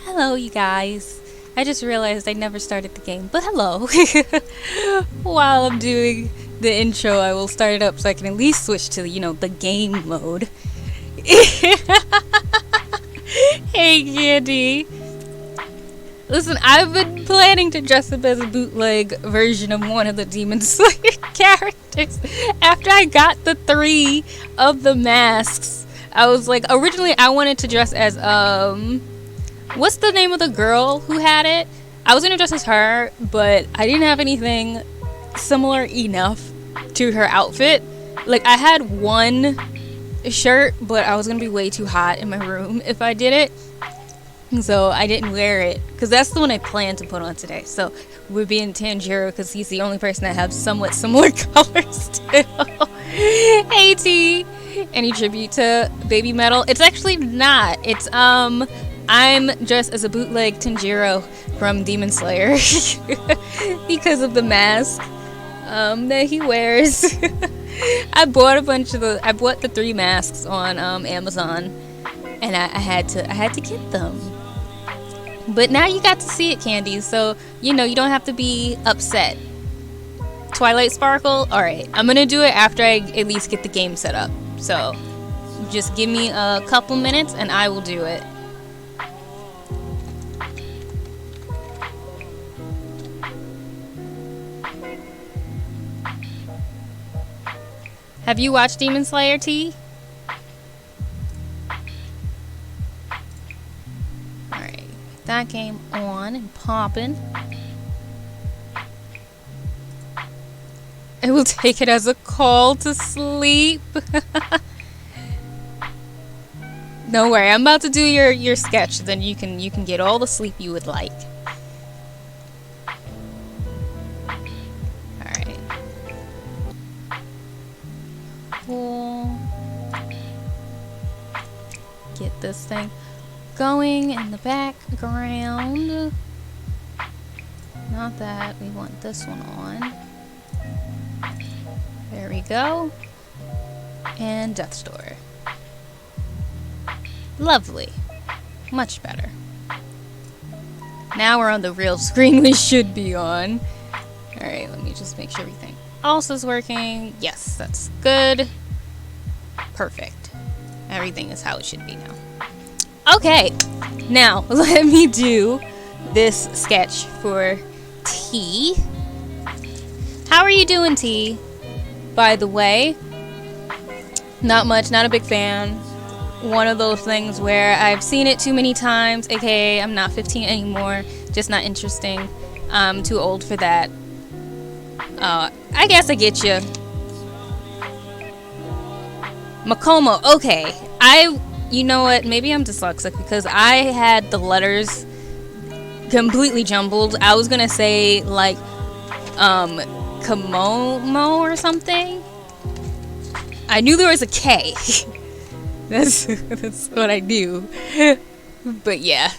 Hello, you guys. I just realized I never started the game, but hello. While I'm doing the intro, I will start it up so I can at least switch to, the game mode. Hey, Candy. Listen, I've been planning to dress up as a bootleg version of one of the Demon Slayer characters. After I got the 3 of the masks, I was like, originally I wanted to dress as, what's the name of the girl who had it? I was gonna dress as her, but I didn't have anything similar enough to her outfit. Like, I had one shirt, but I was gonna be way too hot in my room if I did it. So I didn't wear it, because that's the one I planned to put on today. So we're being Tanjiro, because he's the only person that has somewhat similar colors still. Hey T! Any tribute to Baby Metal? It's actually not. It's, I'm dressed as a bootleg Tanjiro from Demon Slayer because of the mask that he wears. I bought the 3 masks on Amazon, and I had to get them. But now you got to see it, Candy, so you don't have to be upset. Twilight Sparkle? Alright, I'm gonna do it after I at least get the game set up. So just give me a couple minutes and I will do it. Have you watched Demon Slayer, T? Alright, that game on and popping. I will take it as a call to sleep. Don't worry, I'm about to do your sketch, then you can get all the sleep you would like. Alright. Cool. Get this thing going in the background. Not that, we want this one on. There we go. And Death's Door. Lovely. Much better. Now we're on the real screen we should be on. Alright, let me just make sure everything else is working. Yes, that's good. Perfect. Everything is how it should be now. Okay, now let me do this sketch for T. How are you doing, T? By the way, not much, not a big fan. One of those things where I've seen it too many times, aka I'm not 15 anymore, just not interesting. I'm too old for that. I guess I get you. Macomo, okay. You know what, maybe I'm dyslexic because I had the letters completely jumbled. I was gonna say like, Kamomo or something. I knew there was a K. That's what I knew. But yeah.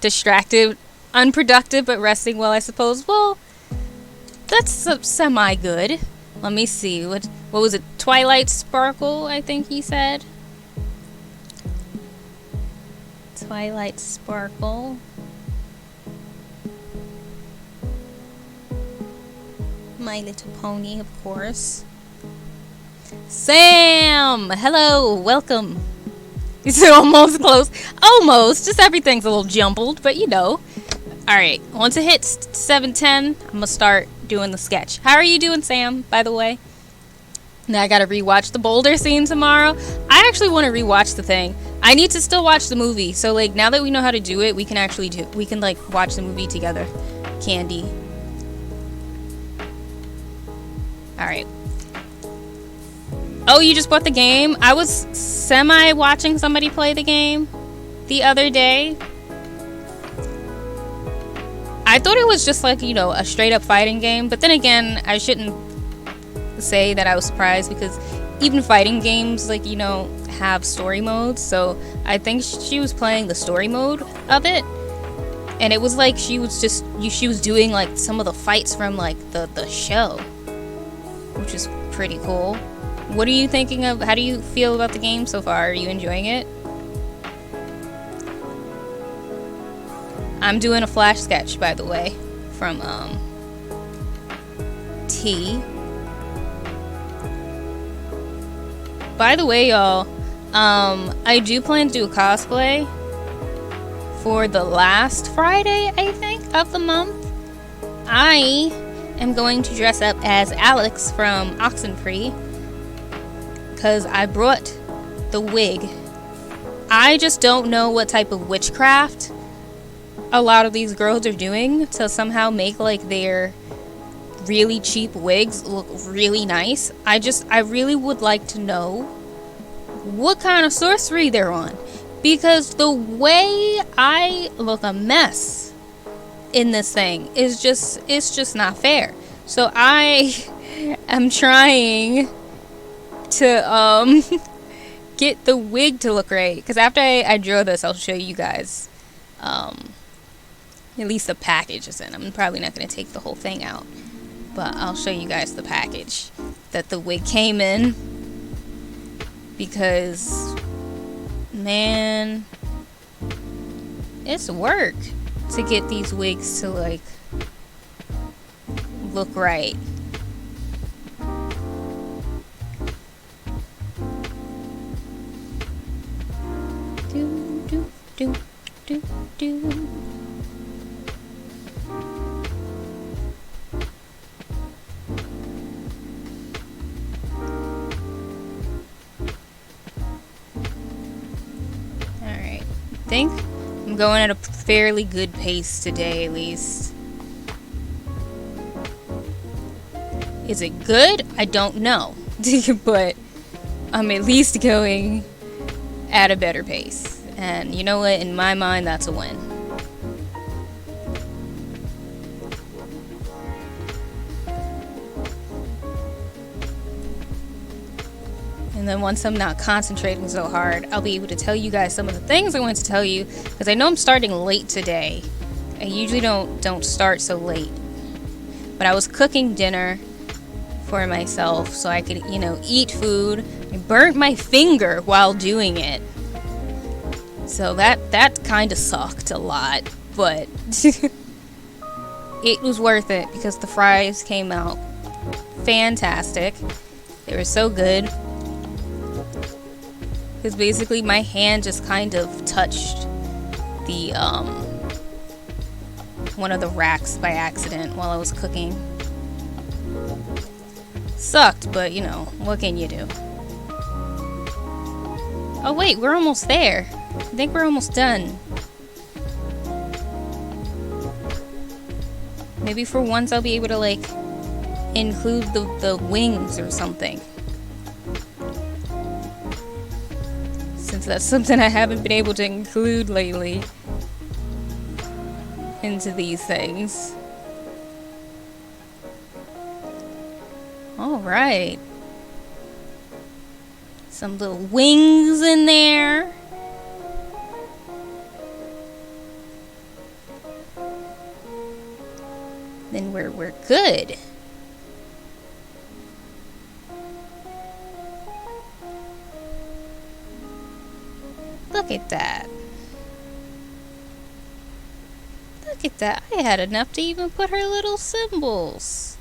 Distracted, unproductive, but resting well, I suppose. Well, that's semi-good. Let me see. What was it? Twilight Sparkle, I think he said. Twilight Sparkle. My Little Pony, of course. Sam! Hello, welcome. It's almost close. Almost. Just everything's a little jumbled, but you know. Alright, once it hits 7:10, I'm gonna start doing the sketch. How are you doing, Sam, by the way? Now I gotta rewatch the Boulder scene tomorrow. I actually want to rewatch the thing. I need to still watch the movie. So, like, now that we know how to do it, we can actually like, watch the movie together. Candy. Alright. Oh, you just bought the game? I was semi-watching somebody play the game the other day. I thought it was just like, you know, a straight-up fighting game. But then again, I shouldn't say that I was surprised because even fighting games, like, you know, have story modes. So I think she was playing the story mode of it. And it was like she was doing, like, some of the fights from, like, the show. Which is pretty cool. What are you thinking of? How do you feel about the game so far? Are you enjoying it? I'm doing a flash sketch, by the way, from T. By the way, y'all, I do plan to do a cosplay for the last Friday, I think, of the month. I am going to dress up as Alex from Oxenfree because I brought the wig. I just don't know what type of witchcraft a lot of these girls are doing to somehow make, like, their really cheap wigs look really nice. I really would like to know what kind of sorcery they're on, because the way I look a mess in this thing is it's just not fair. So I am trying to get the wig to look right, because after I draw this, I'll show you guys at least the package is in. I'm probably not going to take the whole thing out, but I'll show you guys the package that the wig came in, because man, it's work to get these wigs to, like, look right. Do do do do do. think I'm going at a fairly good pace today, at least. Is it good? I don't know. But I'm at least going at a better pace. And you know what? In my mind, that's a win. And then once I'm not concentrating so hard, I'll be able to tell you guys some of the things I wanted to tell you, because I know I'm starting late today. I usually don't start so late. But I was cooking dinner for myself so I could, eat food. I burnt my finger while doing it. So that kind of sucked a lot, but it was worth it because the fries came out fantastic. They were so good. Because basically my hand just kind of touched the one of the racks by accident while I was cooking. Sucked, but what can you do? Oh wait, we're almost there. I think we're almost done. Maybe for once I'll be able to include the wings or something. Since that's something I haven't been able to include lately into these things. Alright. Some little wings in there. Then we're good. Look at that. Look at that. I had enough to even put her little symbols.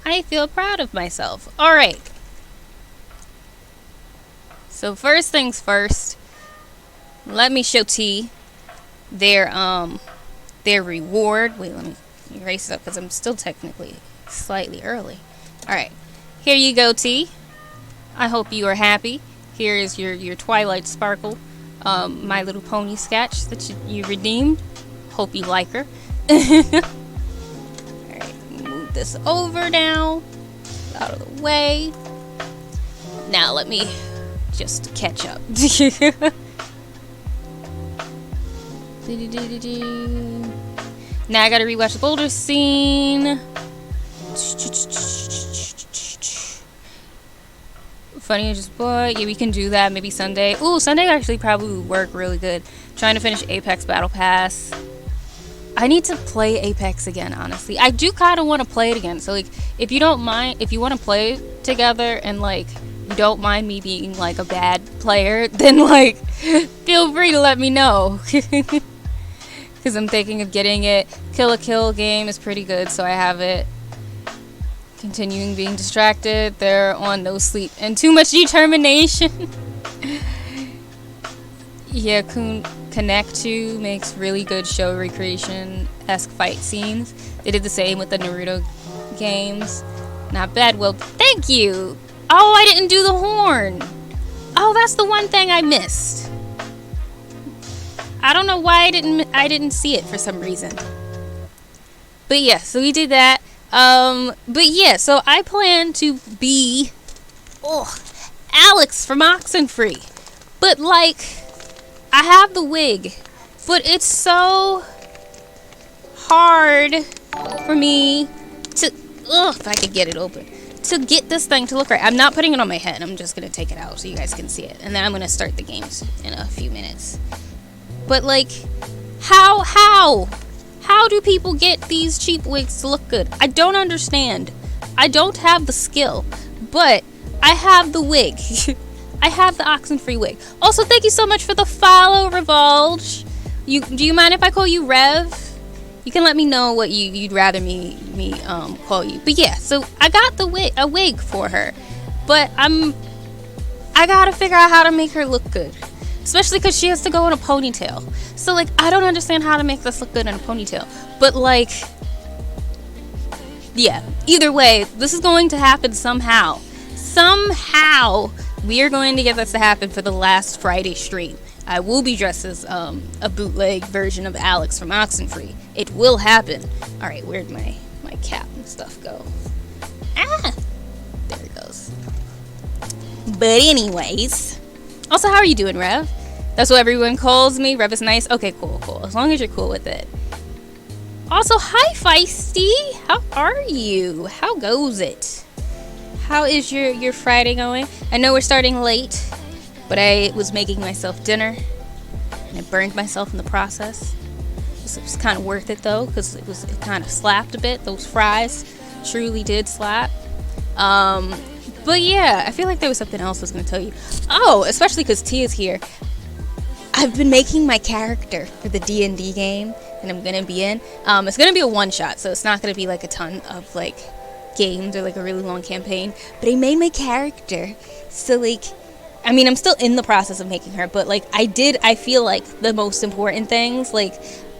I feel proud of myself. Alright. So first things first, let me show T their reward. Wait, let me erase it up because I'm still technically slightly early. Alright. Here you go, T. I hope you are happy. Here is your Twilight Sparkle My Little Pony sketch that you redeemed. Hope you like her. Alright, move this over now. Out of the way. Now let me just catch up. Now I gotta rewatch the boulder scene. Funny, just boy. Yeah, we can do that. Maybe Sunday. Ooh, Sunday actually probably would work really good. Trying to finish Apex Battle Pass. I need to play Apex again, honestly. I do kind of want to play it again. So, if you don't mind, if you want to play together and, you don't mind me being, a bad player, then, feel free to let me know. Because I'm thinking of getting it. Kill a Kill game is pretty good, so I have it. Continuing being distracted. They're on no sleep and too much determination. Yeah, Connect 2 makes really good show recreation-esque fight scenes. They did the same with the Naruto games. Not bad. Well, thank you. Oh, I didn't do the horn. Oh, that's the one thing I missed. I don't know why I didn't see it for some reason. But yeah, so we did that. But yeah, so I plan to be Alex from Oxenfree. But I have the wig, but it's so hard for me to if I could get it open, to get this thing to look right. I'm not putting it on my head. I'm just gonna take it out so you guys can see it, and then I'm gonna start the games in a few minutes. But how do people get these cheap wigs to look good? I don't understand. I don't have the skill, but I have the wig. I have the Oxenfree wig. Also, thank you so much for the follow, Revulge. Do you mind if I call you Rev? You can let me know what you'd rather me call you. But yeah, so I got a wig for her, but I gotta figure out how to make her look good. Especially because she has to go in a ponytail. So, I don't understand how to make this look good in a ponytail. But, yeah. Either way, this is going to happen somehow. Somehow, we are going to get this to happen for the last Friday stream. I will be dressed as a bootleg version of Alex from Oxenfree. It will happen. Alright, where'd my cap and stuff go? Ah! There it goes. But anyways. Also, how are you doing, Rev? That's what everyone calls me. Rev is nice. Okay, cool. As long as you're cool with it. Also, hi, Feisty. How are you? How goes it? How is your Friday going? I know we're starting late, but I was making myself dinner, and I burned myself in the process. It was kind of worth it, though, because it kind of slapped a bit. Those fries truly did slap. But yeah, I feel like there was something else I was going to tell you. Oh, especially because Tia's here. I've been making my character for the D&D game that I'm going to be in. It's going to be a one-shot, so it's not going to be like a ton of like games or like a really long campaign. But I made my character. So like, I mean, I'm still in the process of making her, but like I feel like the most important things, like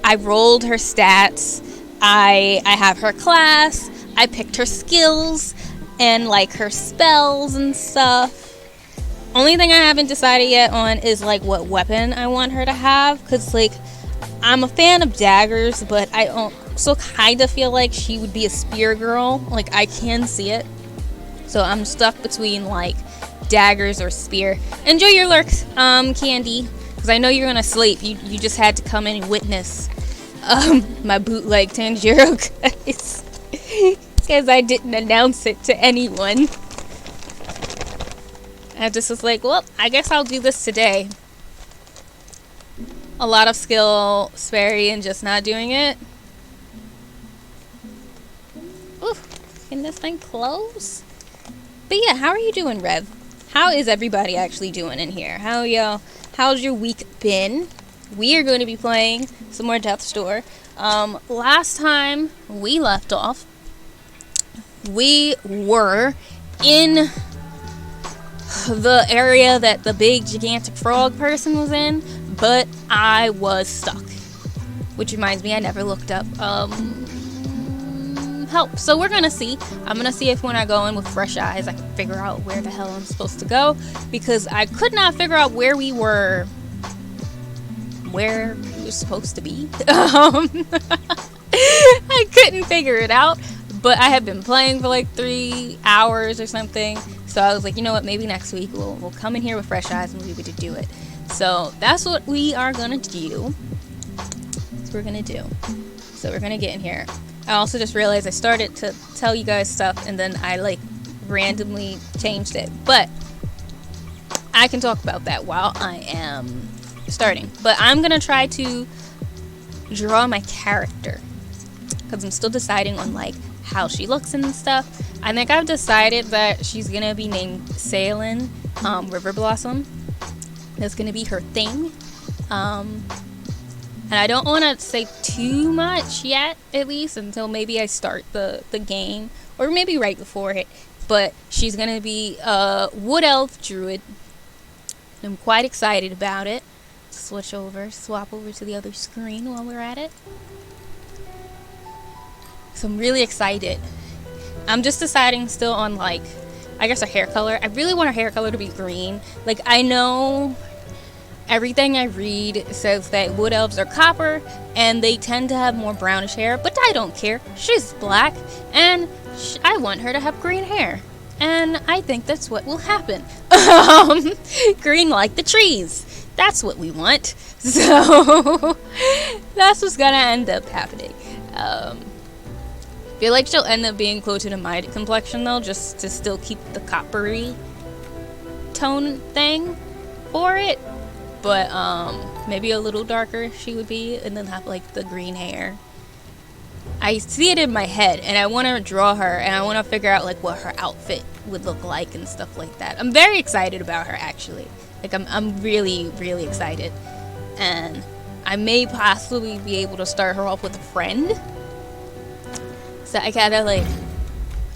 I rolled her stats, I have her class, I picked her skills, and like her spells and stuff. Only thing I haven't decided yet on is like what weapon I want her to have, because like I'm a fan of daggers, but I also kind of feel like she would be a spear girl. Like I can see it, so I'm stuck between like daggers or spear. Enjoy your lurks, Candy, because I know you're gonna sleep. You just had to come in and witness my bootleg Tanjiro, guys. Because I didn't announce it to anyone. I just was like, well, I guess I'll do this today. A lot of skill sparing and just not doing it. Ooh, can this thing close? But yeah, how are you doing, Rev? How is everybody actually doing in here? How's your week been? We are going to be playing some more Death's Door. Last time we left off, we were in the area that the big gigantic frog person was in, but I was stuck. Which reminds me, I never looked up help. So we're gonna see. I'm gonna see if when I go in with fresh eyes I can figure out where the hell I'm supposed to go, because I could not figure out where we were supposed to be. I couldn't figure it out. But I have been playing for like 3 hours or something. So I was like, you know what, maybe next week we'll come in here with fresh eyes and we'll be able to do it. So that's what we are going to do. That's what we're going to do. So we're going to get in here. I also just realized I started to tell you guys stuff and then I like randomly changed it. But I can talk about that while I am starting. But I'm going to try to draw my character, because I'm still deciding on like how she looks and stuff. I think I've decided that she's gonna be named Sailin River Blossom. That's gonna be her thing. And I don't want to say too much yet, at least until maybe I start the game, or maybe right before it. But she's gonna be a wood elf druid. I'm quite excited about it. Swap over to the other screen while we're at it. So I'm really excited. I'm just deciding still on like, I guess, her hair color. I really want her hair color to be green. Like, I know everything I read says that wood elves are copper and they tend to have more brownish hair, but I don't care. She's black and I want her to have green hair. And I think that's what will happen. Green like the trees. That's what we want. So that's what's gonna end up happening. I feel like she'll end up being closer to my complexion though, just to still keep the coppery tone thing for it. But maybe a little darker she would be, and then have like the green hair. I see it in my head and I want to draw her and I want to figure out like what her outfit would look like and stuff like that. I'm very excited about her actually. Like I'm really, really excited. And I may possibly be able to start her off with a friend. So I gotta like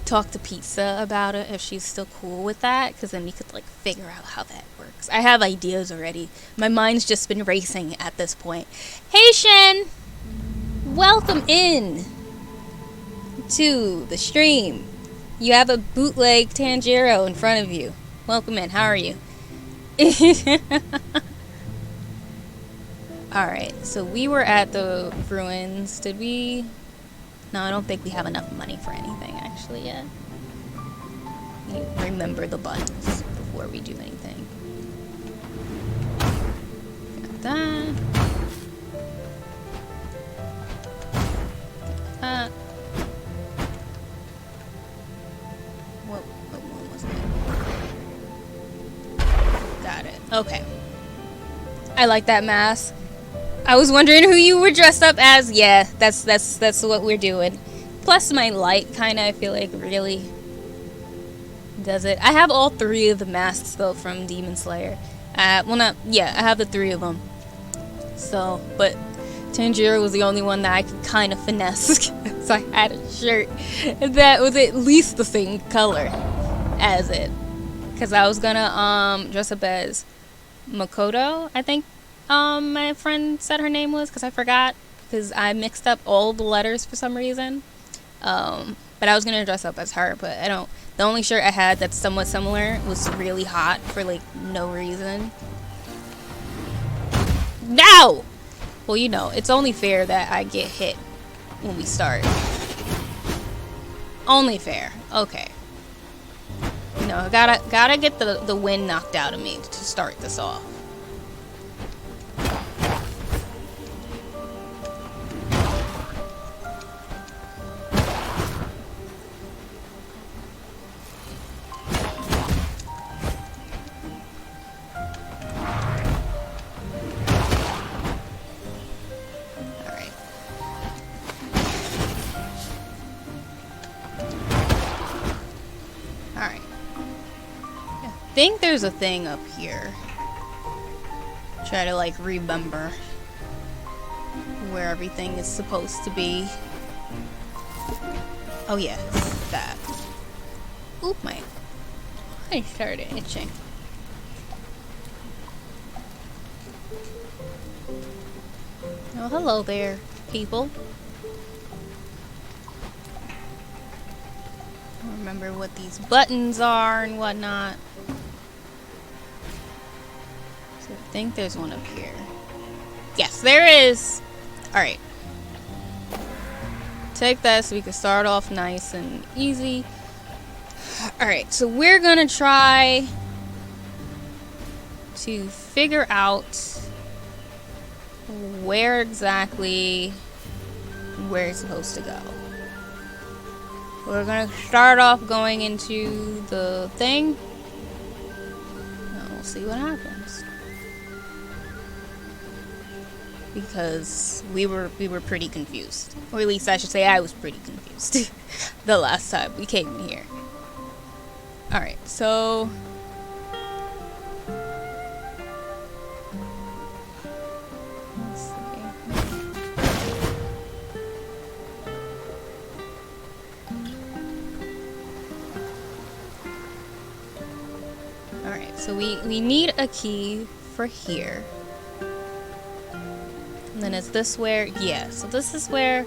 talk to Pizza about it if she's still cool with that, because then we could like figure out how that works. I have ideas already. My mind's just been racing at this point. Hey Shen! Welcome in to the stream. You have a bootleg Tanjiro in front of you. Welcome in. How are you? Alright, so we were at the ruins. Did we? No, I don't think we have enough money for anything actually yet. Remember the buttons before we do anything. Got that. Got that. What one was that? Got it. Okay. I like that mask. I was wondering who you were dressed up as. Yeah, that's what we're doing. Plus my light kinda, I feel like, really does it. I have all 3 of the masks though from Demon Slayer. Well, not, yeah, I have the 3 of them. So, but Tanjiro was the only one that I could kind of finesse. So I had a shirt that was at least the same color as it. Because I was gonna dress up as Makoto, I think my friend said her name was, because I forgot. Because I mixed up all the letters for some reason. But I was gonna dress up as her, but I don't. The only shirt I had that's somewhat similar was really hot for like no reason. No! Well, you know, it's only fair that I get hit when we start. Only fair. Okay. You know, I gotta get the wind knocked out of me to start this off. I think there's a thing up here. Try to like remember where everything is supposed to be. Oh yeah, it's that. Oop, I started itching. Oh, hello there, people. I don't remember what these buttons are and whatnot. I think there's one up here. Yes, there is. Alright. Take that so we can start off nice and easy. Alright, so we're gonna try to figure out where exactly we're supposed to go. We're gonna start off going into the thing. And we'll see what happens. Because we were pretty confused. Or at least I should say I was pretty confused the last time we came in here. Alright, so let's see. Alright, so we need a key for here. And then is this where? Yeah, so this is where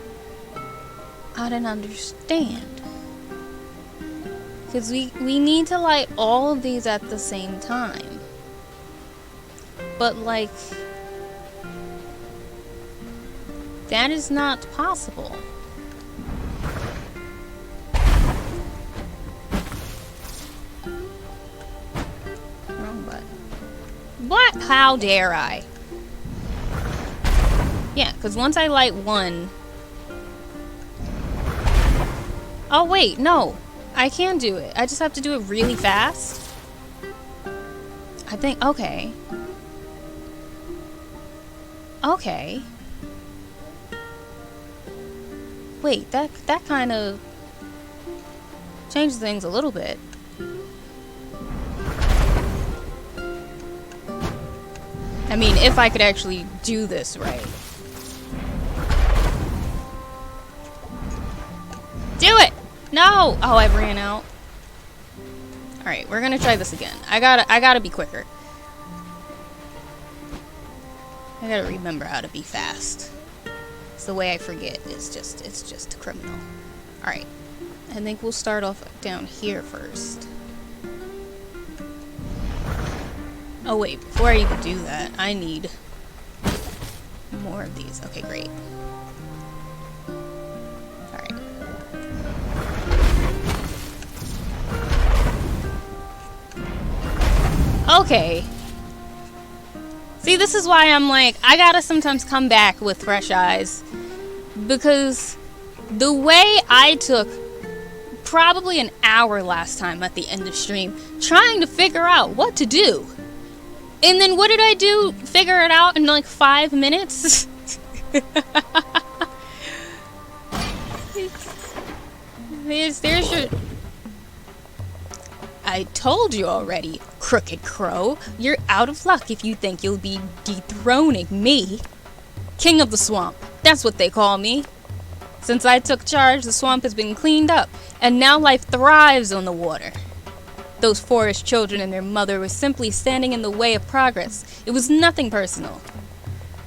I didn't understand. Because we need to light all of these at the same time. But like, that is not possible. Wrong button. What? How dare I? Yeah, because once I light one... Oh, wait, no. I can do it. I just have to do it really fast. I think... Okay. Okay. Wait, that kind of changed things a little bit. I mean, if I could actually do this right. Do it! No! Oh, I ran out. Alright, we're gonna try this again. I gotta be quicker. I gotta remember how to be fast. It's the way I forget. It's just criminal. Alright. I think we'll start off down here first. Oh wait, before I even do that, I need more of these. Okay, great. Alright. Okay. See, this is why I'm like, I gotta sometimes come back with fresh eyes. Because the way I took probably an hour last time at the end of stream trying to figure out what to do. And then what did I do? Figure it out in like 5 minutes? There's your... I told you already, Crooked Crow. You're out of luck if you think you'll be dethroning me. King of the Swamp. That's what they call me. Since I took charge, the swamp has been cleaned up, and now life thrives on the water. Those forest children and their mother were simply standing in the way of progress. It was nothing personal.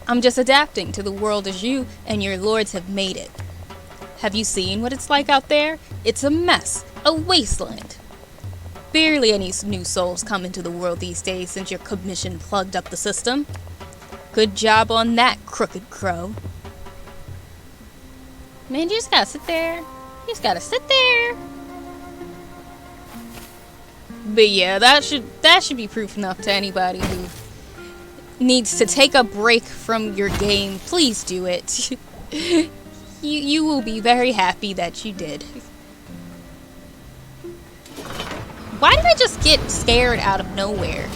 I'm just adapting to the world as you and your lords have made it. Have you seen what it's like out there? It's a mess, a wasteland. Barely any new souls come into the world these days since your commission plugged up the system. Good job on that, Crooked Crow. Man, you just gotta sit there. You just gotta sit there. But yeah, that should be proof enough to anybody who needs to take a break from your game. Please do it. You will be very happy that you did. Why did I just get scared out of nowhere?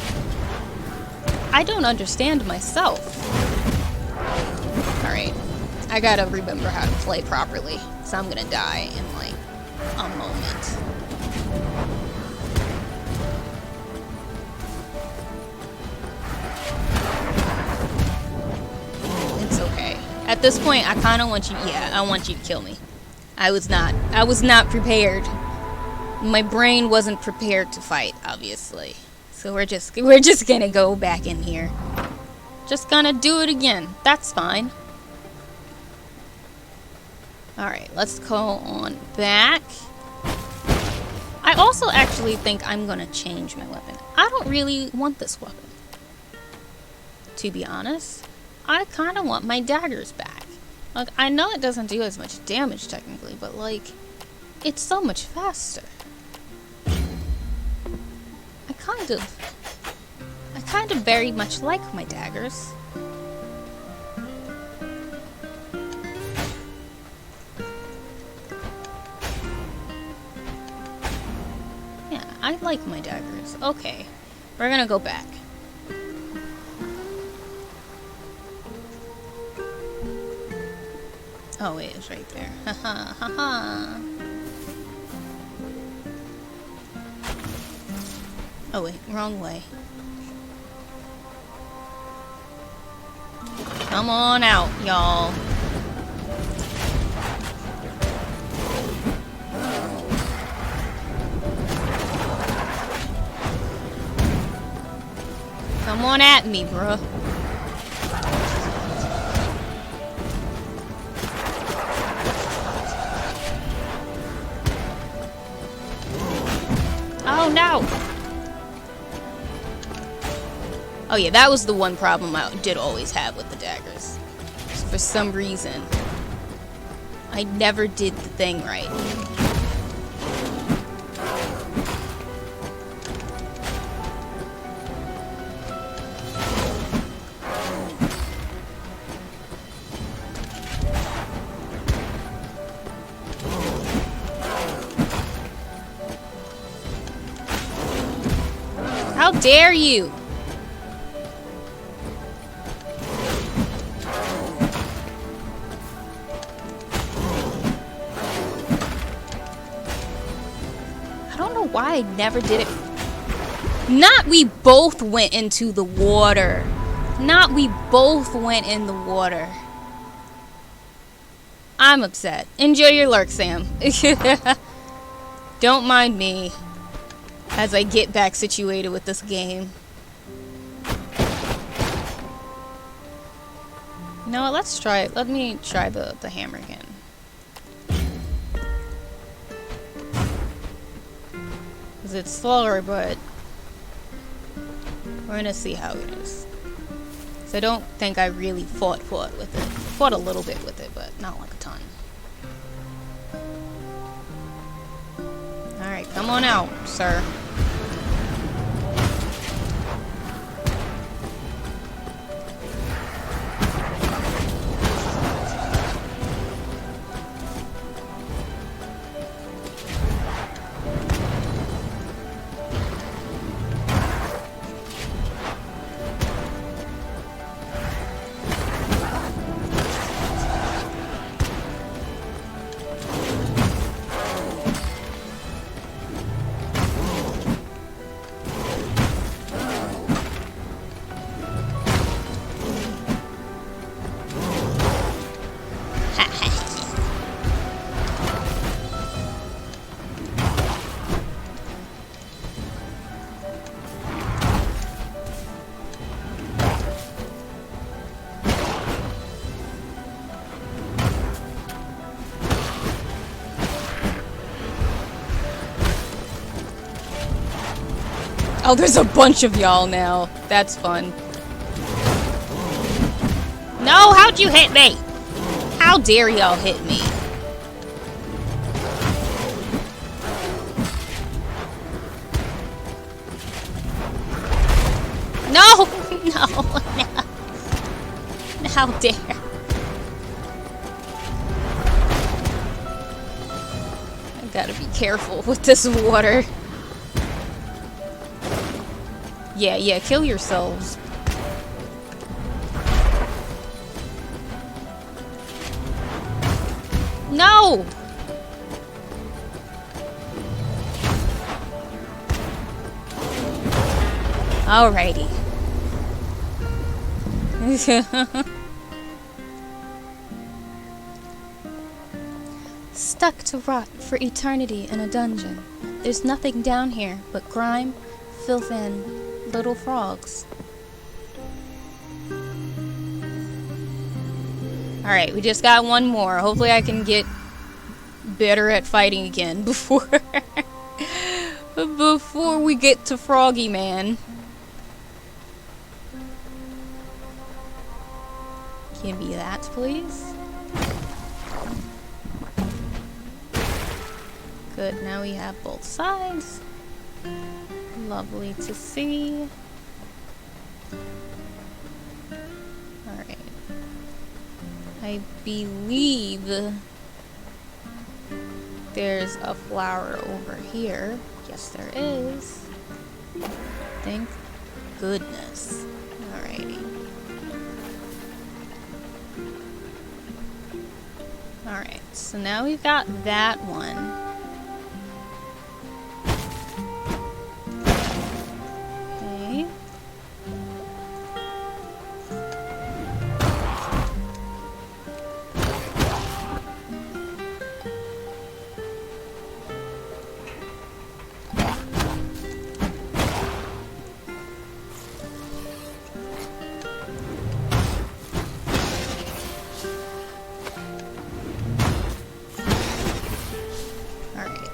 I don't understand myself. Alright. I gotta remember how to play properly. So I'm gonna die in like a moment. It's okay. At this point, I kind of want you... Yeah, I want you to kill me. I was not prepared. My brain wasn't prepared to fight, obviously. So we're just gonna go back in here. Just gonna do it again. That's fine. Alright, let's go on back. I also actually think I'm gonna change my weapon. I don't really want this weapon. To be honest, I kind of want my daggers back. Like, I know it doesn't do as much damage technically, but like, it's so much faster. I kind of very much like my daggers. Yeah, I like my daggers. Okay, we're gonna go back. Oh wait, it's right there. Haha, haha. Oh wait, wrong way. Come on out, y'all. Come on at me, bruh. Oh no! Oh yeah, that was the one problem I did always have with the daggers. For some reason, I never did the thing right. How dare you! Why I never did it. Not we both went into the water. Not we both went in the water. I'm upset. Enjoy your lurk, Sam. Don't mind me as I get back situated with this game. You know what? Let's try it. Let me try the hammer again. It's slower, but we're gonna see how it is. So I don't think I really fought with it. Fought a little bit with it, but not like a ton. Alright, come on out, sir. Oh, there's a bunch of y'all now. That's fun. No, how'd you hit me? How dare y'all hit me? No! No, no. How dare. I gotta be careful with this water. Yeah, kill yourselves. No! Alrighty. Stuck to rot for eternity in a dungeon. There's nothing down here but grime, filth, and little frogs. Alright, we just got one more. Hopefully I can get better at fighting again before before we get to Froggy Man. Give me that, please. Good, now we have both sides. Lovely to see. Alright. I believe there's a flower over here. Yes, there is. Thank goodness. Alrighty. Alright, so now we've got that one.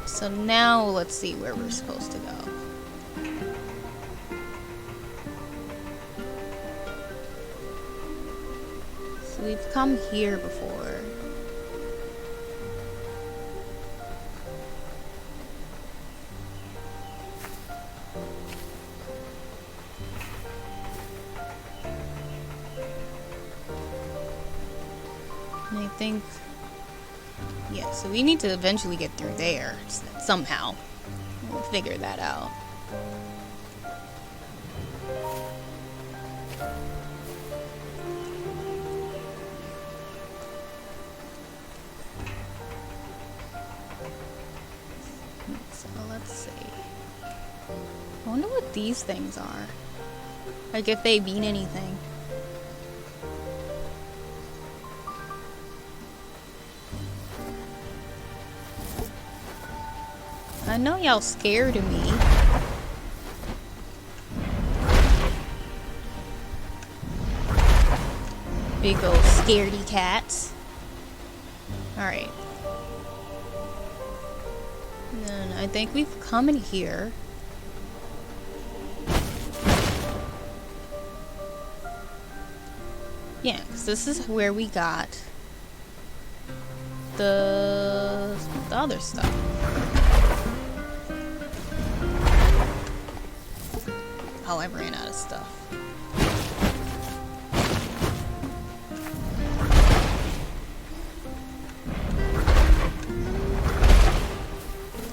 So now let's see where we're supposed to go. So we've come here before. And I think... yeah, so we need to eventually get through there, somehow. We'll figure that out. So let's see. I wonder what these things are. Like if they mean anything. I know y'all scared of me. Big old scaredy cats. Alright. Then I think we've come in here. Yeah, because this is where we got the other stuff. Oh, I ran out of stuff.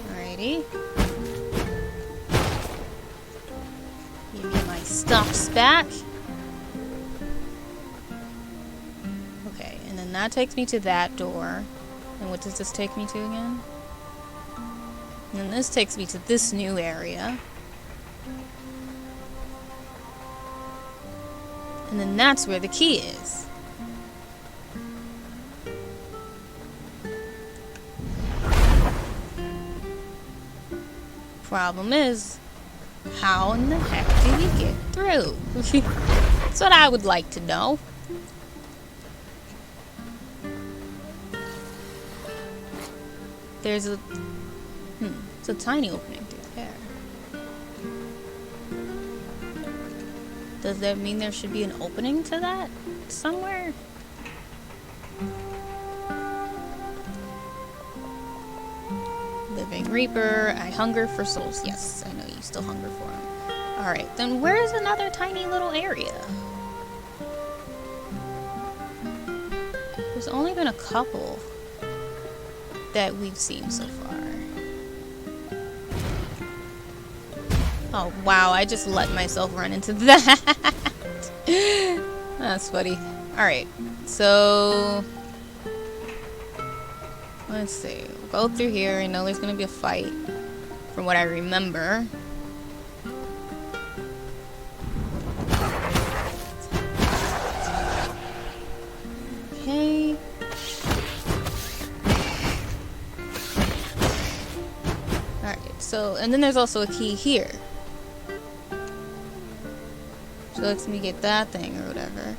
Alrighty. Give me my stuffs back. Okay, and then that takes me to that door. And what does this take me to again? And then this takes me to this new area. And then that's where the key is. Problem is, how in the heck do you get through? That's what I would like to know. There's a... it's a tiny opening through there. Does that mean there should be an opening to that somewhere? Living Reaper, I hunger for souls. Yes, I know you still hunger for them. Alright, then where's another tiny little area? There's only been a couple that we've seen so far. Oh, wow, I just let myself run into that. That's funny. Alright, so... let's see. We'll go through here. I know there's gonna be a fight, from what I remember. Okay. Alright, so, and then there's also a key here. So lets me get that thing or whatever.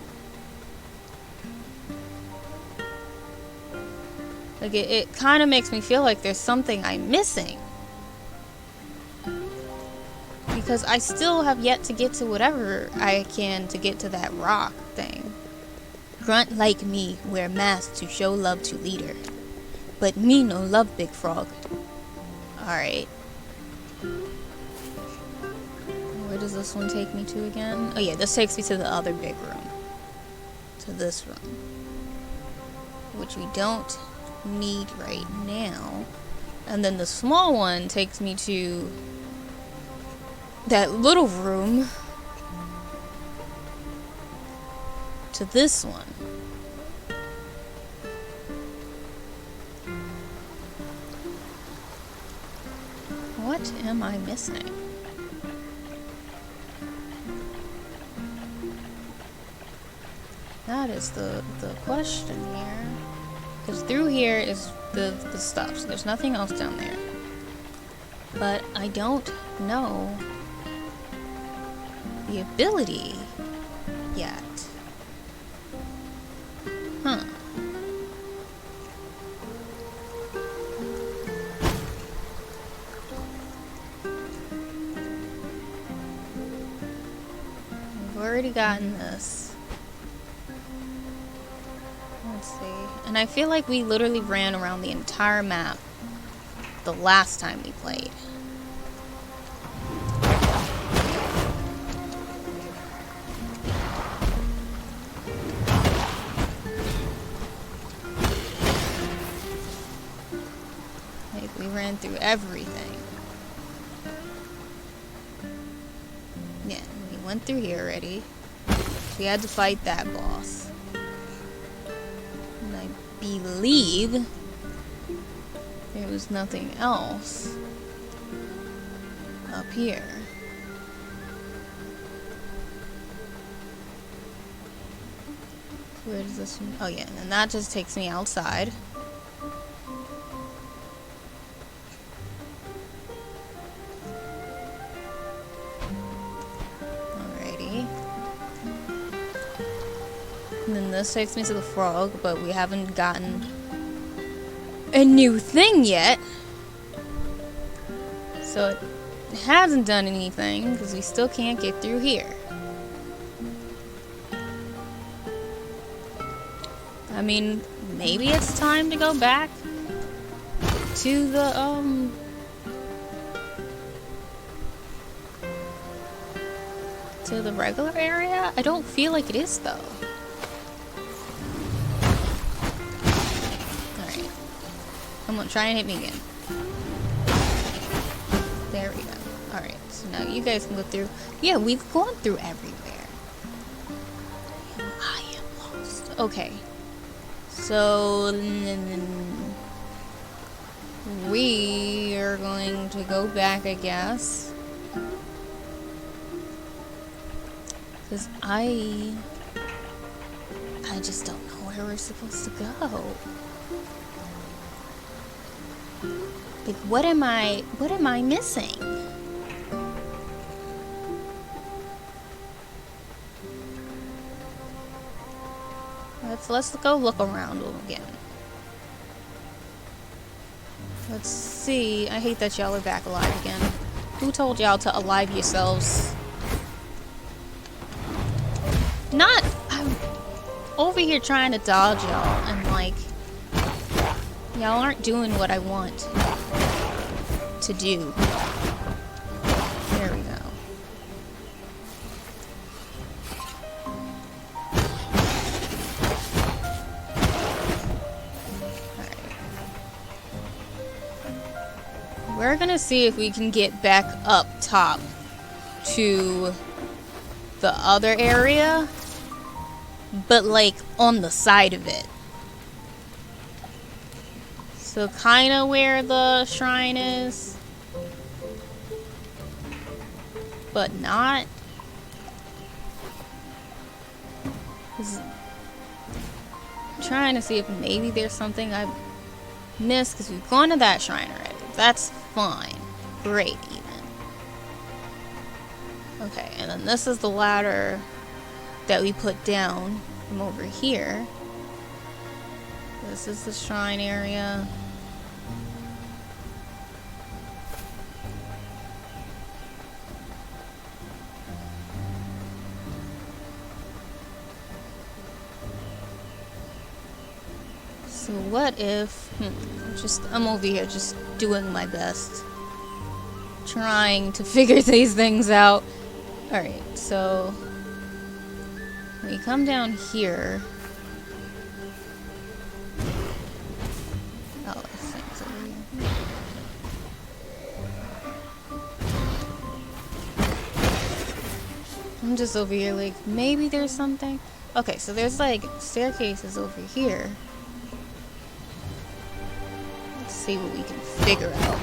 Like, it kind of makes me feel like there's something I'm missing. Because I still have yet to get to whatever I can to get to that rock thing. Grunt like me, wear masks to show love to leader. But me no love big frog. Alright. Where does this one take me to again? Oh yeah, this takes me to the other big room. To this room. Which we don't need right now. And then the small one takes me to that little room. To this one. What am I missing? That is the question here. Because through here is the stuff. So there's nothing else down there. But I don't know the ability yet. Huh. We've already gotten this. Let's see. And I feel like we literally ran around the entire map the last time we played. Like, we ran through everything. Yeah, we went through here already. We had to fight that boss. Believe there was nothing else up here. Where does this one? Oh yeah, and that just takes me outside. Alrighty. And then this takes me to the frog, but we haven't gotten a new thing yet. So it hasn't done anything, because we still can't get through here. I mean, maybe it's time to go back to the regular area? I don't feel like it is, though. Alright. Come on, try and hit me again. There we go. Alright, so now you guys can go through. Yeah, we've gone through everywhere. I am lost. Okay. So we are going to go back, I guess. Because I just don't know where we're supposed to go. Like, what am I missing? Let's go look around again. Let's see. I hate that y'all are back alive again. Who told y'all to alive yourselves? I'm over here trying to dodge y'all, and like, y'all aren't doing what I want to do. There we go. Alright. We're gonna see if we can get back up top to the other area, but like on the side of it. So kind of where the shrine is, but not. I'm trying to see if maybe there's something I missed, because we've gone to that shrine already. That's fine. Great, even. Okay, and then this is the ladder that we put down from over here. This is the shrine area. So what if... I'm over here just doing my best. Trying to figure these things out. Alright, so... when you come down here... oh, this thing's over here. I'm just over here like, maybe there's something? Okay, so there's like staircases over here. Let's see what we can figure out.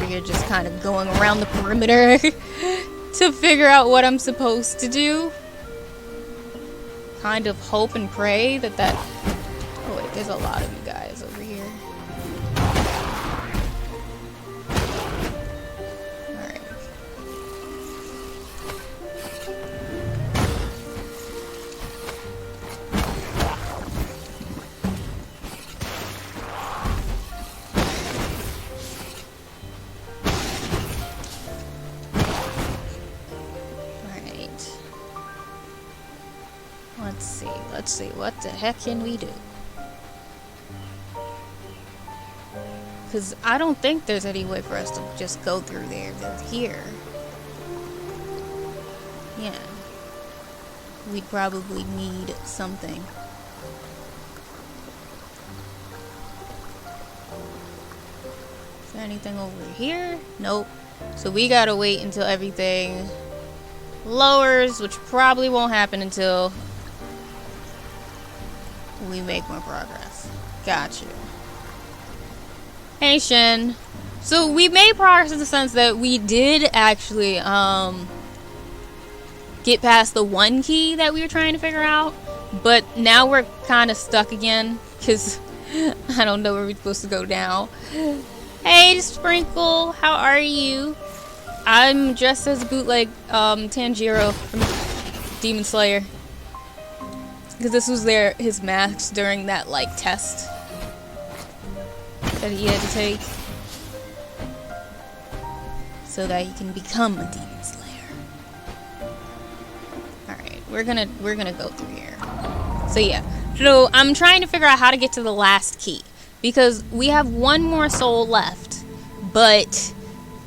We're just kind of going around the perimeter to figure out what I'm supposed to do. Kind of hope and pray that oh wait, there's a lot of you guys over here. Alright. Let's see, what the heck can we do? Because I don't think there's any way for us to just go through there. Here. Yeah. We'd probably need something. Is there anything over here? Nope. So we gotta wait until everything lowers, which probably won't happen until we make more progress. Got you. Hey, Shin. So we made progress in the sense that we did actually get past the one key that we were trying to figure out, but now we're kind of stuck again because I don't know where we're supposed to go now. Hey, Sprinkle, how are you? I'm dressed as bootleg Tanjiro from Demon Slayer. Because this was his mask during that, like, test that he had to take. So that he can become a Demon Slayer. Alright, we're gonna go through here. So yeah. So I'm trying to figure out how to get to the last key. Because we have one more soul left. But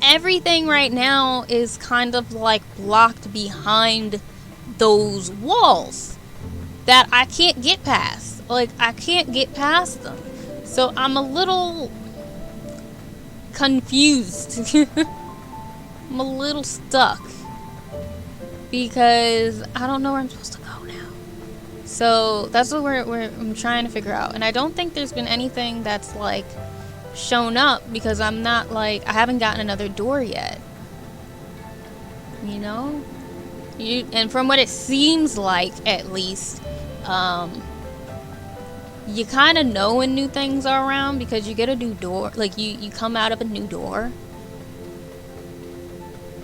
everything right now is kind of like blocked behind those walls that I can't get past. Like, I can't get past them. So I'm a little confused. I'm a little stuck. Because I don't know where I'm supposed to go now. So that's what I'm trying to figure out. And I don't think there's been anything that's like shown up because I'm not like, I haven't gotten another door yet. You know? And from what it seems like, at least, you kind of know when new things are around because you get a new door. Like, you come out of a new door.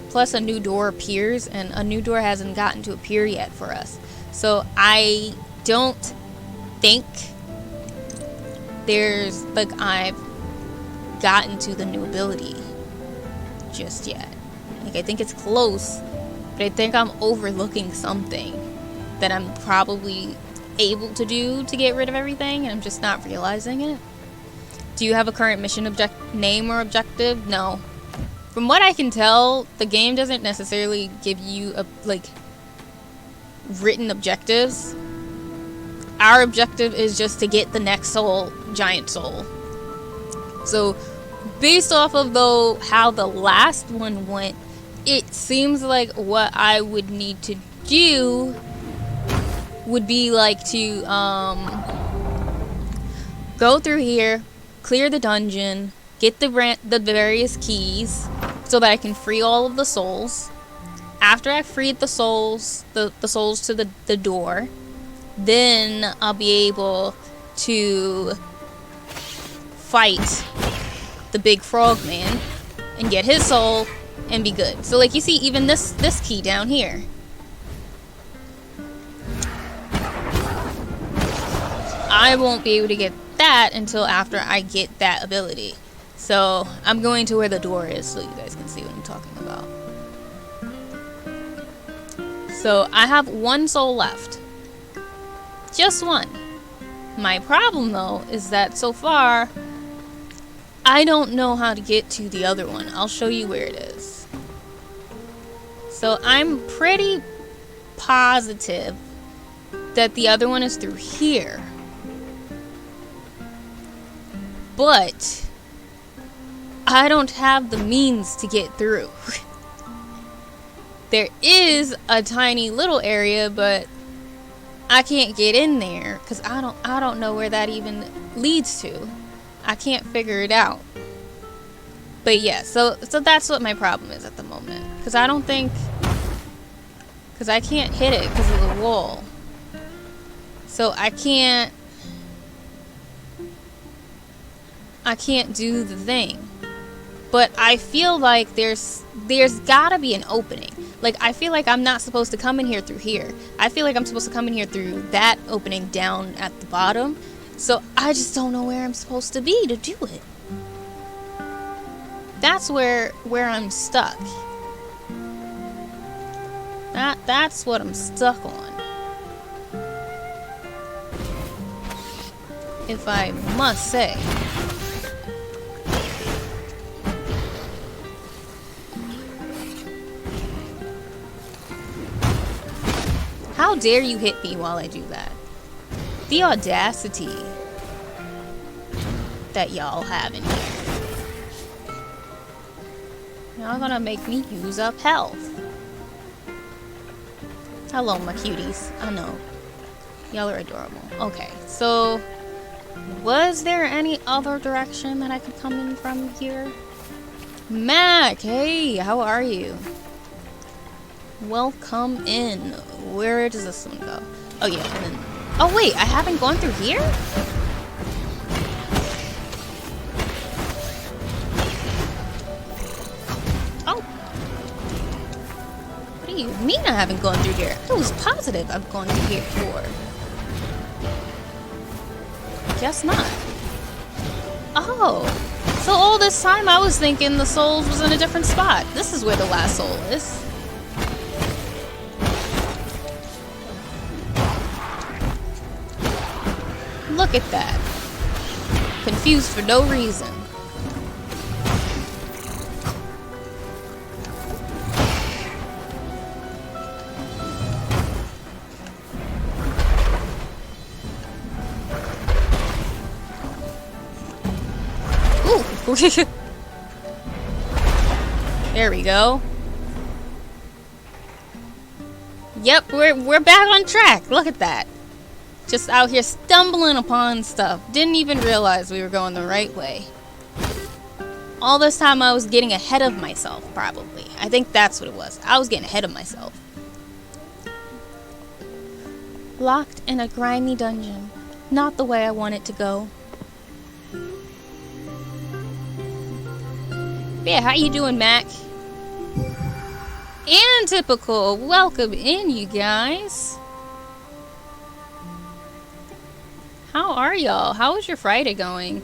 Plus, a new door appears, and a new door hasn't gotten to appear yet for us. So, I don't think there's, like, I've gotten to the new ability just yet. Like, I think it's close, but I think I'm overlooking something that I'm probably able to do to get rid of everything, and I'm just not realizing it. Do you have a current mission name or objective? No. From what I can tell, the game doesn't necessarily give you written objectives. Our objective is just to get the next soul, giant soul. So, based off of how the last one went, it seems like what I would need to do would be like to go through here, clear the dungeon, get the various keys so that I can free all of the souls. After I freed the souls, the souls to the door, then I'll be able to fight the big frog man and get his soul and be good. So like you see, even this key down here, I won't be able to get that until after I get that ability. So I'm going to where the door is so you guys can see what I'm talking about. So I have one soul left. Just one. My problem though is that so far I don't know how to get to the other one. I'll show you where it is. So I'm pretty positive that the other one is through here. But I don't have the means to get through. There is a tiny little area, but I can't get in there because I don't know where that even leads to. I can't figure it out. But yeah, so that's what my problem is at the moment. Because I can't hit it because of the wall. So I can't do the thing. But I feel like there's gotta be an opening. Like, I feel like I'm not supposed to come in here through here. I feel like I'm supposed to come in here through that opening down at the bottom. So I just don't know where I'm supposed to be to do it. That's where I'm stuck. That's what I'm stuck on. If I must say. How dare you hit me while I do that? The audacity that y'all have in here. Y'all gonna make me use up health. Hello, my cuties. I know. Y'all are adorable. Okay, so was there any other direction that I could come in from here? Mac, hey, how are you? Welcome in. Where does this one go? Oh yeah, and then... Oh wait, I haven't gone through here? Oh. What do you mean I haven't gone through here? I was positive I've gone through here before. Guess not. Oh. So all this time I was thinking the souls was in a different spot. This is where the last soul is. Look at that. Confused for no reason. Ooh. There we go. Yep, we're back on track. Look at that. Just out here stumbling upon stuff. Didn't even realize we were going the right way. All this time I was getting ahead of myself, probably. I think that's what it was. I was getting ahead of myself. Locked in a grimy dungeon. Not the way I want it to go. Yeah, how you doing, Mac? And typical. Welcome in, you guys. How are y'all? How was your Friday going?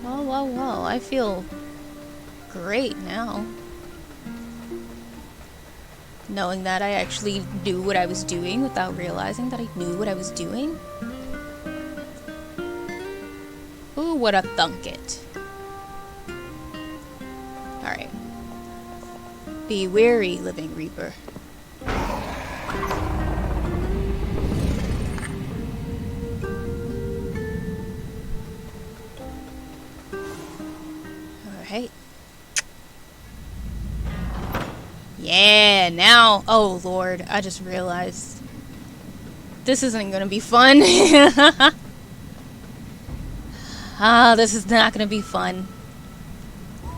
Well, I feel great now. Knowing that I actually knew what I was doing without realizing that I knew what I was doing. Ooh, what a thunk it. Alright. Be wary, Living Reaper. Alright. Yeah, now, oh Lord, I just realized this isn't gonna be fun. This is not gonna be fun.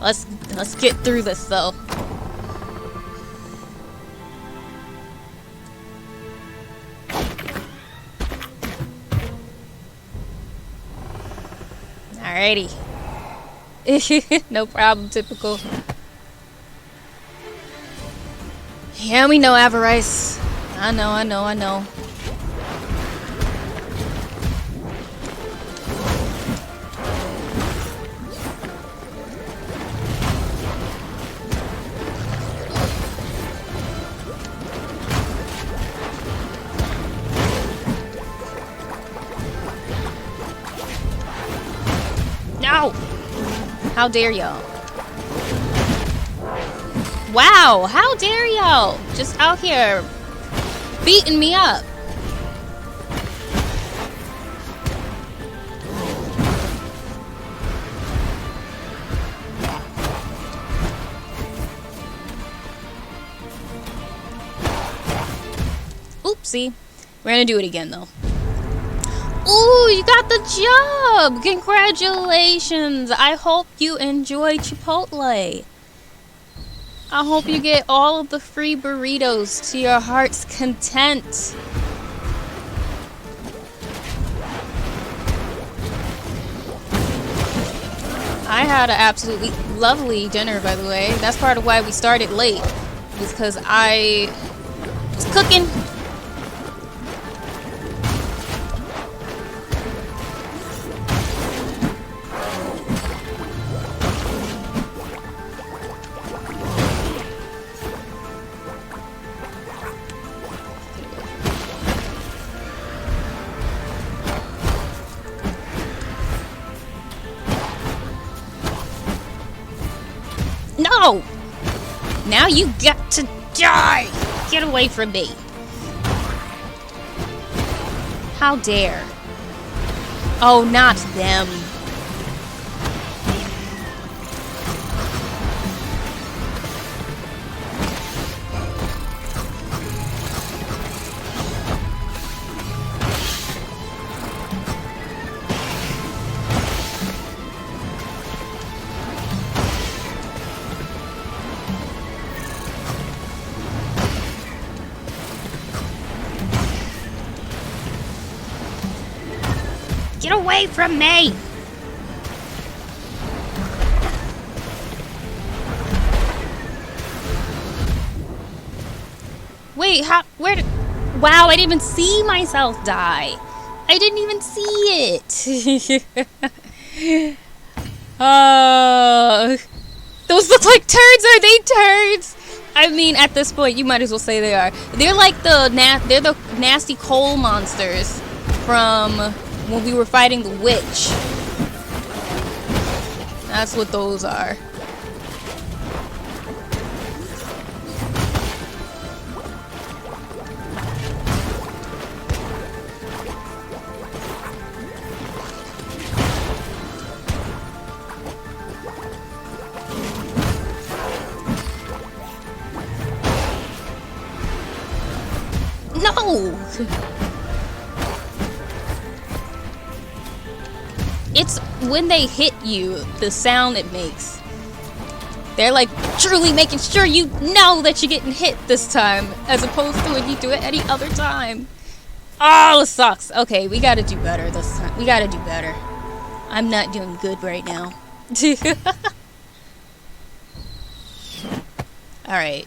Let's get through this though. Alrighty. No problem, typical. Yeah, we know Avarice. I know. No! How dare y'all? Wow, how dare y'all? Just out here beating me up. Oopsie. We're gonna do it again though. Ooh, you got the job! Congratulations! I hope you enjoy Chipotle. I hope you get all of the free burritos to your heart's content. I had an absolutely lovely dinner, by the way. That's part of why we started late. Was because I was cooking. No! Now you got to die! Get away from me! How dare? Oh, not them. Get away from me! Wait, how? Where did... Wow, I didn't even see myself die. I didn't even see it. Those look like turds. Are they turds? I mean, at this point, you might as well say they are. They're like the nasty coal monsters from when we were fighting the witch. That's what those are. No! It's when they hit you, the sound it makes. They're like truly making sure you know that you're getting hit this time, as opposed to when you do it any other time. Oh, it sucks. Okay, we gotta do better this time. We gotta do better. I'm not doing good right now. Alright.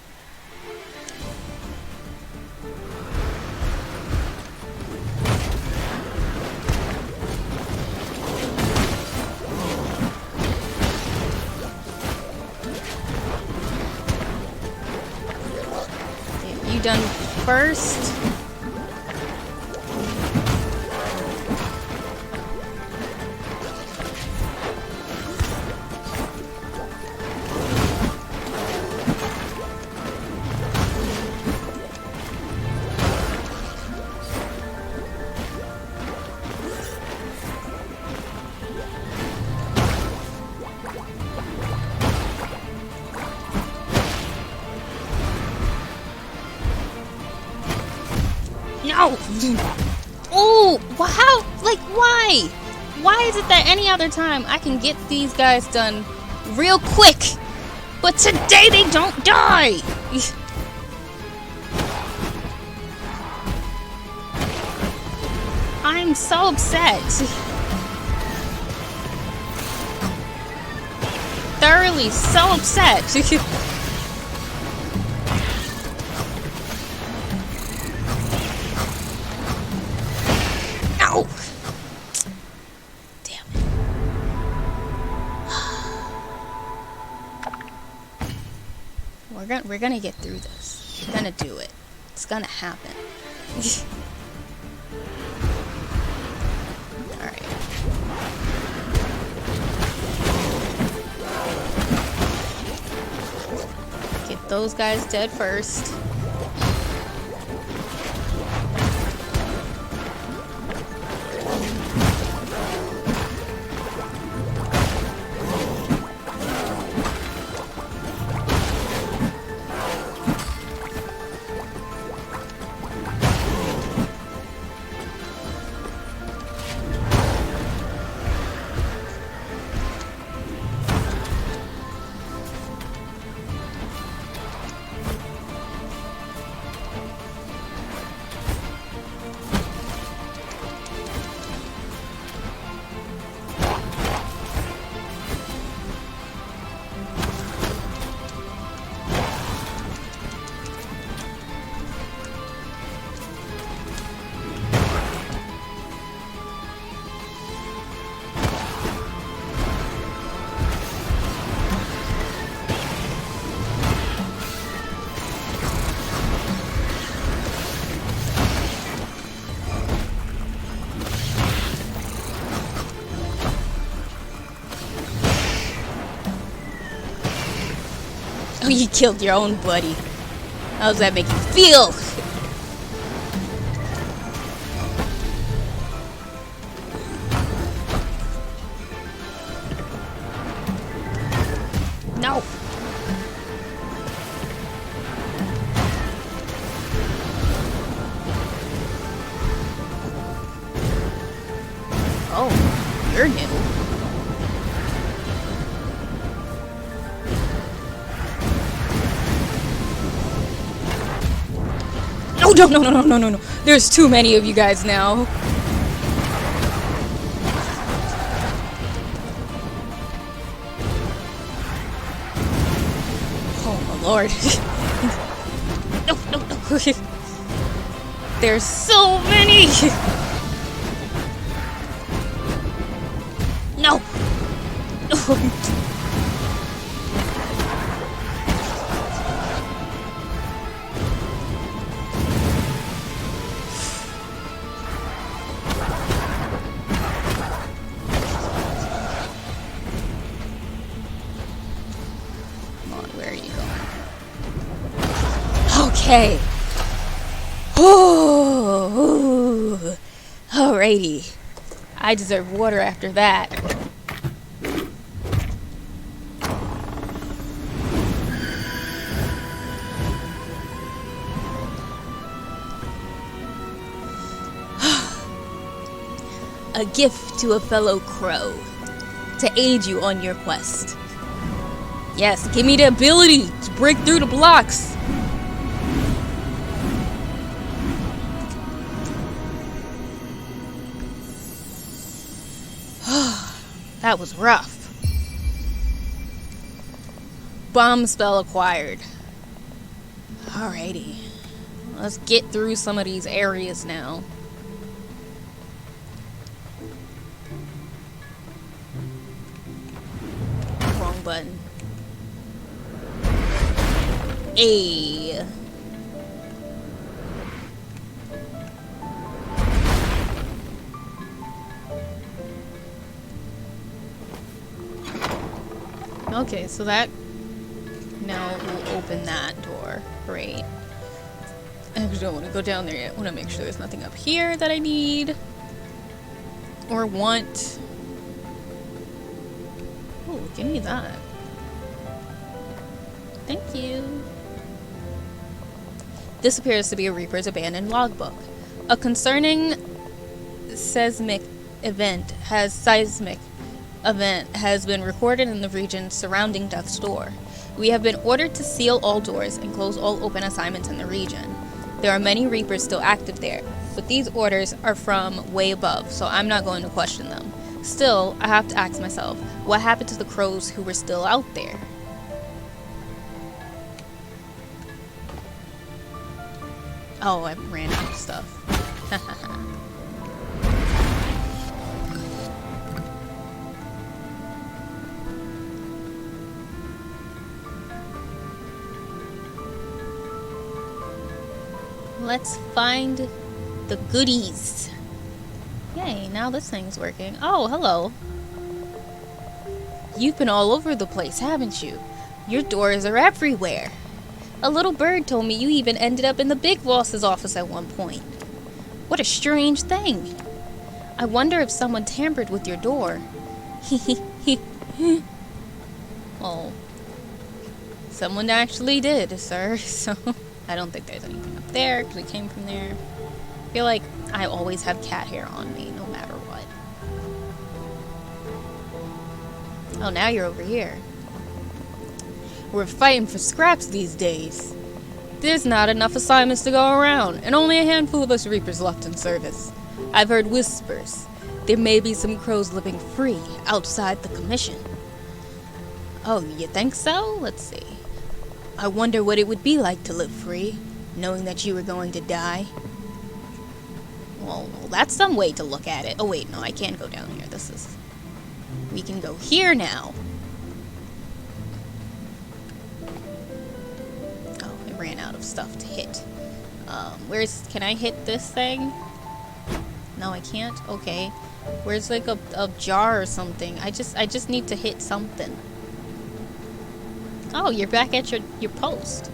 You done first? No! Oh, how? Like, why? Why is it that any other time I can get these guys done real quick, but today they don't die? I'm so upset. Thoroughly so upset. We're gonna get through this. We're gonna do it. It's gonna happen. Alright. Get those guys dead first. Oh, you killed your own buddy. How does that make you feel? No. Oh, you're new. No. There's too many of you guys now. Oh my lord. No. There's so many. Okay. Ooh. Alrighty. I deserve water after that. A gift to a fellow crow to aid you on your quest. Yes, give me the ability to break through the blocks. That was rough. Bomb spell acquired. Alrighty. Let's get through some of these areas now. Wrong button. A. Okay, so that now will open that door. Great. I actually don't want to go down there yet. I want to make sure there's nothing up here that I need or want. Oh, give me that. Thank you. This appears to be a Reaper's abandoned logbook. A concerning seismic event has been recorded in the region surrounding Death's Door. We have been ordered to seal all doors and close all open assignments in the region. There are many Reapers still active there, but these orders are from way above, so I'm not going to question them. Still, I have to ask myself, what happened to the crows who were still out there? Oh, I ran out of stuff. Let's find the goodies. Yay, now this thing's working. Oh, hello. You've been all over the place, haven't you? Your doors are everywhere. A little bird told me you even ended up in the big boss's office at one point. What a strange thing. I wonder if someone tampered with your door. Oh. Someone actually did, sir, so I don't think there's anything up there, because we came from there. I feel like I always have cat hair on me, no matter what. Oh, now you're over here. We're fighting for scraps these days. There's not enough assignments to go around, and only a handful of us Reapers left in service. I've heard whispers. There may be some crows living free outside the commission. Oh, you think so? Let's see. I wonder what it would be like to live free, knowing that you were going to die. Well, that's some way to look at it. Oh wait, no, I can't go down here. We can go here now. Oh, I ran out of stuff to hit. Can I hit this thing? No, I can't? Okay. Where's like a jar or something? I just need to hit something. Oh, you're back at your post.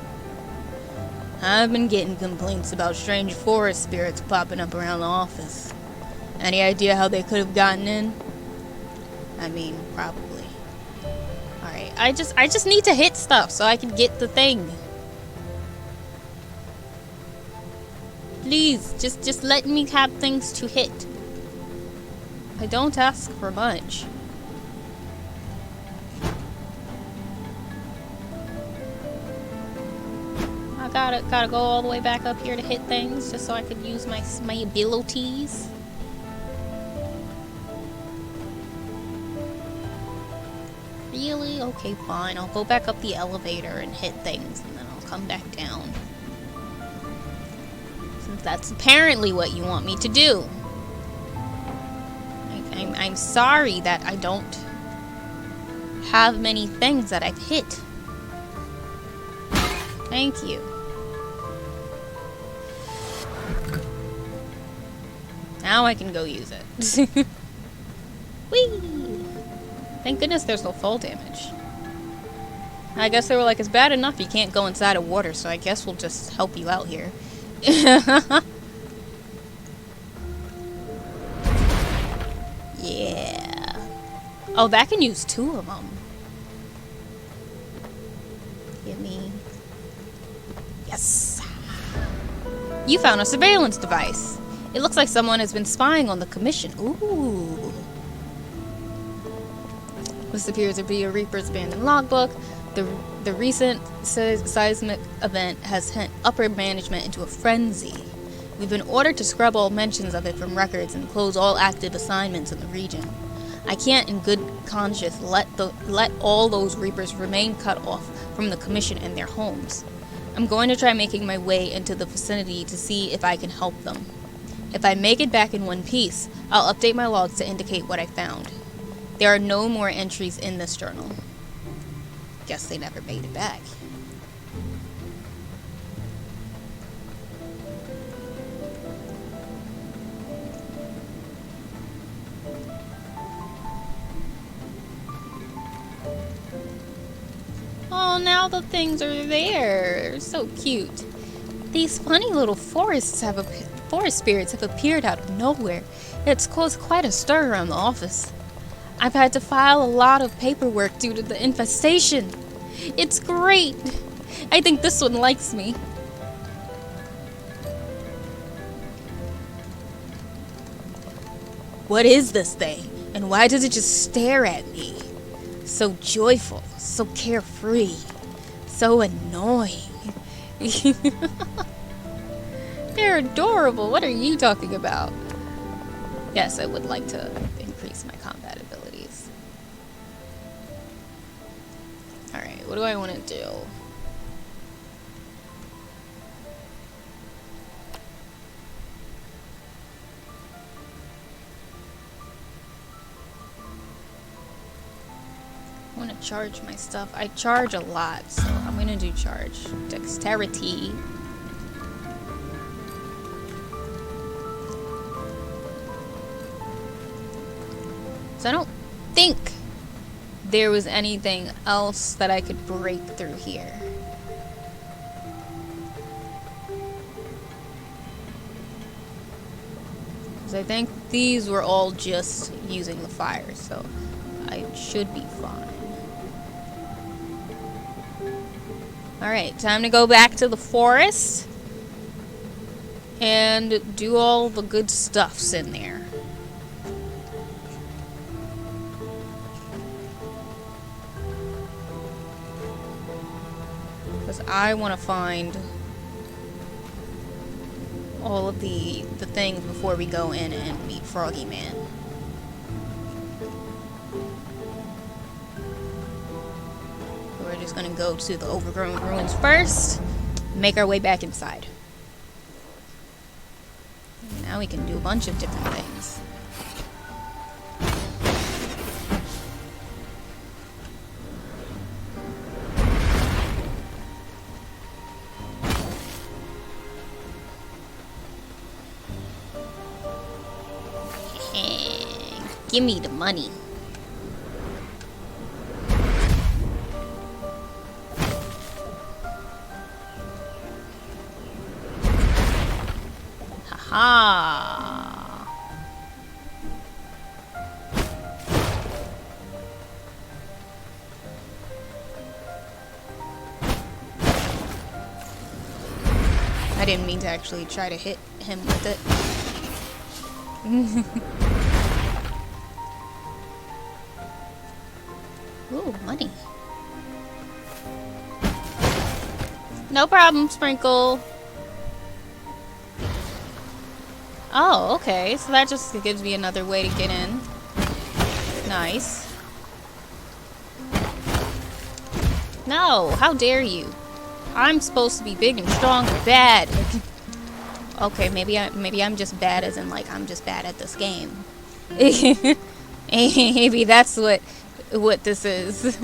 I've been getting complaints about strange forest spirits popping up around the office. Any idea how they could have gotten in? I mean, probably. Alright, I just need to hit stuff so I can get the thing. Please, just let me have things to hit. I don't ask for much. Gotta go all the way back up here to hit things just so I could use my abilities. Really? Okay, fine. I'll go back up the elevator and hit things, and then I'll come back down. Since that's apparently what you want me to do. I'm sorry that I don't have many things that I've hit. Thank you. Now I can go use it. Whee! Thank goodness there's no fall damage. I guess they were like, it's bad enough you can't go inside of water, so I guess we'll just help you out here. Yeah. Oh, that can use 2 of them. Give me. Yes. You found a surveillance device. It looks like someone has been spying on the commission. Ooh. This appears to be a Reaper's abandoned logbook. The recent seismic event has sent upper management into a frenzy. We've been ordered to scrub all mentions of it from records and close all active assignments in the region. I can't in good conscience let all those Reapers remain cut off from the Commission and their homes. I'm going to try making my way into the vicinity to see if I can help them. If I make it back in one piece, I'll update my logs to indicate what I found. There are no more entries in this journal. Guess they never made it back. Oh, now the things are there. So cute. These funny little forest spirits have appeared out of nowhere. It's caused quite a stir around the office. I've had to file a lot of paperwork due to the infestation. It's great. I think this one likes me. What is this thing? And why does it just stare at me? So joyful, so carefree, so annoying. They're adorable. What are you talking about? Yes, I would like to increase my combat abilities. Alright, what do I want to do? I want to charge my stuff. I charge a lot, so I'm going to do charge. Dexterity. So I don't think there was anything else that I could break through here. Because I think these were all just using the fire, so I should be fine. Alright, time to go back to the forest and do all the good stuffs in there. Because I want to find all of the things before we go in and meet Froggy Man. So we're just going to go to the Overgrown Ruins first, make our way back inside. Now we can do a bunch of different things. Give me the money. Haha. I didn't mean to actually try to hit him with it. Ooh, money. No problem, Sprinkle. Oh, okay. So that just gives me another way to get in. Nice. No, how dare you? I'm supposed to be big and strong and bad. Okay, maybe I'm just bad as in like I'm just bad at this game. Maybe that's what this is.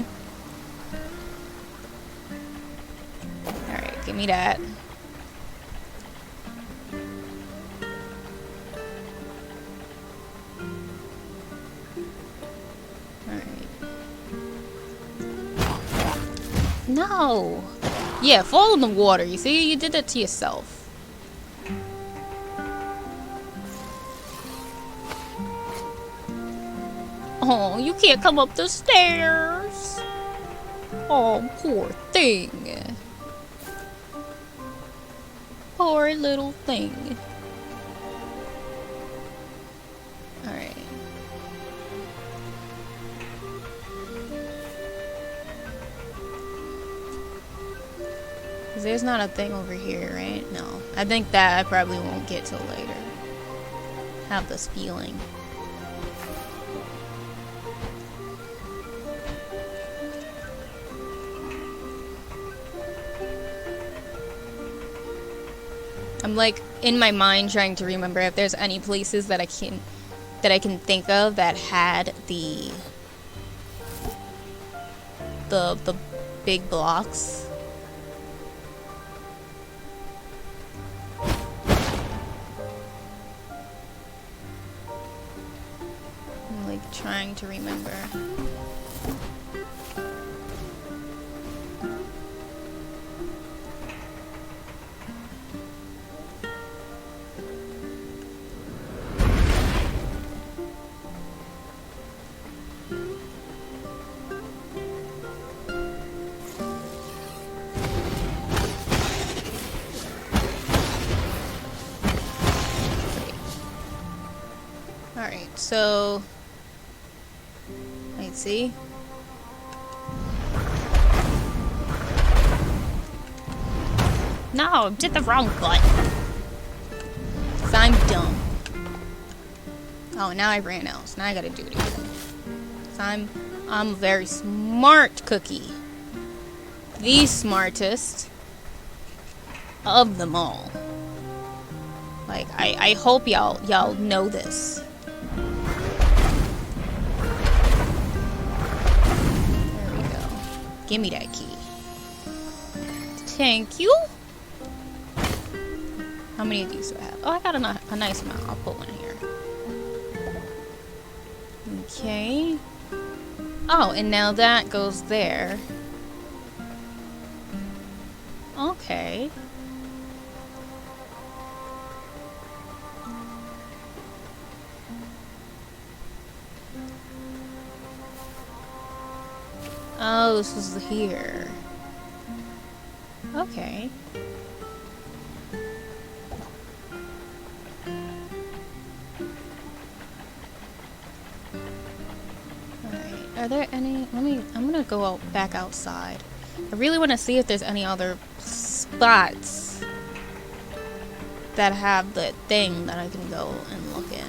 Alright, give me that. Alright. No. Yeah, fall in the water. You see, you did that to yourself. Oh, you can't come up the stairs. Oh, poor thing. Poor little thing. Alright. There's not a thing over here, right? No. I think that I probably won't get till later. Have this feeling. I'm like in my mind trying to remember if there's any places that I can think of that had the big blocks. I'm like trying to remember. Alright, so let's see. No, I did the wrong button. 'Cause I'm dumb. Oh, now I ran out, so now I gotta do it again. 'Cause I'm a very smart cookie. The smartest of them all. Like, I hope y'all know this. There we go. Give me that key. Thank you. How many of these do I have? Oh, I got a nice amount. I'll put one here. Okay. Oh, and now that goes there. Okay. Oh, this was here. Okay. Alright, are there any... I'm gonna go back outside. I really want to see if there's any other spots that have the thing that I can go and look in.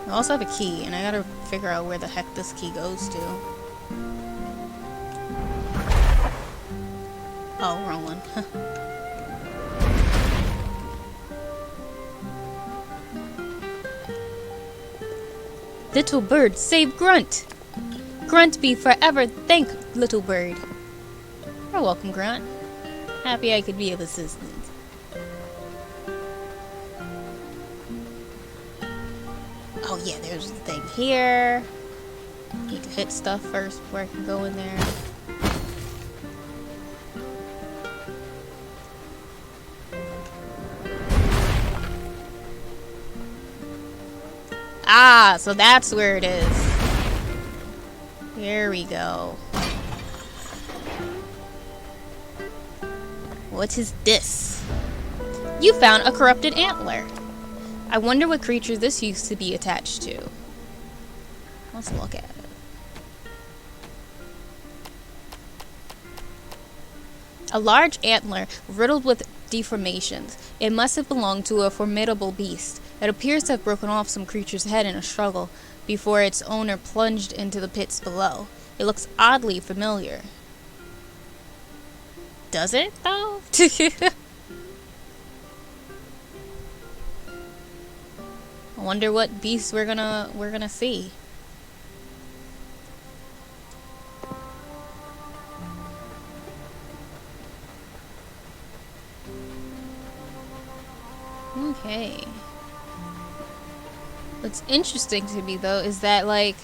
I also have a key, and I gotta figure out where the heck this key goes to. Oh, wrong one. Little bird, save Grunt! Grunt be forever thank little bird. You're welcome, Grunt. Happy I could be of assistance. Oh yeah, there's the thing here. Need to hit stuff first before I can go in there. Ah, so that's where it is. There we go. What is this? You found a corrupted antler. I wonder what creature this used to be attached to. Let's look at it. A large antler riddled with deformations. It must have belonged to a formidable beast. It appears to have broken off some creature's head in a struggle before its owner plunged into the pits below. It looks oddly familiar. Does it, though? I wonder what beast we're gonna see. Okay. What's interesting to me though is that like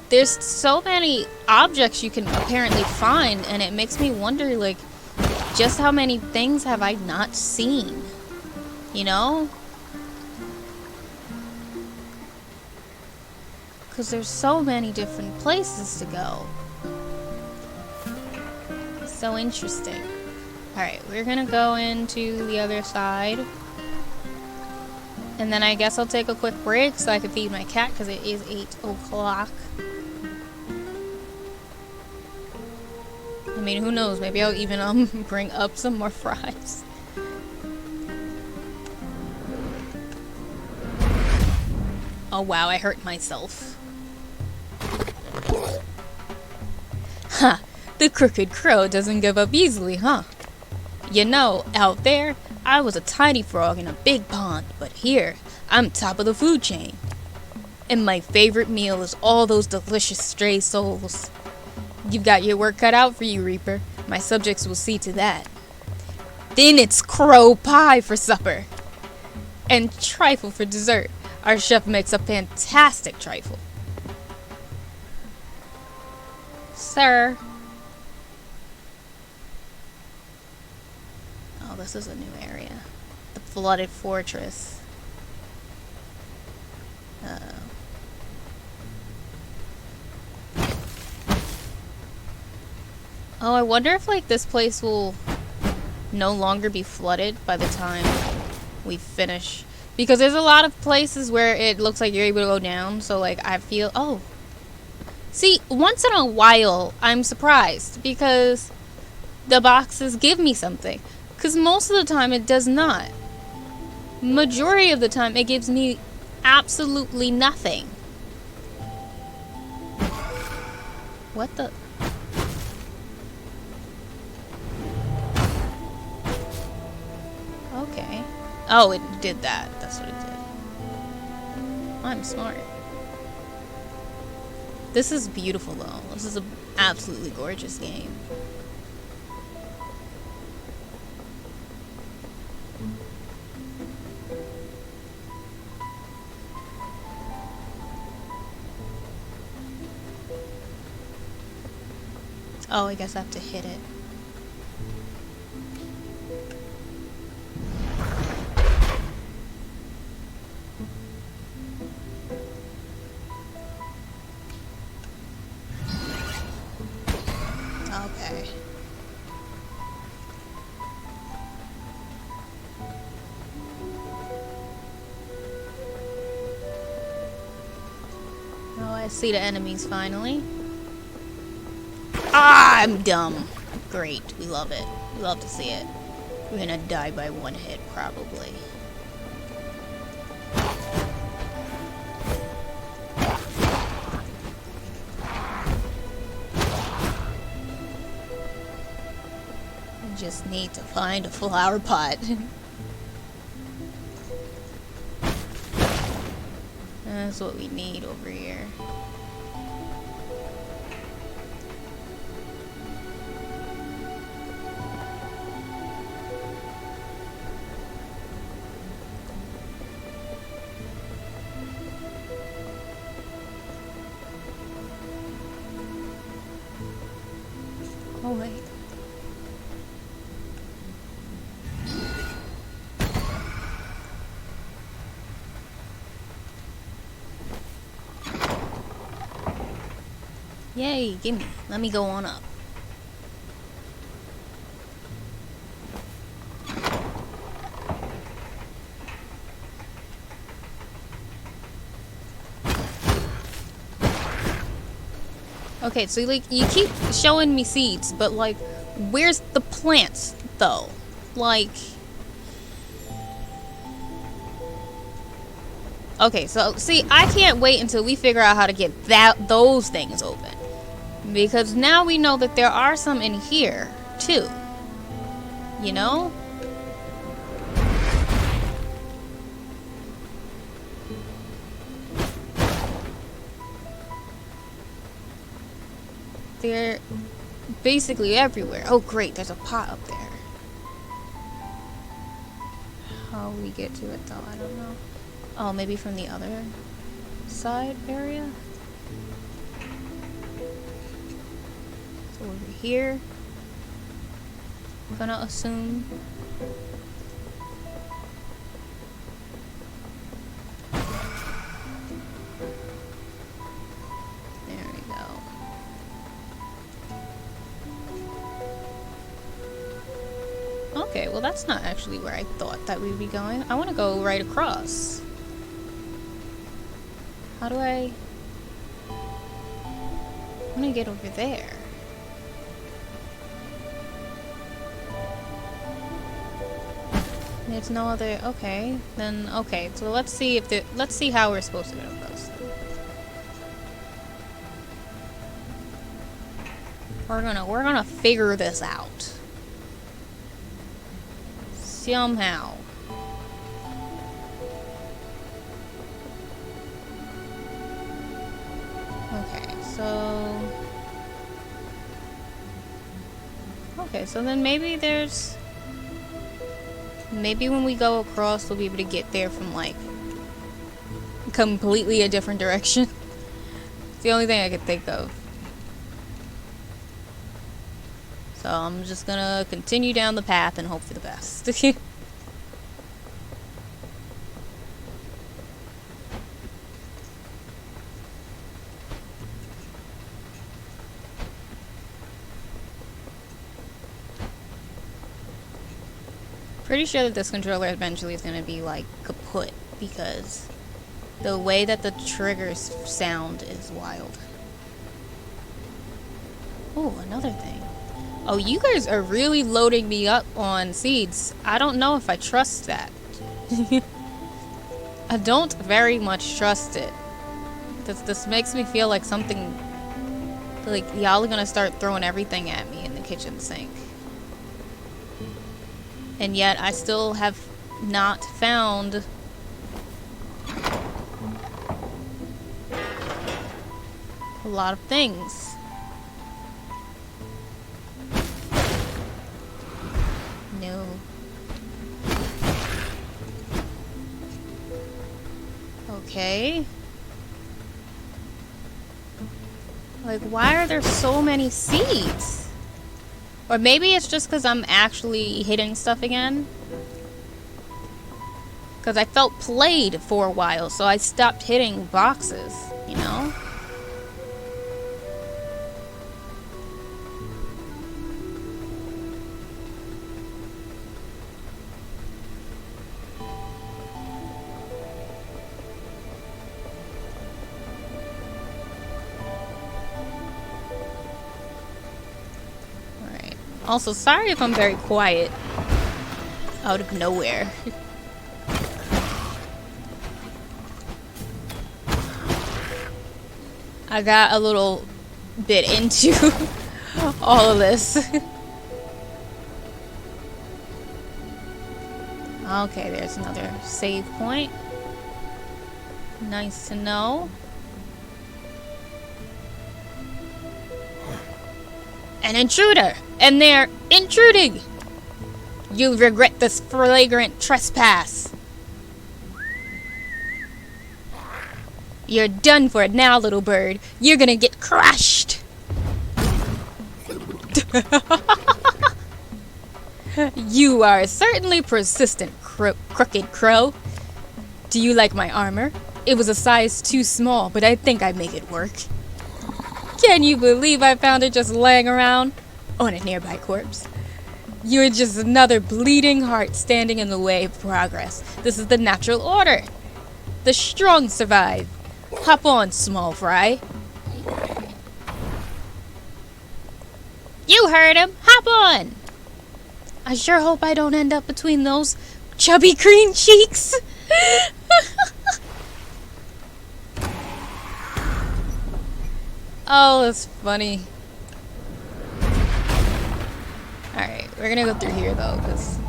there's so many objects you can apparently find, and it makes me wonder like just how many things have I not seen, you know? Because there's so many different places to go. It's so interesting. Alright, we're gonna go into the other side. And then I guess I'll take a quick break so I can feed my cat because it is 8 o'clock. I mean, who knows? Maybe I'll even bring up some more fries. Oh wow, I hurt myself. Ha! The crooked crow doesn't give up easily, huh? You know, out there, I was a tiny frog in a big pond, but here, I'm top of the food chain. And my favorite meal is all those delicious stray souls. You've got your work cut out for you, Reaper. My subjects will see to that. Then it's crow pie for supper. And trifle for dessert. Our chef makes a fantastic trifle. Sir. Oh, this is a new area. The flooded fortress. Oh, I wonder if like this place will no longer be flooded by the time we finish. Because there's a lot of places where it looks like you're able to go down. So like I feel, oh. See, once in a while I'm surprised because the boxes give me something. Because most of the time it does not. Majority of the time it gives me absolutely nothing. What the? Okay. Oh, it did that. That's what it did. I'm smart. This is beautiful though. This is an absolutely gorgeous game. Oh, I guess I have to hit it. Okay. Oh, I see the enemies finally. Ah, I'm dumb. Great, we love it. We love to see it. We're gonna die by one hit, probably. I just need to find a flower pot. That's what we need over here. Oh wait. Yay, gimme. Let me go on up. Okay, so like you keep showing me seeds, but like where's the plants though? Like okay, so see, I can't wait until we figure out how to get those things open. Because now we know that there are some in here too. You know? They're basically everywhere. Oh great, there's a pot up there. How we get to it though, I don't know. Oh, maybe from the other side area. So over here, I'm gonna assume. There we go. Okay, well that's not actually where I thought that we'd be going. I want to go right across. How do I want to get over there? There's no other. Okay, then okay. So let's see if let's see how we're supposed to get across. We're gonna figure this out somehow. Okay, so then maybe there's... Maybe when we go across, we'll be able to get there from, like, completely a different direction. It's the only thing I could think of. So I'm just gonna continue down the path and hope for the best. Pretty sure that this controller eventually is going to be like kaput because the way that the triggers sound is wild. Oh, another thing. Oh, you guys are really loading me up on seeds. I don't know if I trust that. I don't very much trust it. This makes me feel like something... Like, y'all are going to start throwing everything at me in the kitchen sink. And yet, I still have not found a lot of things. No. Okay. Like, why are there so many seeds? Or maybe it's just because I'm actually hitting stuff again. Because I felt played for a while, so I stopped hitting boxes, you know? Also, sorry if I'm very quiet out of nowhere. I got a little bit into all of this. Okay, there's another save point. Nice to know. An intruder! And they're intruding! You'll regret this flagrant trespass. You're done for now, little bird. You're gonna get crushed! You are a certainly persistent crooked crow. Do you like my armor? It was a size too small, but I think I'd make it work. Can you believe I found it just laying around on a nearby corpse? You're just another bleeding heart standing in the way of progress. This is the natural order. The strong survive. Hop on, small fry. You heard him. Hop on. I sure hope I don't end up between those chubby green cheeks. Oh, that's funny. Alright, we're gonna go through here though, because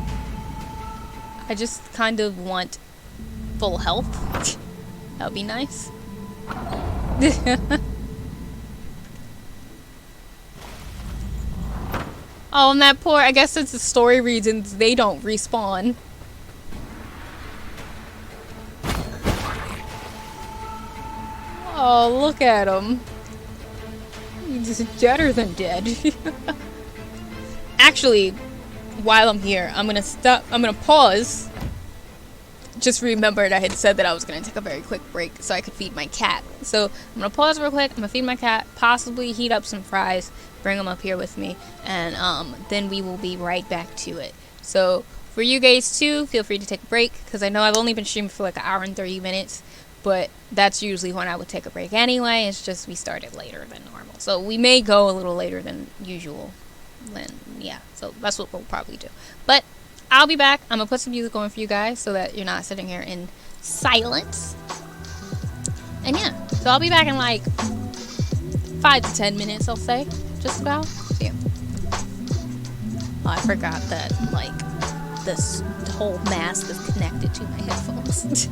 I just kind of want full health. That would be nice. Oh, and that poor, I guess it's the story reasons they don't respawn. Oh, look at him. He's deader than dead. Actually, while I'm here, I'm gonna pause. Just remembered I had said that I was gonna take a very quick break so I could feed my cat. So I'm gonna pause real quick. I'm gonna feed my cat, possibly heat up some fries, bring them up here with me, and then we will be right back to it. So for you guys too, feel free to take a break because I know I've only been streaming for like an hour and 30 minutes, but that's usually when I would take a break anyway. It's just we started later than normal, so we may go a little later than usual. Then yeah, so that's what we'll probably do. But I'll be back. I'm gonna put some music on for you guys so that you're not sitting here in silence. And yeah, so I'll be back in like 5 to 10 minutes, I'll say, just about. So, yeah. Oh, I forgot that like this whole mask is connected to my headphones.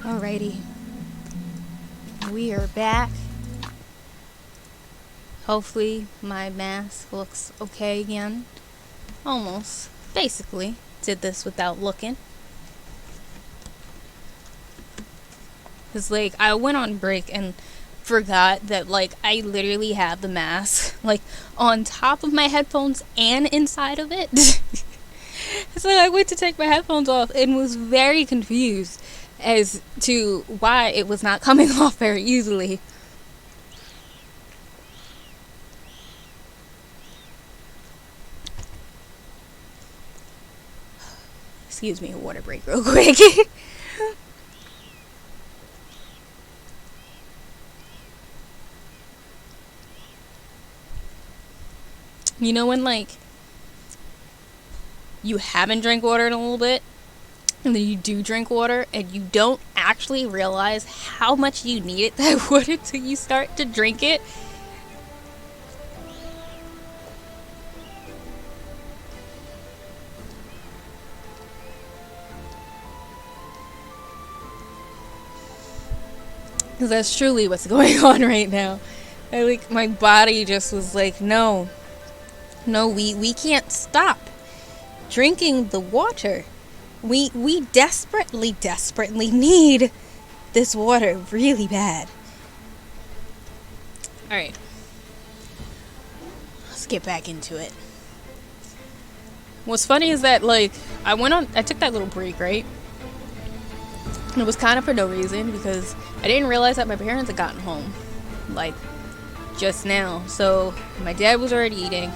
Alrighty. We are back. Hopefully my mask looks okay again. Almost. Basically. Did this without looking. Cause like I went on break and forgot that like I literally have the mask like on top of my headphones and inside of it. So I went to take my headphones off and was very confused as to why it was not coming off very easily. Excuse me, a water break real quick. You know when like you haven't drank water in a little bit and then you do drink water and you don't actually realize how much you needed that water until you start to drink it? Because that's truly what's going on right now. Like my body just was like, no, we can't stop drinking the water. We desperately need this water really bad. Alright. Let's get back into it. What's funny is that like I took that little break, right? And it was kind of for no reason because I didn't realize that my parents had gotten home like just now. So my dad was already eating.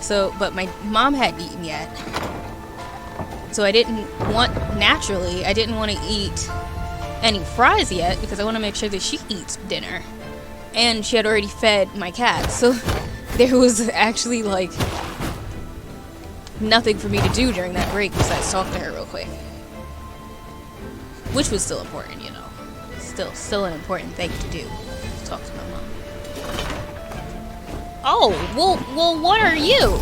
But my mom hadn't eaten yet. So I didn't want to eat any fries yet because I want to make sure that she eats dinner. And she had already fed my cat. So there was actually like nothing for me to do during that break besides talk to her real quick. Which was still important, you know. Still an important thing to do. Talk to my mom. Oh, well, what are you?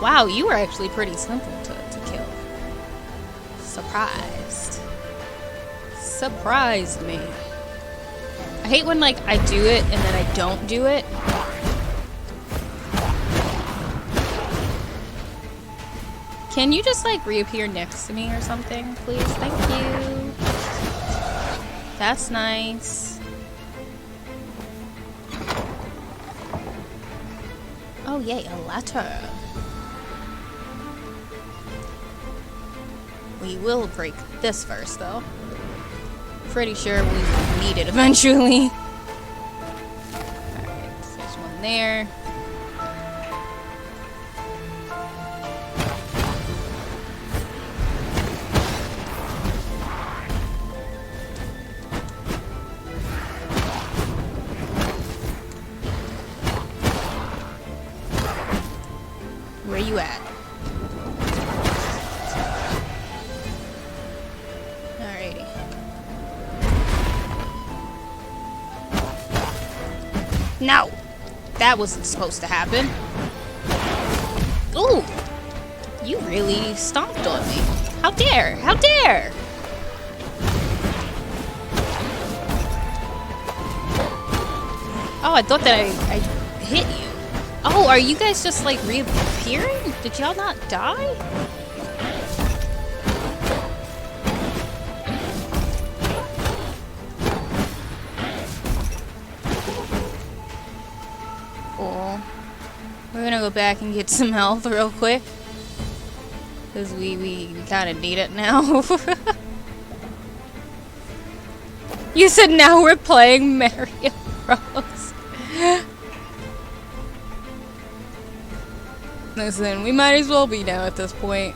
Wow, you were actually pretty simple to kill. Surprised me. I hate when like I do it and then I don't do it. Can you just like reappear next to me or something, please? Thank you. That's nice. Oh yay, a letter. We will break this first though. Pretty sure we need it eventually. Alright, so there's one there. Where you at? Alrighty. No! That wasn't supposed to happen. Ooh! You really stomped on me. How dare! How dare! Oh, I thought that I hit you. Oh, are you guys just like reappearing? Did y'all not die? Cool. We're gonna go back and get some health real quick. Because we kind of need it now. You said now we're playing Mario Bros. Listen, we might as well be now at this point.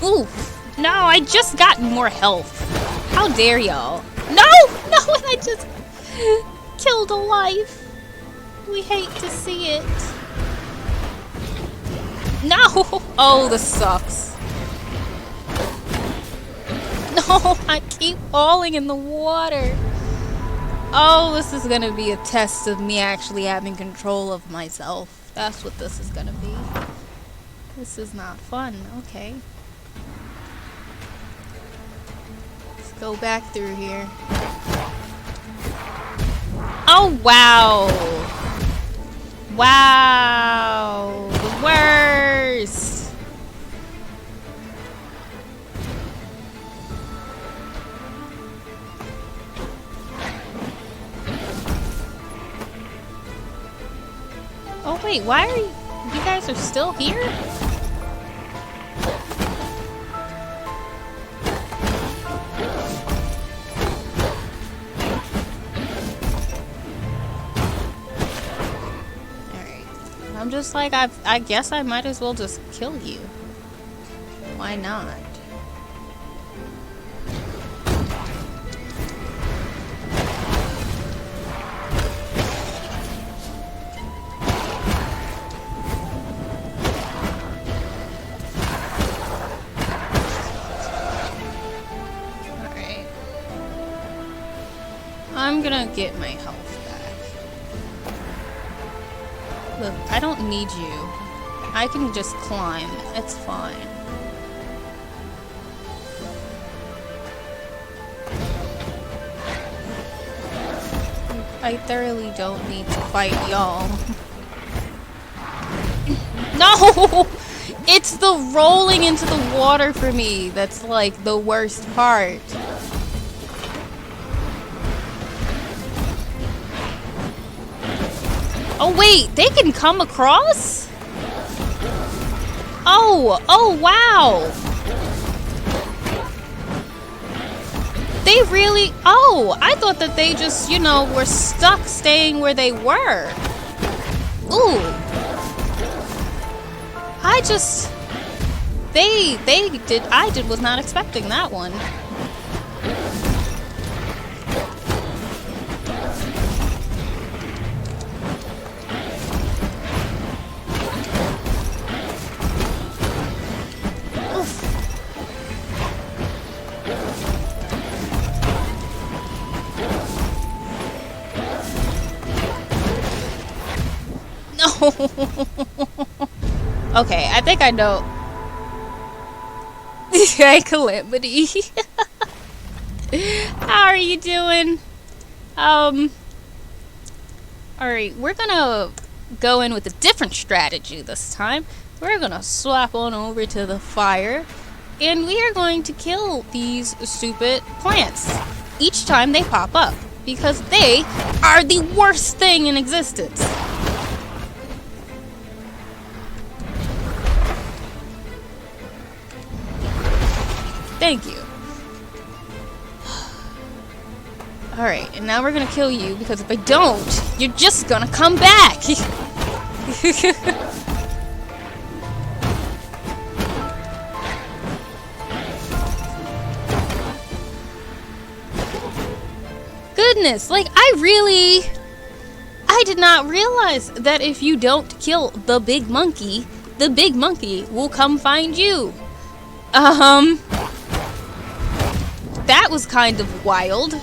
Ooh! No, I just got more health. How dare y'all? No! No, and I just killed a life. We hate to see it. No! Oh, this sucks. No, I keep falling in the water. Oh, this is gonna be a test of me actually having control of myself. That's what this is gonna be. This is not fun. Okay. Let's go back through here. Oh, wow. Wow. The worst. Oh, wait. Why are you guys are still here? I'm just like, I guess I might as well just kill you. Why not? Alright. I'm gonna get my health. Look, I don't need you. I can just climb. It's fine. I thoroughly don't need to fight y'all. No! It's the rolling into the water for me that's like the worst part. Oh wait, they can come across? Oh wow. They really, oh, I thought that they just, you know, were stuck staying where they were. Ooh. I was not expecting that one. Okay, I think I know. Hey, Calamity. How are you doing? Alright, we're gonna go in with a different strategy this time. We're gonna swap on over to the fire, and we are going to kill these stupid plants each time they pop up, because they are the worst thing in existence. Thank you. Alright, and now we're gonna kill you, because if I don't, you're just gonna come back! Goodness, like, I did not realize that if you don't kill the big monkey will come find you. That was kind of wild.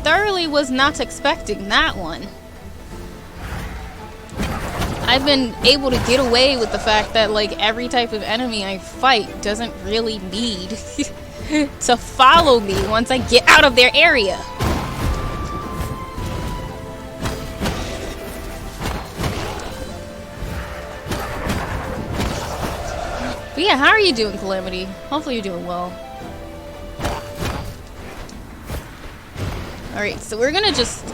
Thoroughly was not expecting that one. I've been able to get away with the fact that, like, every type of enemy I fight doesn't really need to follow me once I get out of their area. But yeah, how are you doing, Calamity? Hopefully you're doing well. Alright, so we're gonna just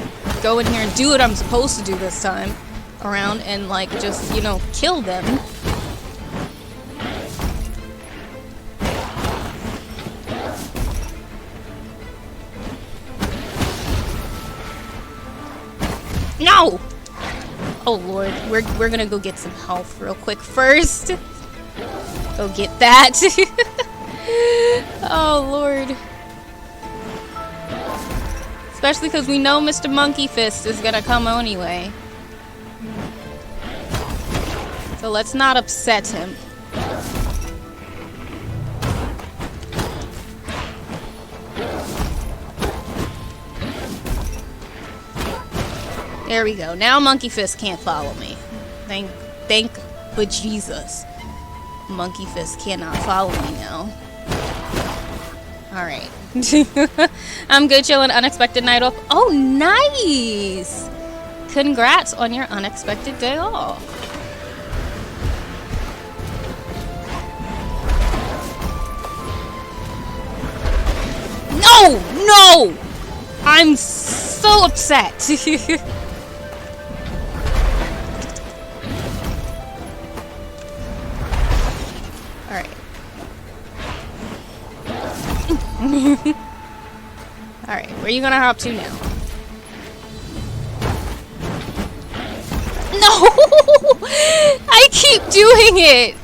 go in here and do what I'm supposed to do this time around and, like, just, you know, kill them. No! Oh lord, we're gonna go get some health real quick first. Go get that. Oh lord. Especially because we know Mr. Monkey Fist is gonna come anyway. So let's not upset him. There we go. Now Monkey Fist can't follow me. Thank bejesus. Monkey Fist cannot follow me now. Alright. I'm good chilling. Unexpected night off. Oh, nice! Congrats on your unexpected day off. No! No! I'm so upset. Alright. Alright, where are you gonna hop to now? No! I keep doing it!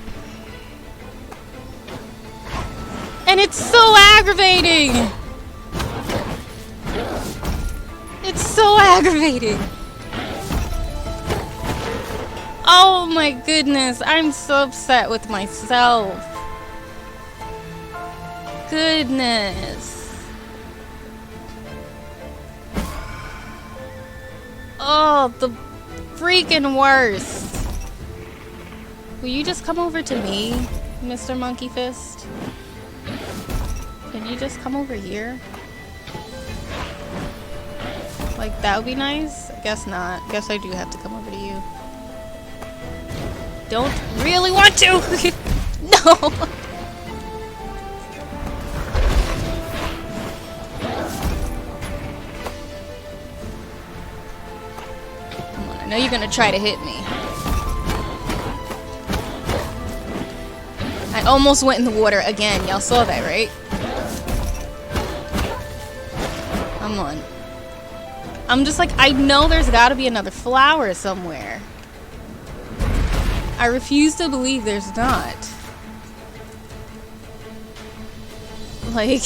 And it's so aggravating! It's so aggravating! Oh my goodness, I'm so upset with myself. Goodness. Oh, the freaking worst. Will you just come over to me, Mr. Monkey Fist? Can you just come over here? Like, that would be nice? I guess not. Guess I do have to come over to you. Don't really want to! No! Come on, I know you're gonna try to hit me. I almost went in the water again. Y'all saw that, right? Come on. I'm just like, I know there's gotta be another flower somewhere. I refuse to believe there's not. Like...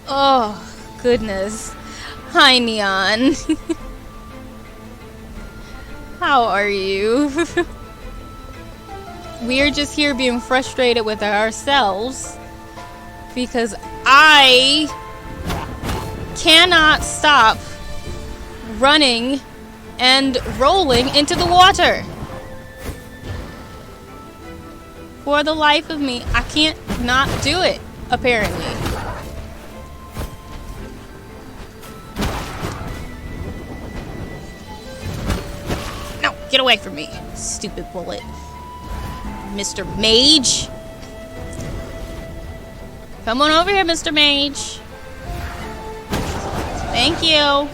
oh, goodness. Hi, Neon. How are you? We're just here being frustrated with ourselves because I cannot stop running and rolling into the water. For the life of me, I can't not do it, apparently. No, get away from me, stupid bullet. Mr. Mage. Come on over here, Mr. Mage. Thank you.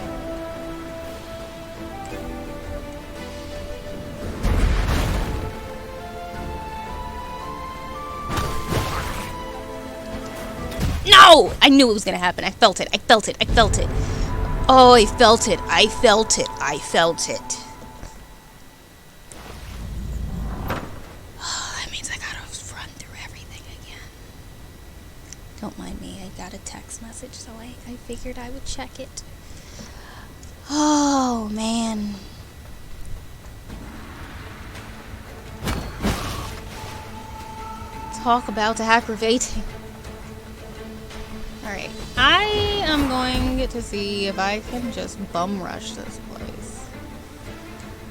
No! I knew it was gonna happen. I felt it. I felt it. I felt it. Oh, I felt it. I felt it. I felt it. That means I gotta run through everything again. Don't mind me. I got a text message, so I figured I would check it. Oh, man. Talk about aggravating. Alright, I am going to see if I can just bum rush this place.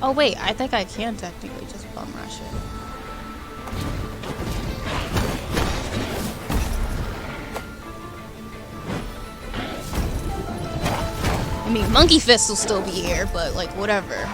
Oh wait, I think I can technically just bum rush it. I mean, Monkey Fist will still be here, but like, whatever.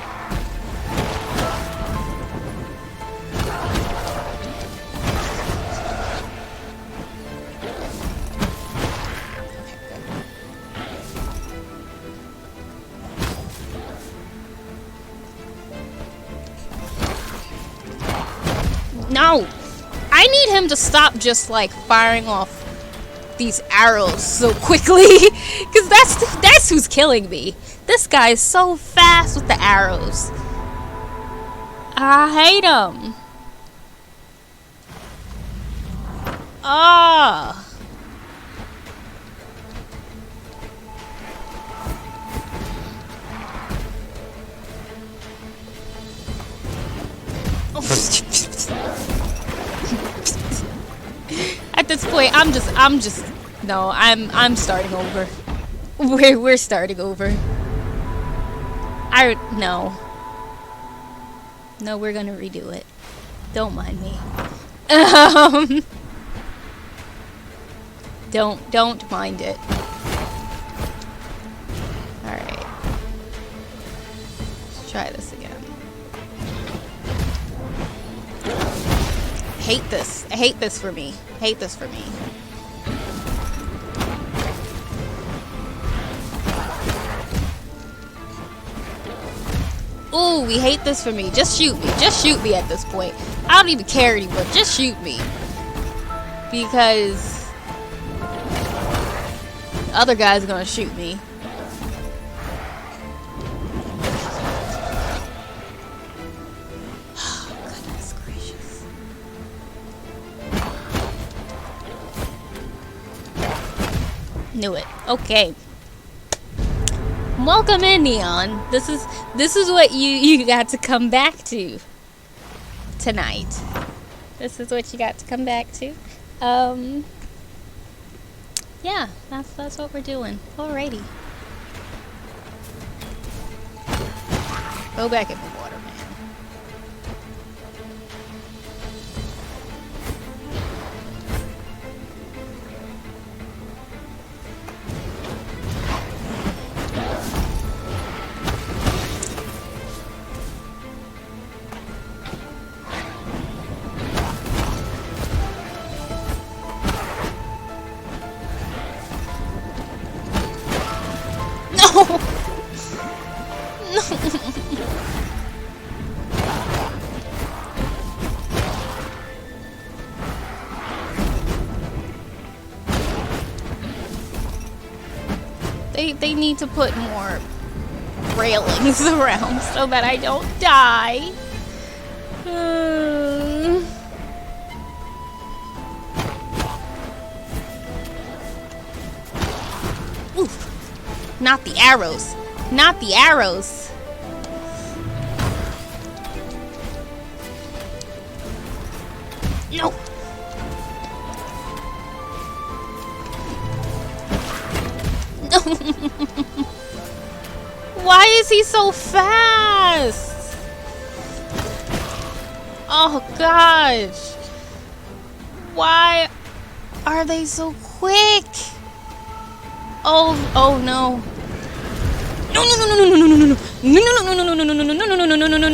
No! I need him to stop just like firing off these arrows so quickly, because that's who's killing me. This guy is so fast with the arrows. I hate him. Ah. At this point, no, I'm starting over. We're starting over. No. No, we're gonna redo it. Don't mind me. Don't mind it. Alright. Let's try this again. Hate this. I hate this for me. Hate this for me. Ooh, we hate this for me. Just shoot me. Just shoot me at this point. I don't even care anymore. Just shoot me. Because the other guy's gonna shoot me. Oh, goodness gracious. Knew it. Okay. Welcome in, Neon. This is what you got to come back to tonight. This is what you got to come back to. Yeah, that's what we're doing. Alrighty. Go back in the water, man. They need to put more railings around so that I don't die. Oof. Not the arrows. Not the arrows. No. Why is he so fast? Oh gosh. Why are they so quick? Oh no. No.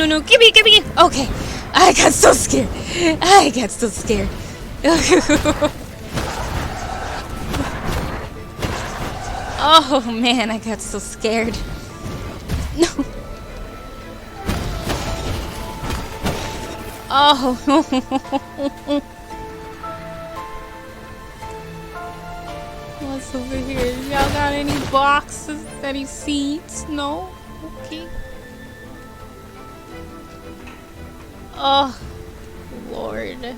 No. Give me. Okay. I got so scared. Oh man, I got so scared. No. Oh. What's over here? Y'all got any boxes? Any seats? No? Okay. Oh, Lord.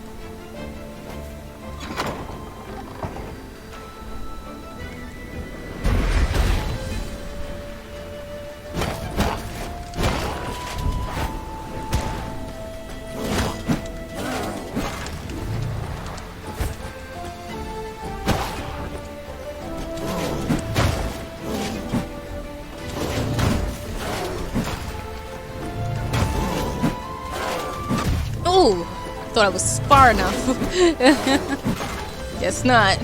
Ooh, thought I was far enough. Guess not.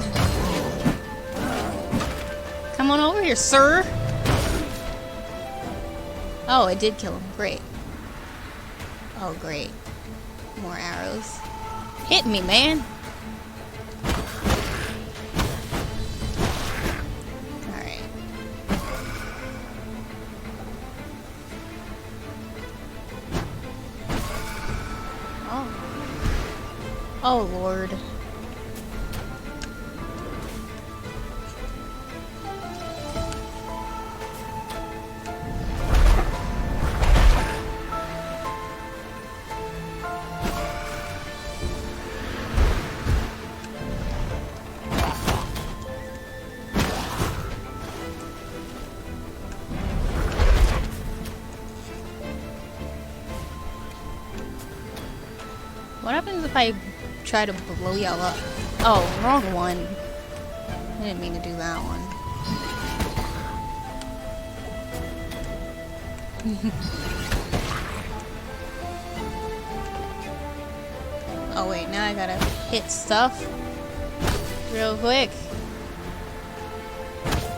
Come on over here, sir. Oh, I did kill him. Great. Oh, great. More arrows. Hit me, man. Alright. Oh, Lord. if I try to blow y'all up? Oh, wrong one. I didn't mean to do that one. Oh wait, now I gotta hit stuff real quick.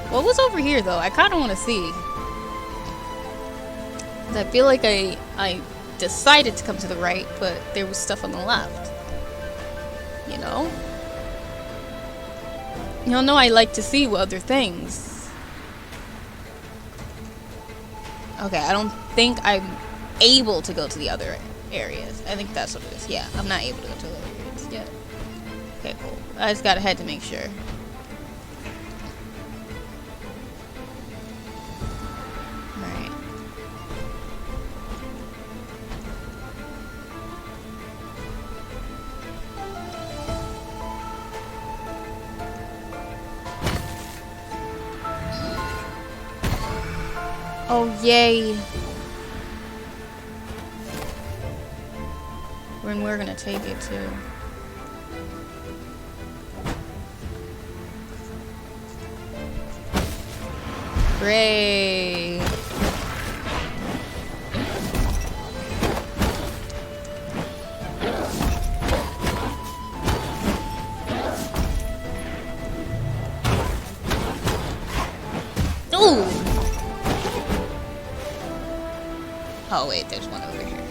What was over here though? I kinda wanna see. I feel like I decided to come to the right, but there was stuff on the left. You know? Y'all know I like to see other things. Okay, I don't think I'm able to go to the other areas. I think that's what it is. Yeah, I'm not able to go to the other areas yet. Okay, cool. I just got ahead to make sure. Alright. Oh, yay. When we're gonna take it to. Great. Ooh. Oh wait, there's one over here.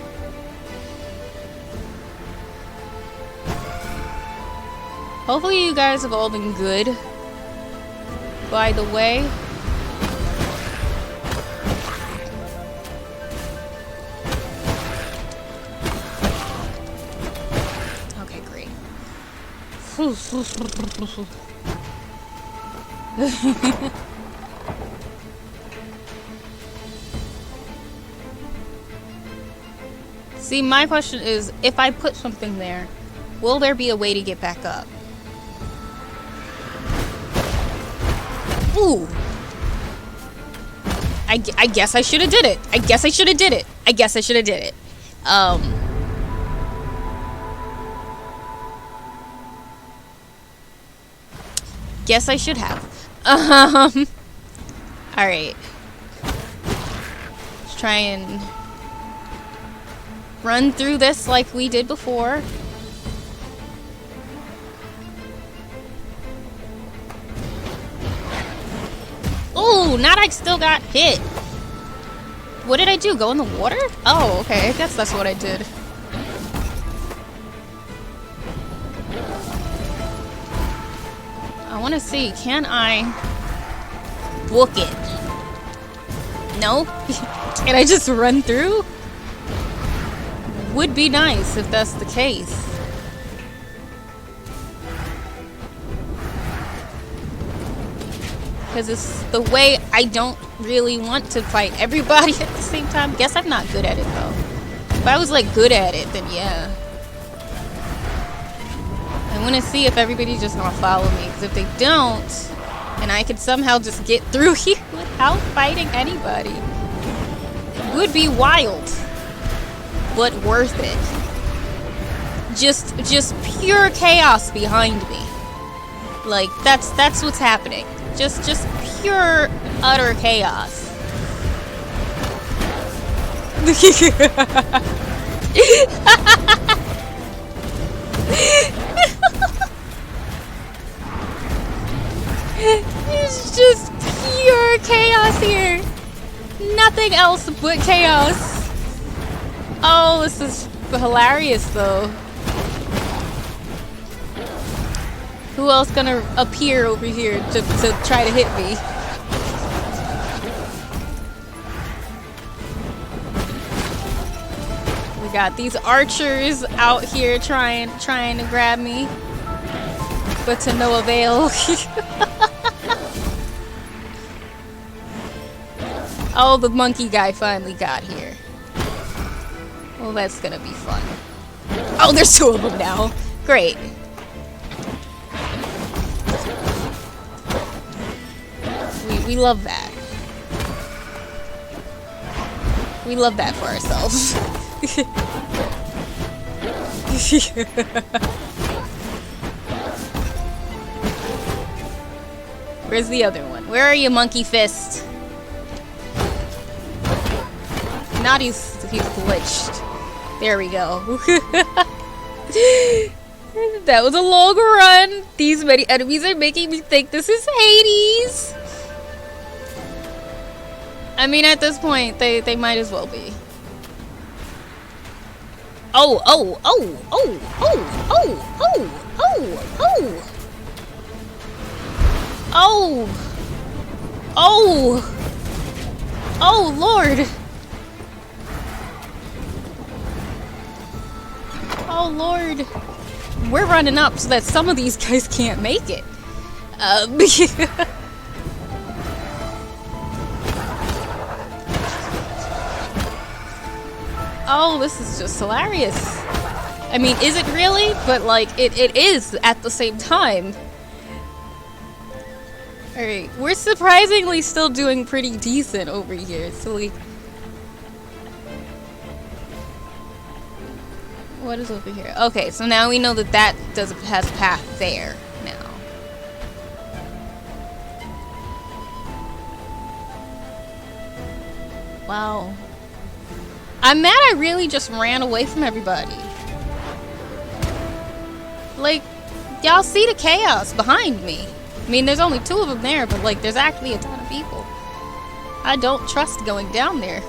Hopefully you guys have all been good. By the way. Okay, great. See, my question is, if I put something there, will there be a way to get back up? Ooh. I guess I should have did it. I guess I should have did it. I guess I should have did it. Guess I should have. Alright. Let's try and run through this like we did before. Ooh, not I still got hit. What did I do? Go in the water? Oh, okay. I guess that's what I did. I want to see, can I book it? No? Can I just run through? Would be nice if that's the case. Because it's the way I don't really want to fight everybody at the same time. Guess I'm not good at it though. If I was like good at it, then yeah. I want to see if everybody's just gonna follow me. Because if they don't, and I could somehow just get through here without fighting anybody, it would be wild, but worth it. Just pure chaos behind me. Like that's what's happening. Just pure utter chaos. It's just pure chaos here. Nothing else but chaos. Oh, this is hilarious though. Who else gonna appear over here to try to hit me? We got these archers out here trying to grab me, but to no avail. Oh, the monkey guy finally got here. Well, that's gonna be fun. Oh, there's two of them now. Great. We love that. We love that for ourselves. Where's the other one? Where are you, monkey fist? Not he's glitched. There we go. That was a long run. These many enemies are making me think this is Hades. I mean, at this point, they might as well be. Oh, oh, oh, oh, oh, oh, oh, oh, oh. Oh. Oh. Oh, Lord. Oh, Lord. We're running up so that some of these guys can't make it. Oh, this is just hilarious. I mean, is it really? But, like, it is at the same time. Alright, we're surprisingly still doing pretty decent over here. So, like... What is over here? Okay, so now we know that that has a path there now. Wow. I'm mad I really just ran away from everybody. Like, y'all see the chaos behind me. I mean, there's only 2 of them there, but like, there's actually a ton of people. I don't trust going down there.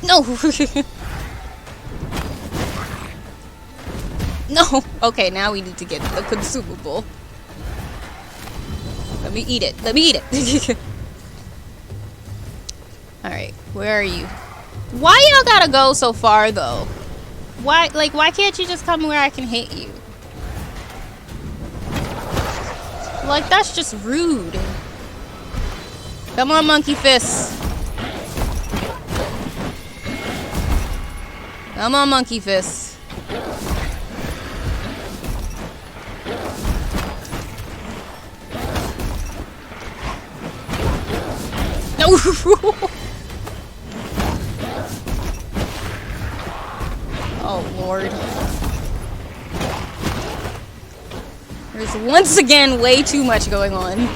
No! No! Okay, now we need to get the consumable. Let me eat it. Let me eat it. Alright, where are you? Why y'all gotta go so far, though? Why can't you just come where I can hit you? Like, that's just rude. Come on, monkey fist. Come on, monkey fist. No. Oh, Lord. There's once again way too much going on.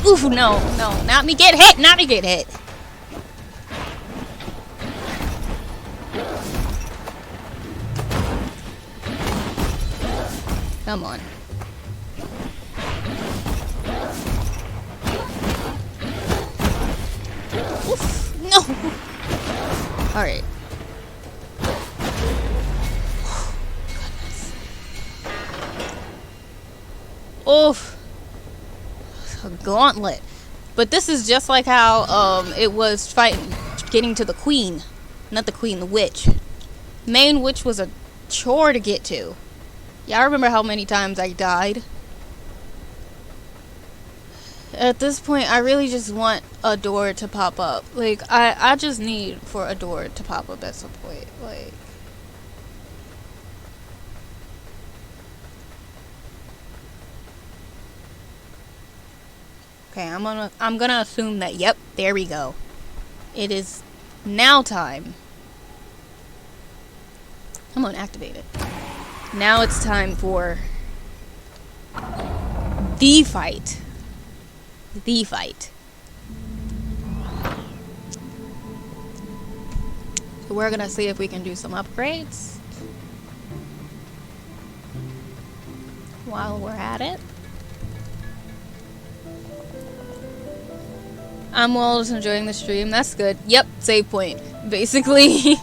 Oof, no, no, not me get hit, not me get hit. Come on. Oof, no. All right. Goodness. Oof. A gauntlet. But this is just like how it was getting to the queen. Not the queen, the witch. Main witch was a chore to get to. Yeah, I remember how many times I died. At this point, I really just want a door to pop up. Like, I just need for a door to pop up at some point. Like... Okay, I'm gonna assume that, yep, there we go. It is now time. Come on, activate it. Now it's time for the fight. The fight. So we're gonna see if we can do some upgrades while we're at it. I'm well just enjoying the stream. That's good. Yep, save point. Basically.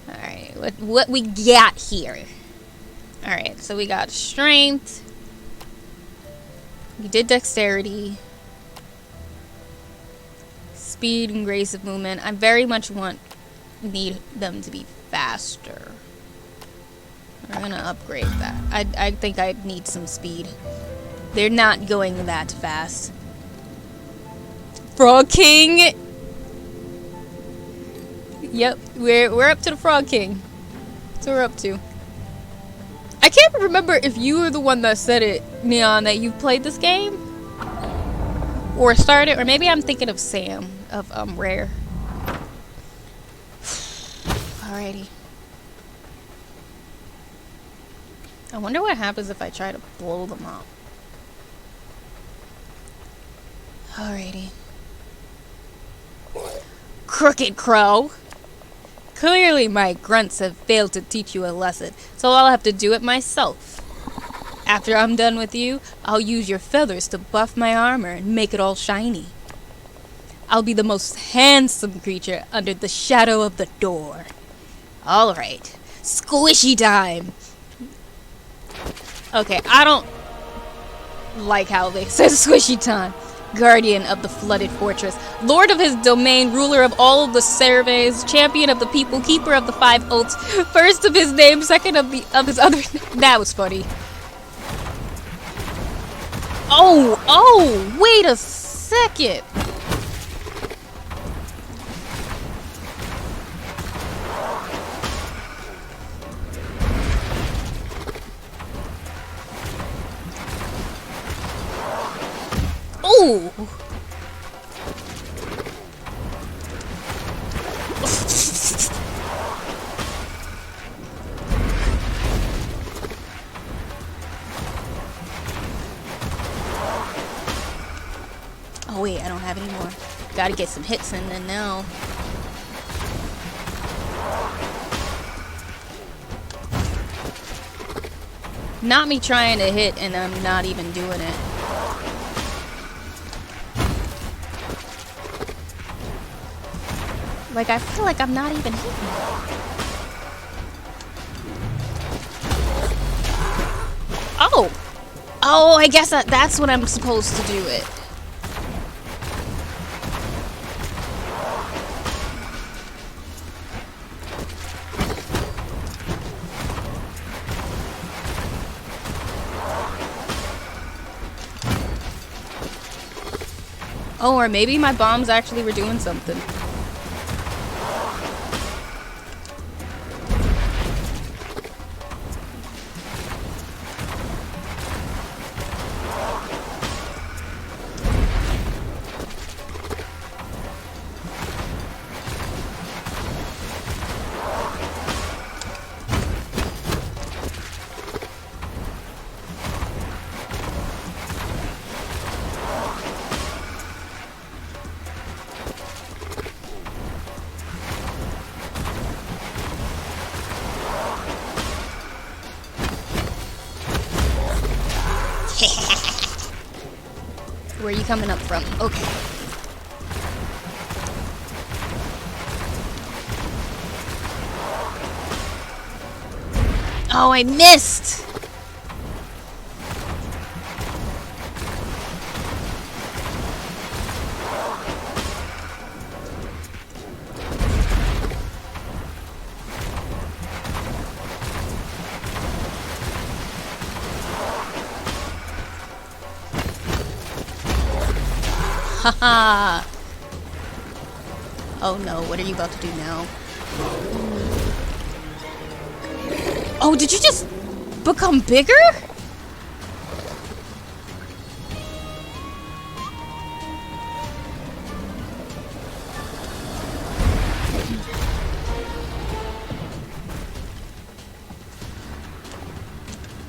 Alright, what we got here? Alright, so we got strength. You did dexterity. Speed and grace of movement. I very much need them to be faster. We're gonna upgrade that. I think I need some speed. They're not going that fast. Frog King! Yep, we're up to the Frog King. That's what we're up to. I can't remember if you were the one that said it, Neon, that you've played this game? Or started, or maybe I'm thinking of Sam, of Rare. Alrighty. I wonder what happens if I try to blow them up. Alrighty. Crooked Crow! Clearly my grunts have failed to teach you a lesson, so I'll have to do it myself. After I'm done with you, I'll use your feathers to buff my armor and make it all shiny. I'll be the most handsome creature under the shadow of the door. Alright, squishy time! Okay, I don't like how they said squishy time. Guardian of the flooded fortress, lord of his domain, ruler of all of the surveys, champion of the people, keeper of the 5 oaths, first of his name, second of his other. That was funny. Oh, wait a second. Oh! Oh wait, I don't have any more. Gotta get some hits in then now. Not me trying to hit and I'm not even doing it. Like, I feel like I'm not even hitting. Oh! Oh, I guess that's what I'm supposed to do it. Oh, or maybe my bombs actually were doing something. Where are you coming up from? Okay. Oh, I missed! Haha! Oh no, what are you about to do now? Oh, did you just become bigger?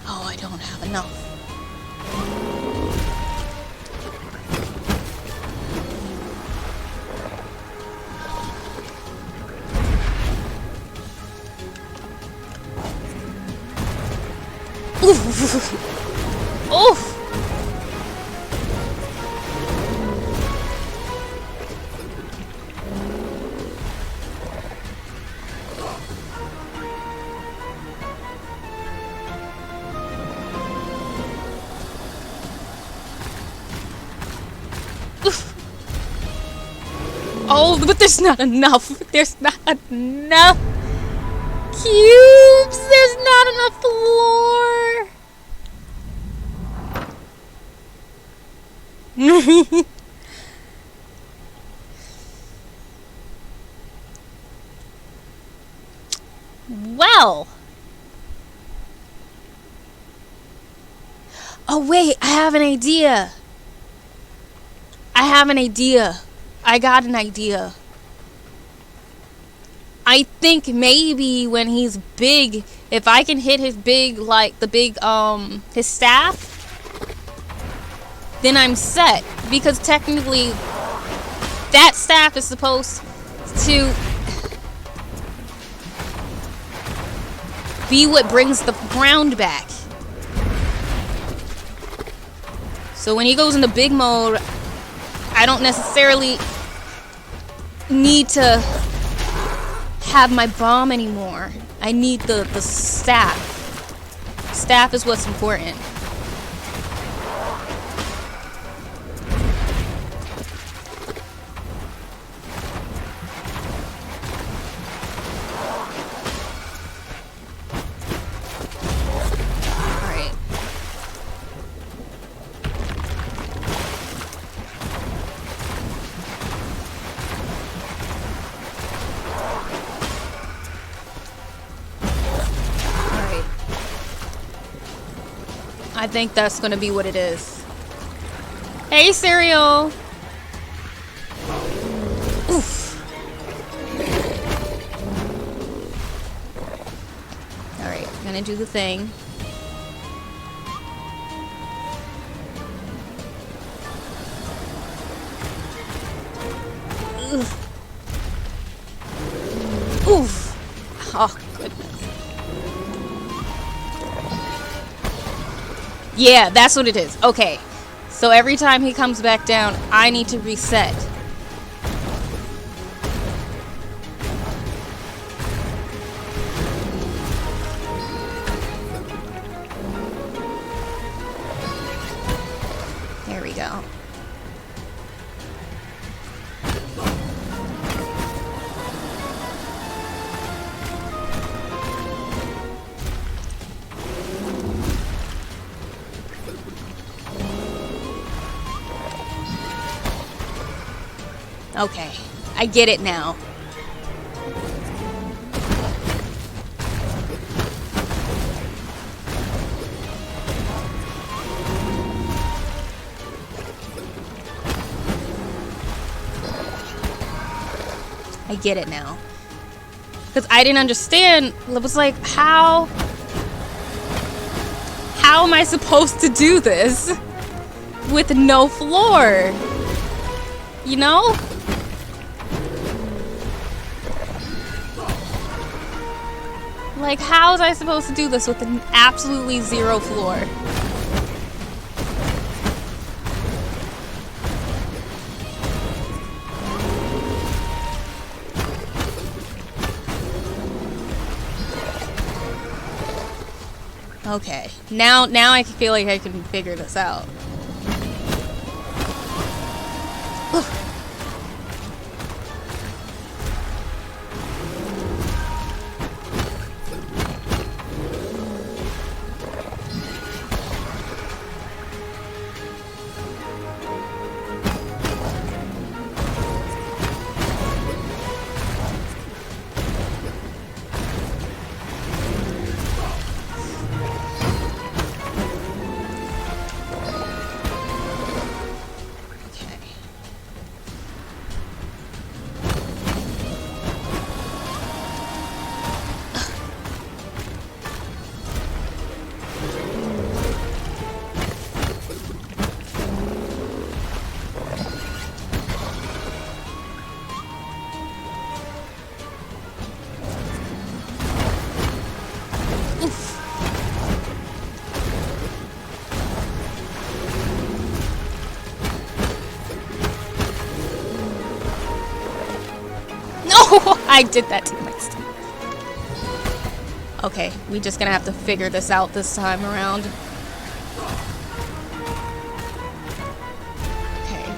Oh, I don't have enough. Oof! Oof! Oh, but there's not enough. There's not enough cubes. There's not enough floor. Well. Oh, wait. I have an idea. I got an idea. I think maybe when he's big, if I can hit his big, like, his staff, then I'm set. Because technically, that staff is supposed to be what brings the ground back. So when he goes into big mode, I don't necessarily need to have my bomb anymore. I need the staff. Staff is what's important. I think that's gonna be what it is. Hey, cereal! Oof. Alright, gonna do the thing. Oof. Oof. Oh, goodness. Yeah, that's what it is. Okay. So every time he comes back down, I need to reset. There we go. Okay, I get it now. I get it now. Because I didn't understand. It was like, how am I supposed to do this with no floor? You know? Like, how was I supposed to do this with an absolutely zero floor? Okay, now I feel like I can figure this out. I did that to myself. Okay, we just gonna have to figure this out this time around. Okay.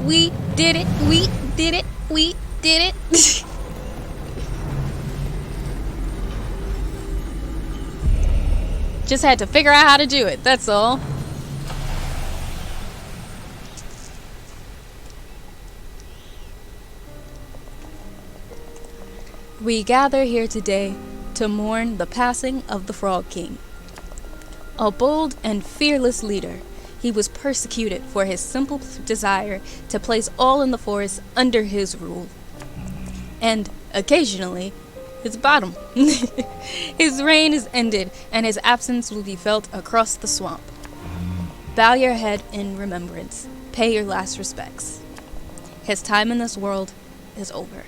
We did it. We did it. We did it. Just had to figure out how to do it, that's all. We gather here today to mourn the passing of the Frog King. A bold and fearless leader, he was persecuted for his simple desire to place all in the forest under his rule. And occasionally, his bottom. His reign is ended, and his absence will be felt across the swamp. Bow your head in remembrance. Pay your last respects. His time in this world is over.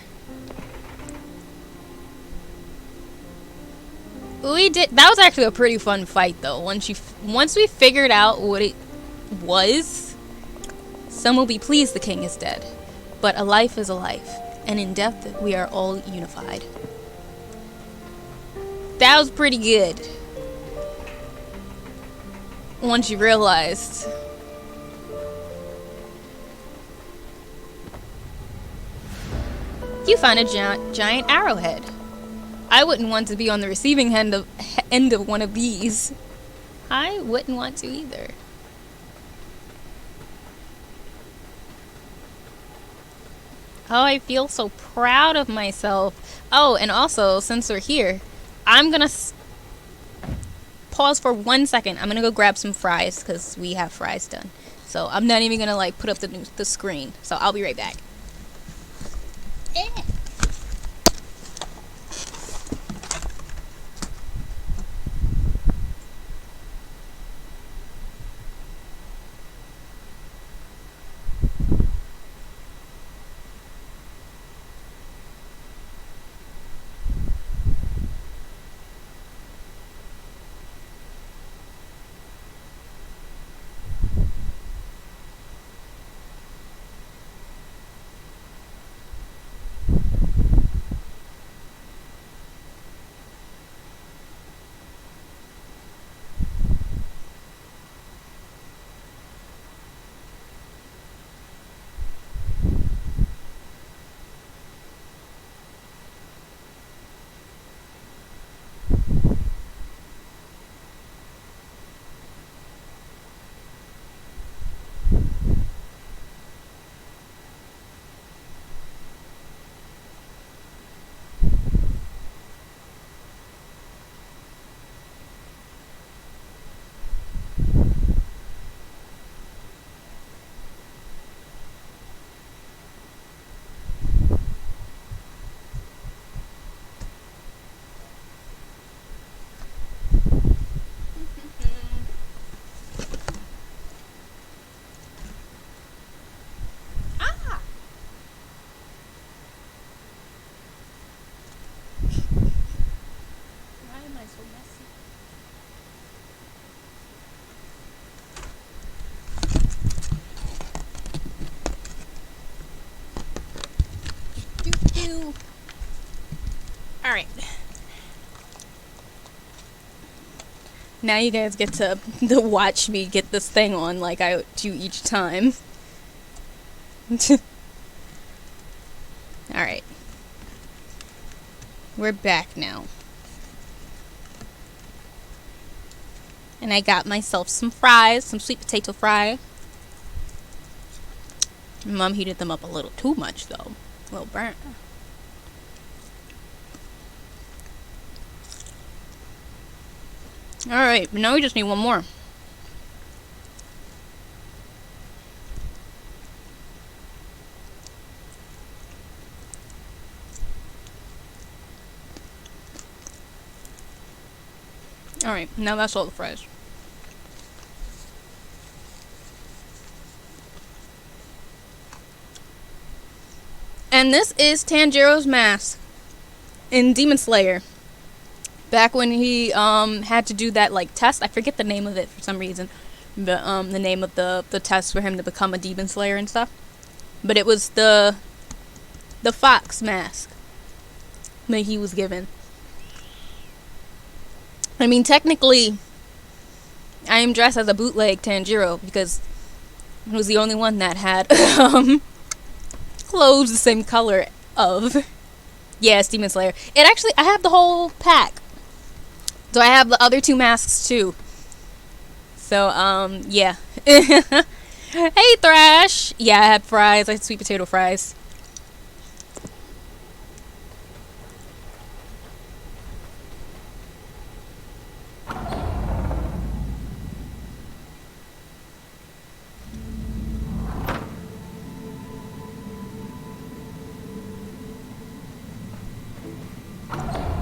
That was actually a pretty fun fight, though. Once we figured out what it was, some will be pleased the king is dead. But a life is a life, and in death we are all unified. That was pretty good. Once you realized. You found a giant arrowhead. I wouldn't want to be on the receiving end of one of these. I wouldn't want to either. Oh, I feel so proud of myself. Oh, and also, since we're here, I'm gonna pause for 1 second. I'm gonna go grab some fries because we have fries done. So I'm not even gonna like put up the screen. So I'll be right back. Alright. Now you guys get to watch me get this thing on like I do each time. Alright. We're back now. And I got myself some fries, some sweet potato fry. Mom heated them up a little too much though. A little burnt. Alright, but now we just need one more. Alright, now that's all the fries. And this is Tanjiro's mask in Demon Slayer. Back when he had to do that like test, I forget the name of it for some reason, but the name of the test for him to become a Demon Slayer and stuff. But it was the fox mask that he was given. I mean, technically, I am dressed as a bootleg Tanjiro because It was the only one that had clothes the same color of. Yeah, it's Demon Slayer. It actually, I have the whole pack. So I have the other 2 masks too. So, yeah. Hey, Thrash! Yeah, I had fries. I had sweet potato fries.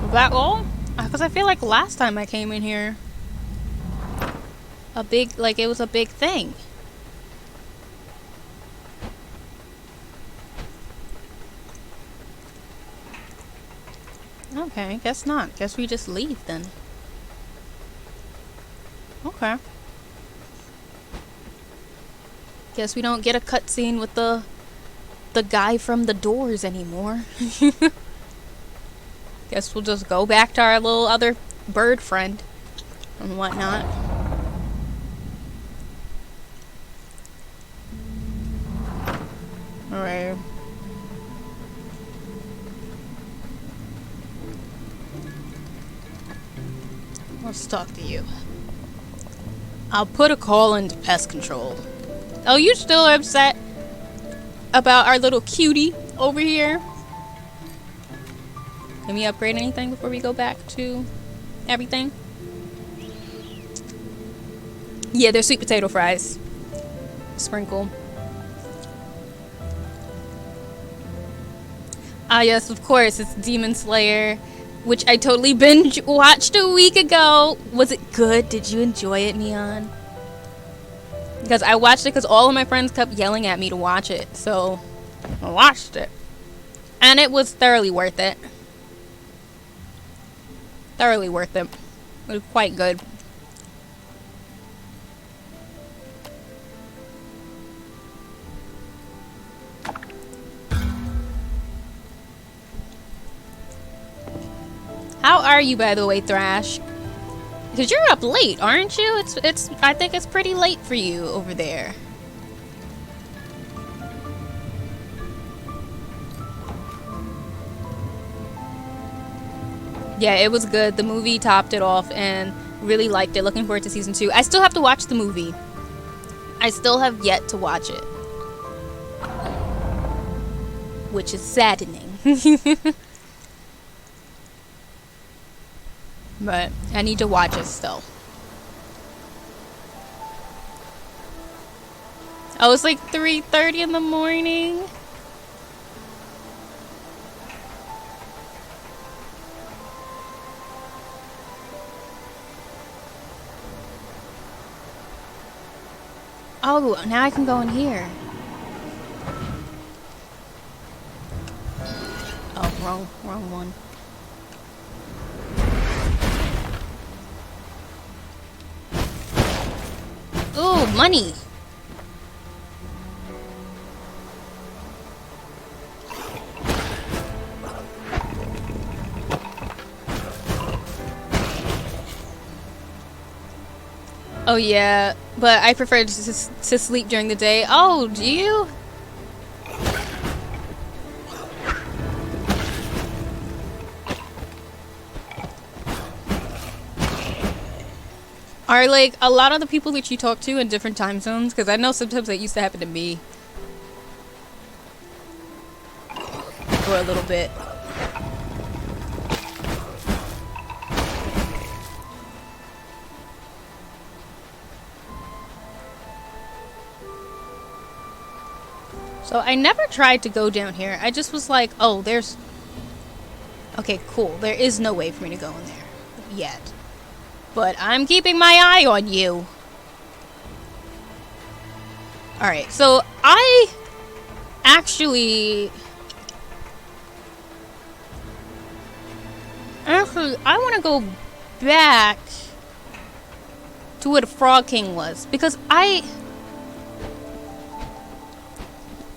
Was that all? Because I feel like last time I came in here, it was a big thing. Okay, guess not. Guess we just leave then. Okay. Guess we don't get a cutscene with the guy from the doors anymore. Guess we'll just go back to our little other bird friend and whatnot. Alright. Let's talk to you. I'll put a call into pest control. Oh, you still upset about our little cutie over here? Can we upgrade anything before we go back to everything? Yeah, they're sweet potato fries. Sprinkle. Ah, yes, of course, it's Demon Slayer, which I totally binge watched a week ago. Was it good? Did you enjoy it, Neon? Because I watched it because all of my friends kept yelling at me to watch it, so I watched it. And it was thoroughly worth it. Thoroughly worth it. It was quite good. How are you, by the way, Thrash? Because you're up late, aren't you? I think it's pretty late for you over there. Yeah, it was good. The movie topped it off and really liked it. Looking forward to season 2. I still have to watch the movie. I still have yet to watch it. Which is saddening. But I need to watch it still. Oh, it's like 3:30 in the morning. Oh, now I can go in here. Oh, wrong one. Ooh, money. Oh yeah, but I prefer to sleep during the day. Oh, do you? Are like a lot of the people that you talk to in different time zones? Because I know sometimes that used to happen to me. For a little bit. So I never tried to go down here. I just was like, oh, there's... Okay, cool. There is no way for me to go in there yet. But I'm keeping my eye on you. Alright, so I actually... I want to go back to where the Frog King was. Because I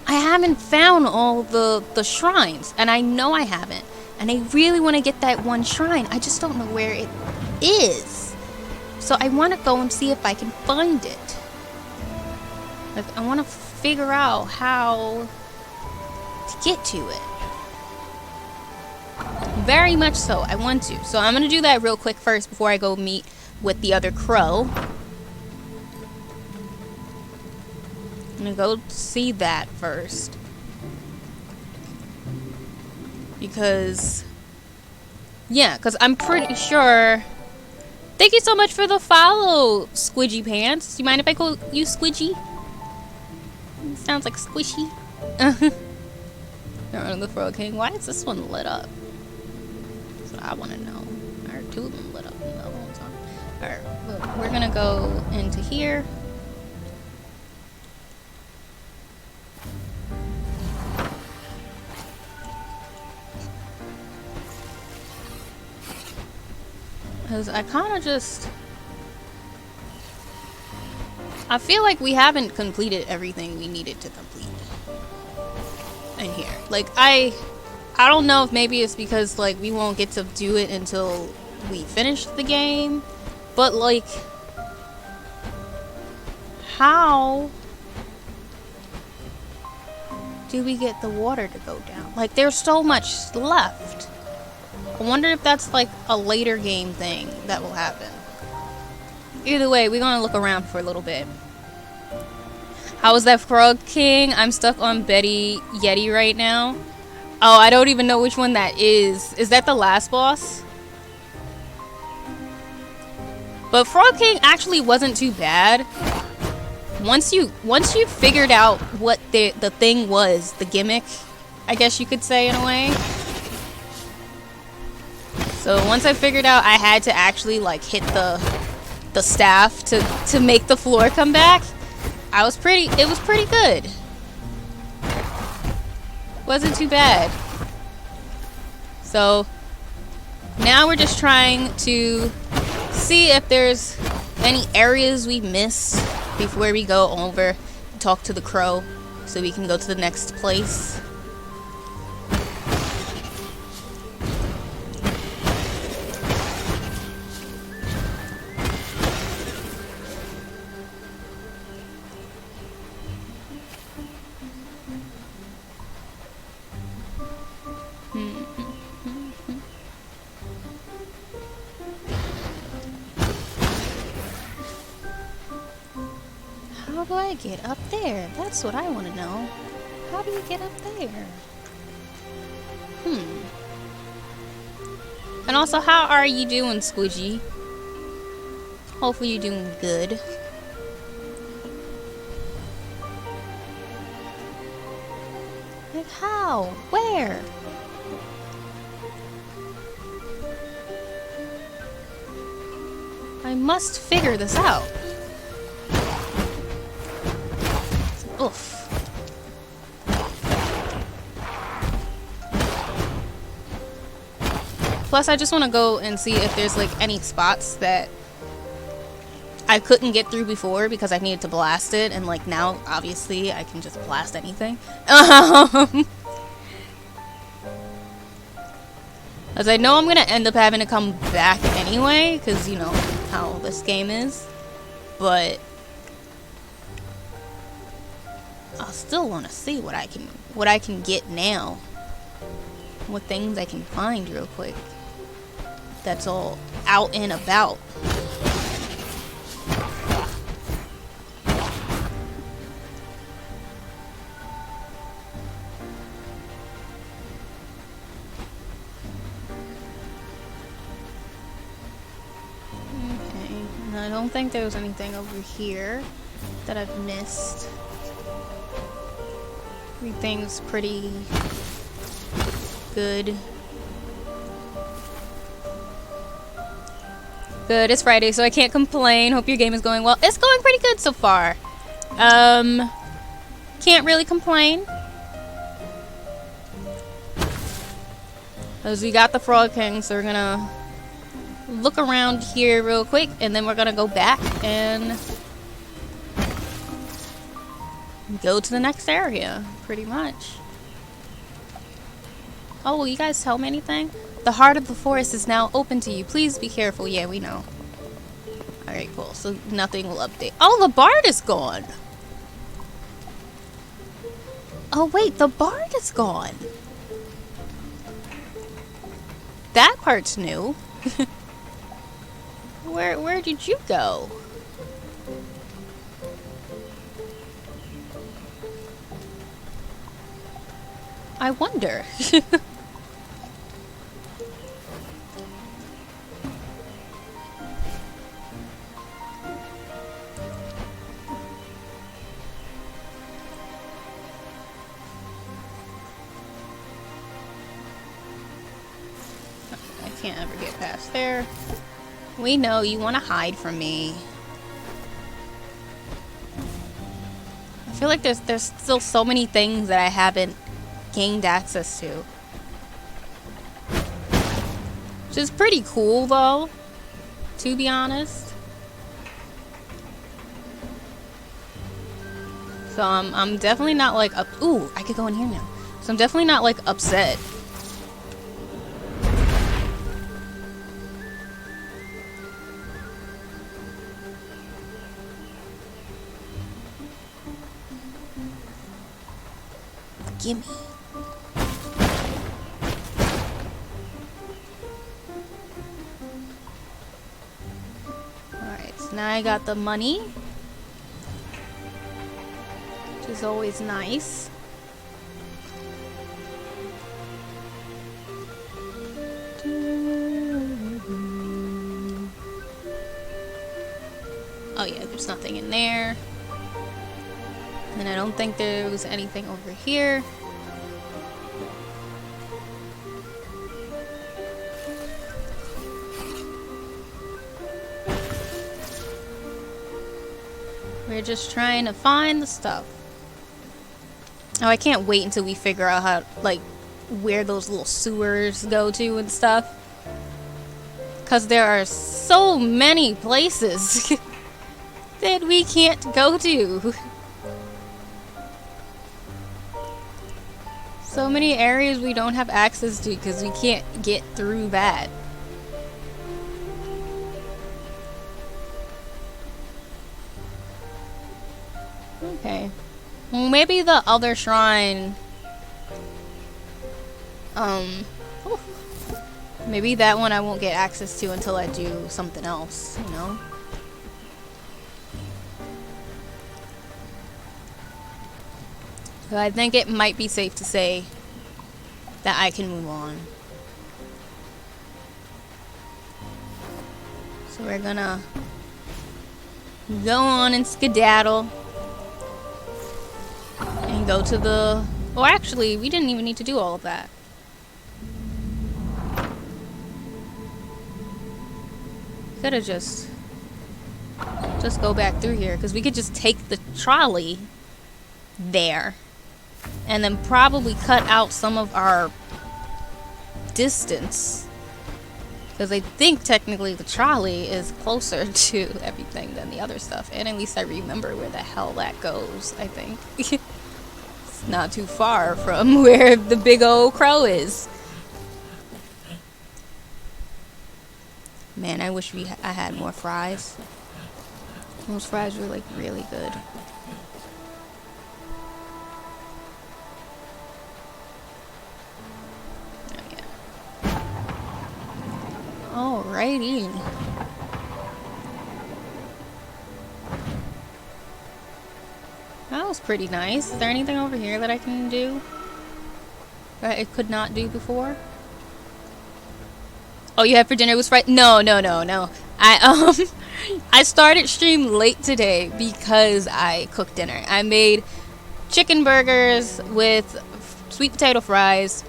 haven't found all the shrines. And I know I haven't. And I really want to get that one shrine. I just don't know where it is. So I want to go and see if I can find it. Like, I want to figure out how to get to it. Very much so, I want to. So I'm gonna do that real quick first before I go meet with the other crow. I'm gonna go see that first. Because... yeah, because I'm pretty sure... Thank you so much for the follow, Squidgy Pants. Do you mind if I call you Squidgy? It sounds like squishy. The Frog King. Why is this one lit up? That's what I want to know. I heard two of them lit up in the other one's on. Alright, look, we're gonna go into here. Because I kind of just... I feel like we haven't completed everything we needed to complete in here. Like, I don't know if maybe it's because, like, we won't get to do it until we finish the game. But, like... how... do we get the water to go down? Like, there's so much left. I wonder if that's like a later game thing that will happen. Either way, we're gonna look around for a little bit. How was that, Frog King? I'm stuck on Betty Yeti right now. Oh, I don't even know which one that is. Is that the last boss? But Frog King actually wasn't too bad. Once you figured out what the thing was, the gimmick, I guess you could say in a way. So once I figured out I had to actually like hit the staff to make the floor come back, it was pretty good. Wasn't too bad. So now we're just trying to see if there's any areas we missed before we go over and talk to the crow so we can go to the next place. How do I get up there? That's what I want to know. How do you get up there? And also, how are you doing, Squidgy? Hopefully you're doing good. Like how? Where? I must figure this out. Oof. Plus, I just want to go and see if there's like any spots that I couldn't get through before because I needed to blast it, and like now, obviously, I can just blast anything. As I know I'm gonna end up having to come back anyway, because you know how this game is, but I still want to see what I can get now. What things I can find real quick. That's all out and about. Okay, and I don't think there was anything over here that I've missed. Everything's pretty good. Good, it's Friday, so I can't complain. Hope your game is going well. It's going pretty good so far. Can't really complain. Because we got the Frog King, so we're gonna look around here real quick, and then we're gonna go back and go to the next area, pretty much. Oh, will you guys tell me anything? The heart of the forest is now open to you. Please be careful. Yeah, we know. Alright, cool. So nothing will update. Oh, the bard is gone. Oh wait, the barn is gone. That part's new. Where did you go? I wonder. I can't ever get past there. We know you want to hide from me. I feel like there's still so many things that I haven't gained access to. Which is pretty cool though, to be honest. So I'm definitely not like up. Ooh, I could go in here now. So I'm definitely not like upset. Gimme. Alright, so now I got the money, which is always nice. Oh yeah, there's nothing in there. And I don't think there was anything over here. We're just trying to find the stuff. Oh, I can't wait until we figure out how, like, where those little sewers go to and stuff. Because there are so many places that we can't go to. So many areas we don't have access to because we can't get through that. Okay. Well, maybe the other shrine... maybe that one I won't get access to until I do something else, you know? So I think it might be safe to say that I can move on. So we're gonna go on and skedaddle and go to the... Oh, actually, we didn't even need to do all of that. Could have just go back through here, because we could just take the trolley there and then probably cut out some of our distance, because I think technically the trolley is closer to everything than the other stuff, and at least I remember where the hell that goes. I think it's not too far from where the big old crow is. Man, I wish I had more fries. Those fries were like really good. Alrighty. That was pretty nice. Is there anything over here that I can do that I could not do before? Oh, you had for dinner was fried? No. I started stream late today because I cooked dinner. I made chicken burgers with sweet potato fries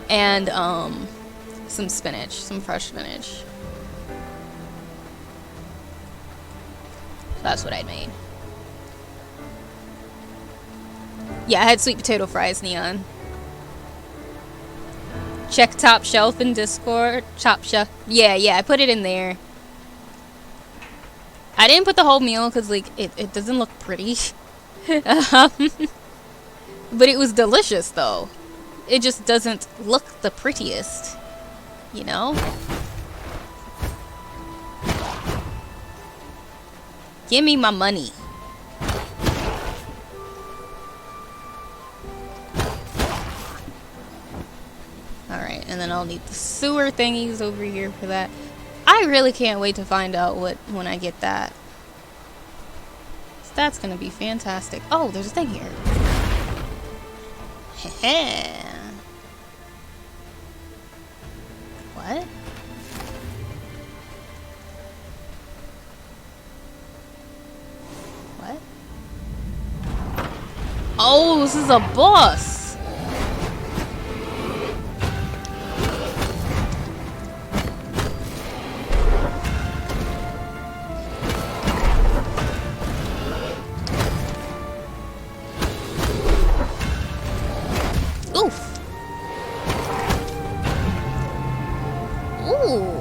and some spinach, some fresh spinach. So that's what I made. Yeah, I had sweet potato fries, Neon. Check top shelf in Discord. Top shelf. Yeah, I put it in there. I didn't put the whole meal because, like, it doesn't look pretty. But it was delicious, though. It just doesn't look the prettiest. You know? Give me my money. and then I'll need the sewer thingies over here for that. I really can't wait to find out when I get that. So that's gonna be fantastic. Oh, there's a thing here. Heh. What? What? Oh, this is a boss. Oof. Ooh.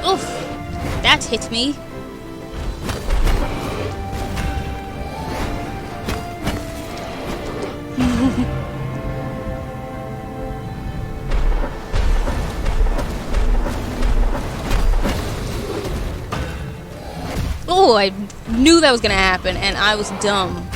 Oof! That hit me. Oh, I knew that was gonna happen, and I was dumb.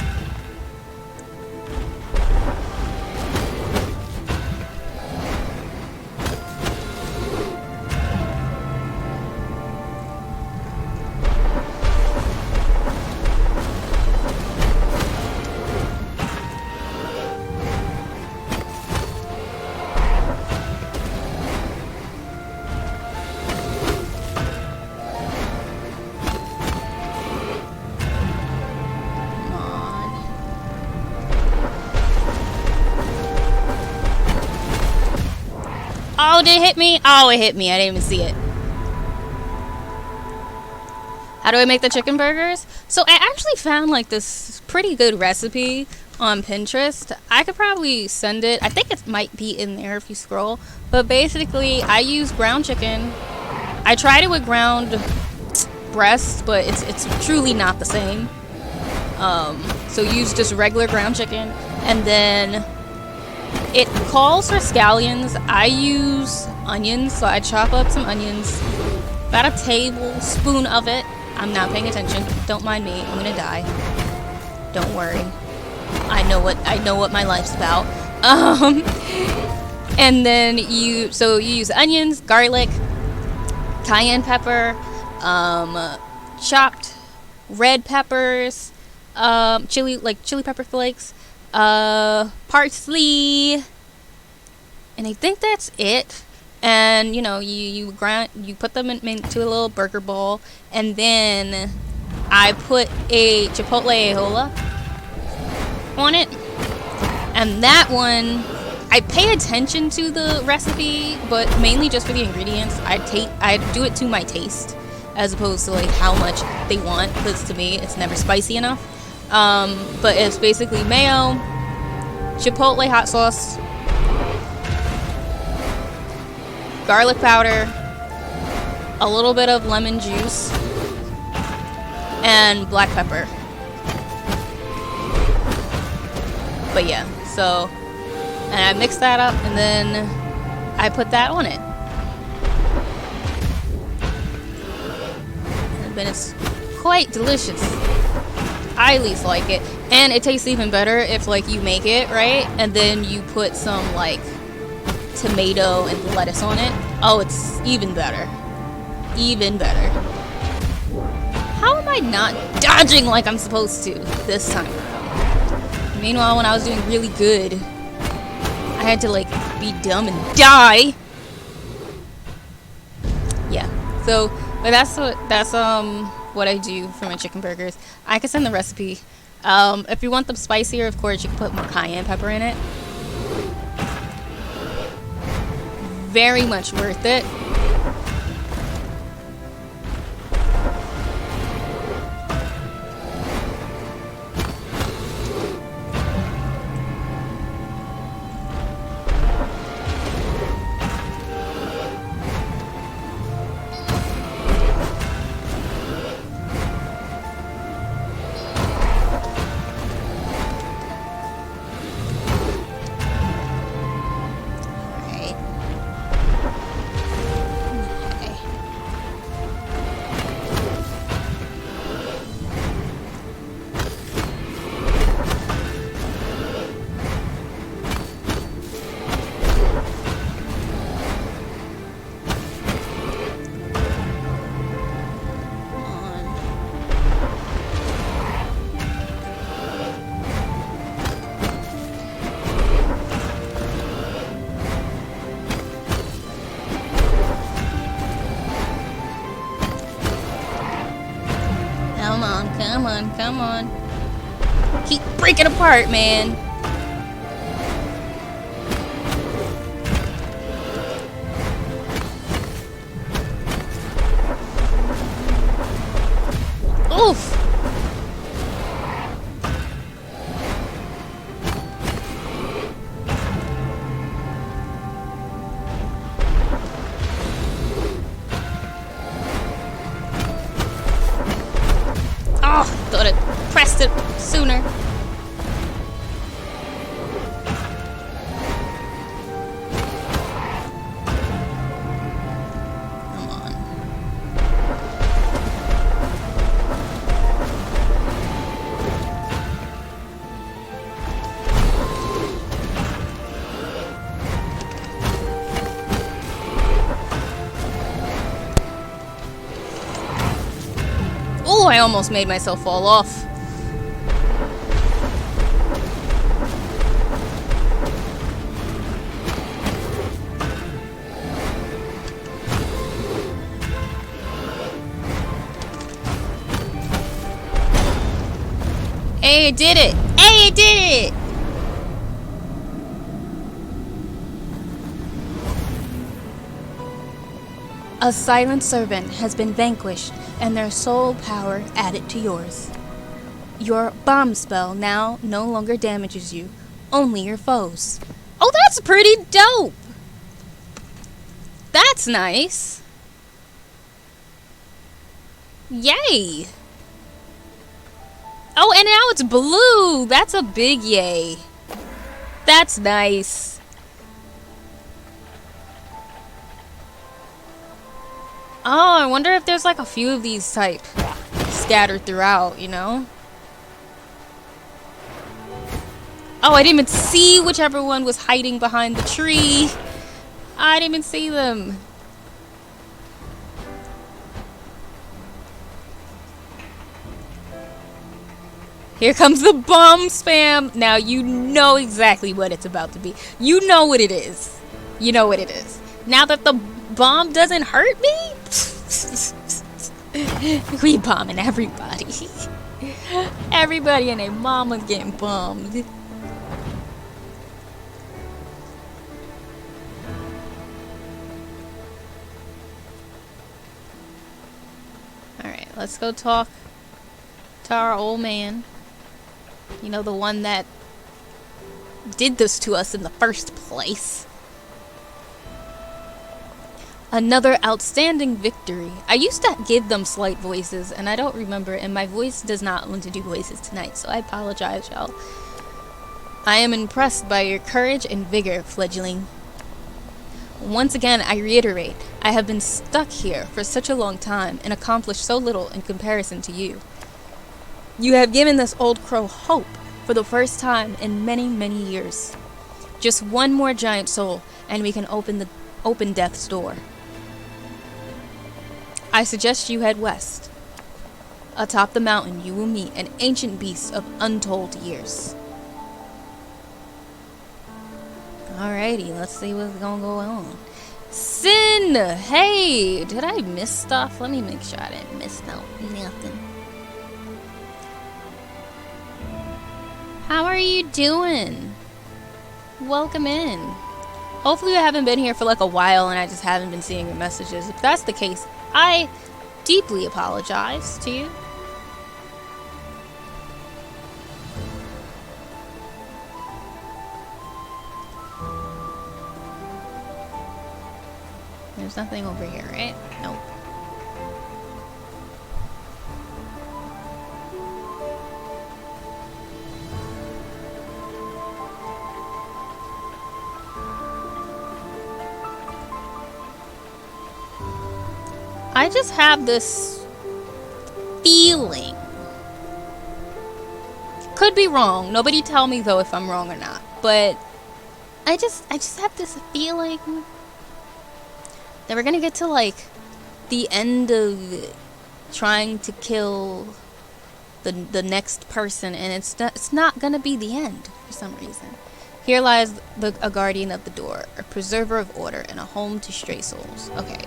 Oh, did it hit me? Oh, it hit me. I didn't even see it. How do I make the chicken burgers? So I actually found like this pretty good recipe on Pinterest. I could probably send it. I think it might be in there if you scroll. But basically, I use ground chicken. I tried it with ground breast, but it's truly not the same. So use just regular ground chicken, and then it calls for scallions. I use onions, so I chop up some onions, about a tablespoon of it. I'm not paying attention. Don't mind me. I'm gonna die. Don't worry. I know what my life's about. And then you use onions, garlic, cayenne pepper, chopped red peppers, chili pepper flakes, parsley, and I think that's it. And you put them into a little burger bowl, and then I put a chipotle ahola on it. And that one, I pay attention to the recipe, but mainly just for the ingredients. I do it to my taste, as opposed to like how much they want, because to me it's never spicy enough. But it's basically mayo, chipotle hot sauce, garlic powder, a little bit of lemon juice, and black pepper. But yeah, so, and I mix that up, and then I put that on it. And then it's quite delicious. I at least like it. And it tastes even better if like you make it, right? And then you put some like tomato and lettuce on it. Oh, it's even better. Even better. How am I not dodging like I'm supposed to this time around? Meanwhile, when I was doing really good, I had to like be dumb and die. Yeah. So, but that's what I do for my chicken burgers. I can send the recipe. If you want them spicier, of course, you can put more cayenne pepper in it. Very much worth it. Come on. Keep breaking apart, man. Oof. Oh, thought it pressed it sooner. Come on. Oh, I almost made myself fall off. Hey, it did it! Hey, it did it! A silent servant has been vanquished and their soul power added to yours. Your bomb spell now no longer damages you, only your foes. Oh, that's pretty dope! That's nice. Yay! Oh, and now it's blue! That's a big yay. That's nice. Oh, I wonder if there's like a few of these type scattered throughout, you know? Oh, I didn't even see whichever one was hiding behind the tree. I didn't even see them. Here comes the bomb spam. Now you know exactly what it's about to be. You know what it is. You know what it is. Now that the bomb doesn't hurt me, we bombing everybody. Everybody and their mama's getting bombed. Alright, let's go talk to our old man. You know, the one that did this to us in the first place. Another outstanding victory. I used to give them slight voices, and I don't remember, and my voice does not want to do voices tonight, so I apologize, y'all. I am impressed by your courage and vigor, fledgling. Once again, I reiterate, I have been stuck here for such a long time and accomplished so little in comparison to you. You have given this old crow hope for the first time in many, many years. Just one more giant soul, and we can open death's door. I suggest you head west. Atop the mountain, you will meet an ancient beast of untold years. Alrighty, let's see what's gonna go on. Sin! Hey! Did I miss stuff? Let me make sure I didn't miss nothing. How are you doing? Welcome in. Hopefully you haven't been here for like a while and I just haven't been seeing your messages. If that's the case, I deeply apologize to you. There's nothing over here, right? Nope. I just have this feeling. Could be wrong. Nobody tell me though if I'm wrong or not. But I just have this feeling that we're gonna get to like the end of trying to kill the next person, and it's not gonna be the end for some reason. Here lies a guardian of the door, a preserver of order, and a home to stray souls. Okay.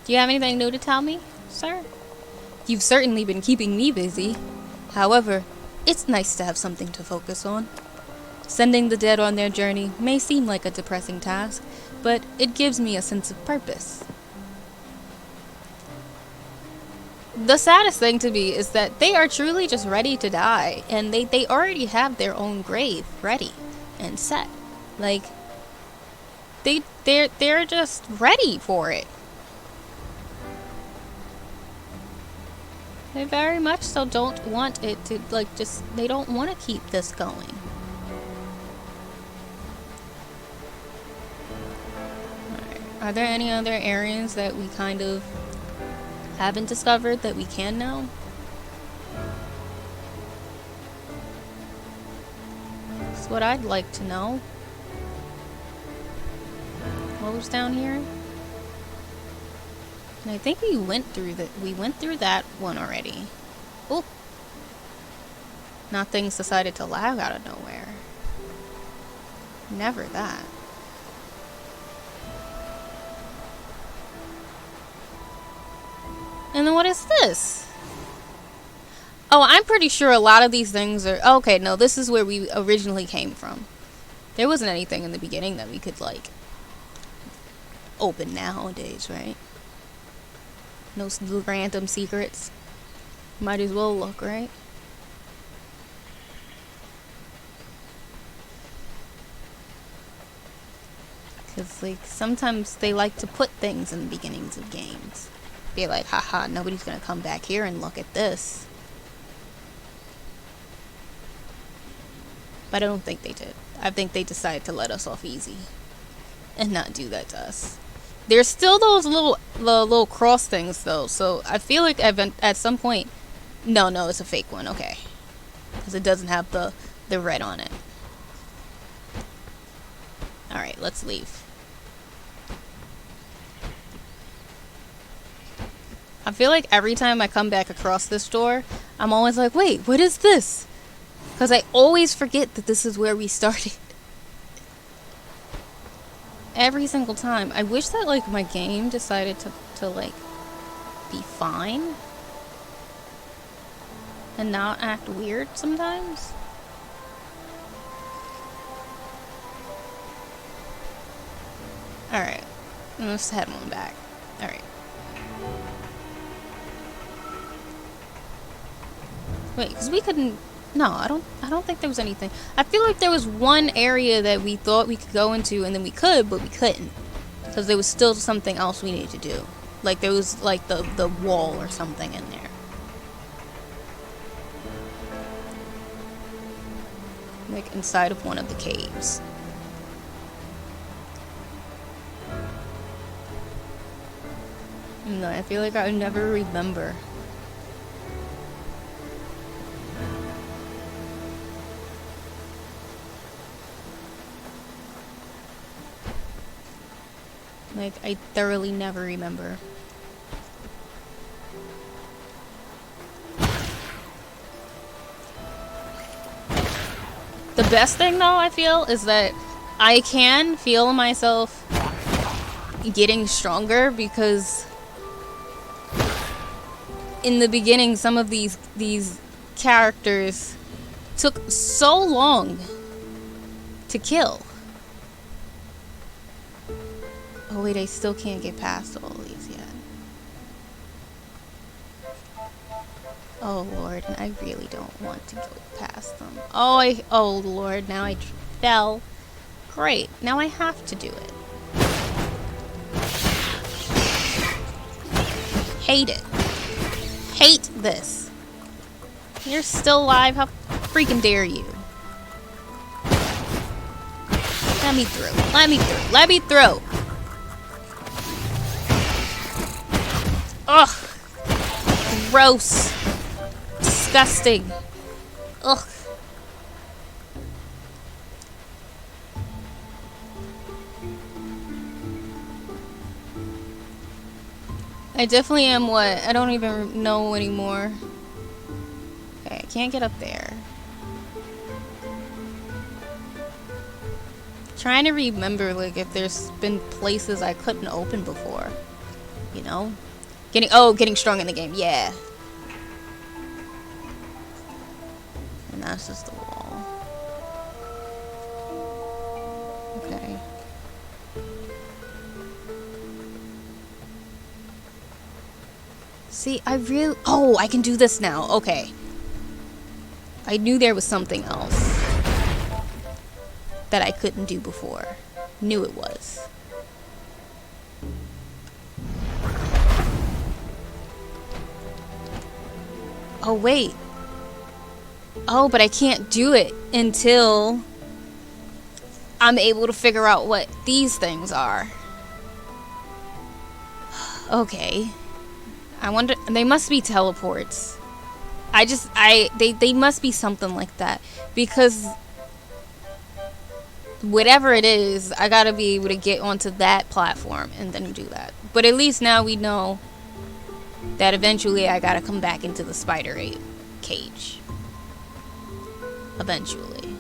Do you have anything new to tell me, sir? You've certainly been keeping me busy. However, it's nice to have something to focus on. Sending the dead on their journey may seem like a depressing task, but it gives me a sense of purpose. The saddest thing to me is that they are truly just ready to die, and they already have their own grave ready and set. Like, they're just ready for it. They very much so don't want it to, like, they don't want to keep this going. Alright. Are there any other areas that we kind of haven't discovered that we can know? That's what I'd like to know. What was down here? And I think we went through that one already. Oh. Now things decided to lag out of nowhere. Never that. And then what is this? Oh, I'm pretty sure a lot of these things are... Okay, no, this is where we originally came from. There wasn't anything in the beginning that we could, like, open nowadays, right? No random secrets. Might as well look, right? Because, like, sometimes they like to put things in the beginnings of games. Be like, haha, nobody's gonna come back here and look at this. But I don't think they did. I think they decided to let us off easy and not do that to us. There's still those little cross things though, so I feel like at some point... No, it's a fake one, okay. Because it doesn't have the red on it. Alright, let's leave. I feel like every time I come back across this door, I'm always like, wait, what is this? Because I always forget that this is where we started. Every single time. I wish that, like, my game decided to like, be fine. And not act weird sometimes. Alright. Let's head on back. Alright. Wait, because we couldn't... No, I don't think there was anything. I feel like there was one area that we thought we could go into, and then we could, but we couldn't. Because there was still something else we needed to do. Like, there was, like, the wall or something in there. Like, inside of one of the caves. No, I feel like I never remember. Like, I thoroughly never remember. The best thing, though, I feel, is that I can feel myself getting stronger because in the beginning, some of these characters took so long to kill. Oh wait, I still can't get past all these yet. Oh lord, I really don't want to go past them. Oh lord, now I fell. Great, now I have to do it. Hate it. Hate this. You're still alive? How freaking dare you? Let me through. Let me through. Let me through. Ugh. Gross. Disgusting. Ugh. I definitely am what? I don't even know anymore. Okay, I can't get up there. Trying to remember, like, if there's been places I couldn't open before. You know? Getting strong in the game. Yeah. And that's just the wall. Okay. See, oh, I can do this now. Okay. I knew there was something else that I couldn't do before. Knew it was. Oh, wait. Oh, but I can't do it until I'm able to figure out what these things are. Okay. I wonder, they must be teleports. They must be something like that. Because whatever it is, I gotta be able to get onto that platform and then do that. But at least now we know that eventually I gotta come back into the spider cage. Eventually.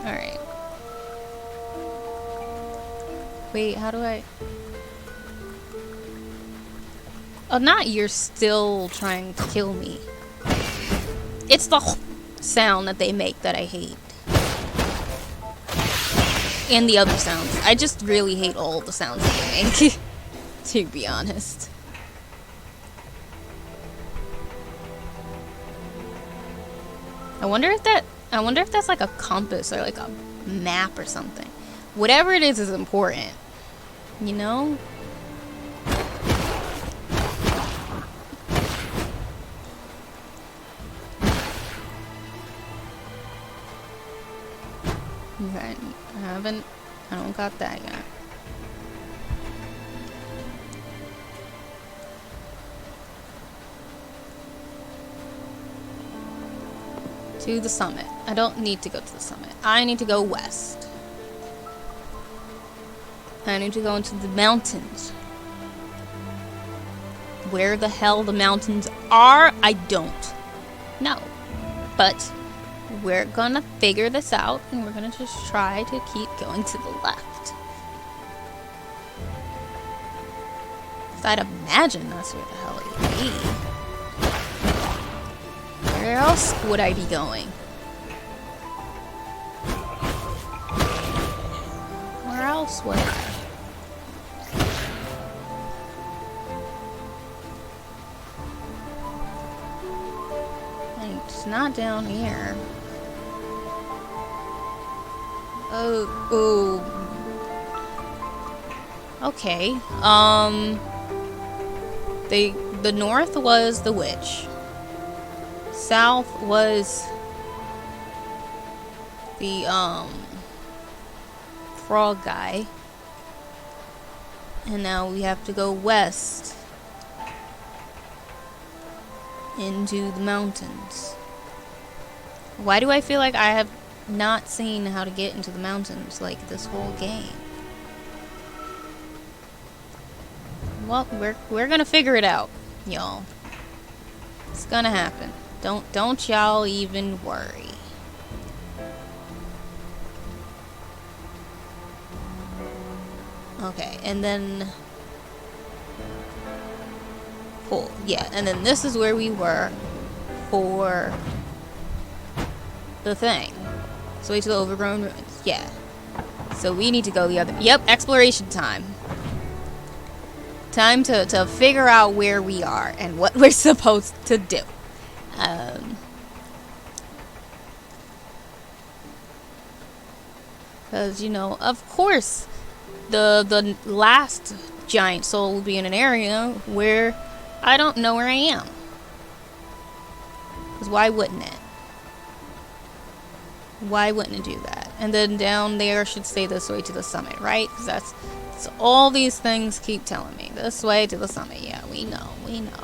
Alright. Wait, how do I... Oh, not you're still trying to kill me. It's the sound that they make that I hate. And the other sounds. I just really hate all the sounds that they make. To be honest. I wonder if that's like a compass or like a map or something. Whatever it is important. You know? Okay, I don't got that yet. To the summit. I don't need to go to the summit. I need to go west. I need to go into the mountains. Where the hell the mountains are, I don't know. But we're gonna figure this out, and we're gonna just try to keep going to the left. I'd imagine that's where the hell it would be. Where else would I be going? Where else would I? It's not down here. Oh. Okay. The north was the witch. South was the frog guy. And now we have to go west into the mountains. Why do I feel like I have not seen how to get into the mountains like this whole game? Well, we're gonna figure it out, y'all. It's gonna happen. Don't y'all even worry. Okay, and then... Cool, yeah, and then this is where we were for the thing. So way to the Overgrown Ruins, yeah. So we need to go the other... Yep, exploration time. Time to figure out where we are and what we're supposed to do. Because, you know, of course, the last giant soul will be in an area where I don't know where I am. Because why wouldn't it? Why wouldn't it do that? And then down there should stay this way to the summit, right? Because that's all these things keep telling me. This way to the summit. Yeah, we know. We know.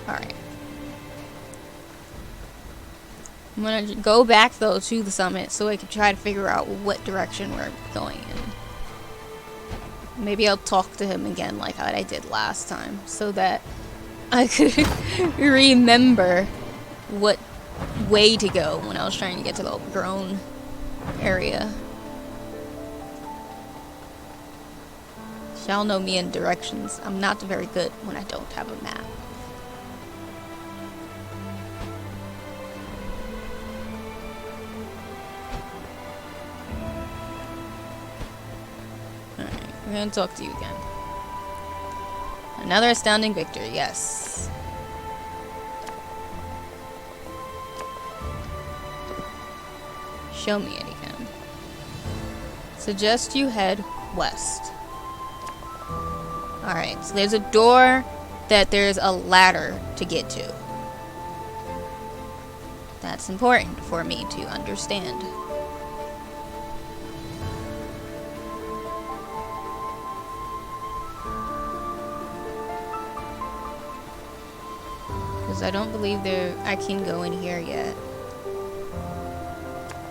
Alright. I'm going to go back, though, to the summit so I can try to figure out what direction we're going in. Maybe I'll talk to him again like I did last time so that I could remember what way to go when I was trying to get to the Overgrown area. Y'all know me in directions. I'm not very good when I don't have a map. Alright, we're gonna talk to you again. Another astounding victory, yes. Show me it again. Suggest you head west. Alright, so there's a door that there's a ladder to get to. That's important for me to understand. Because I don't believe I can go in here yet.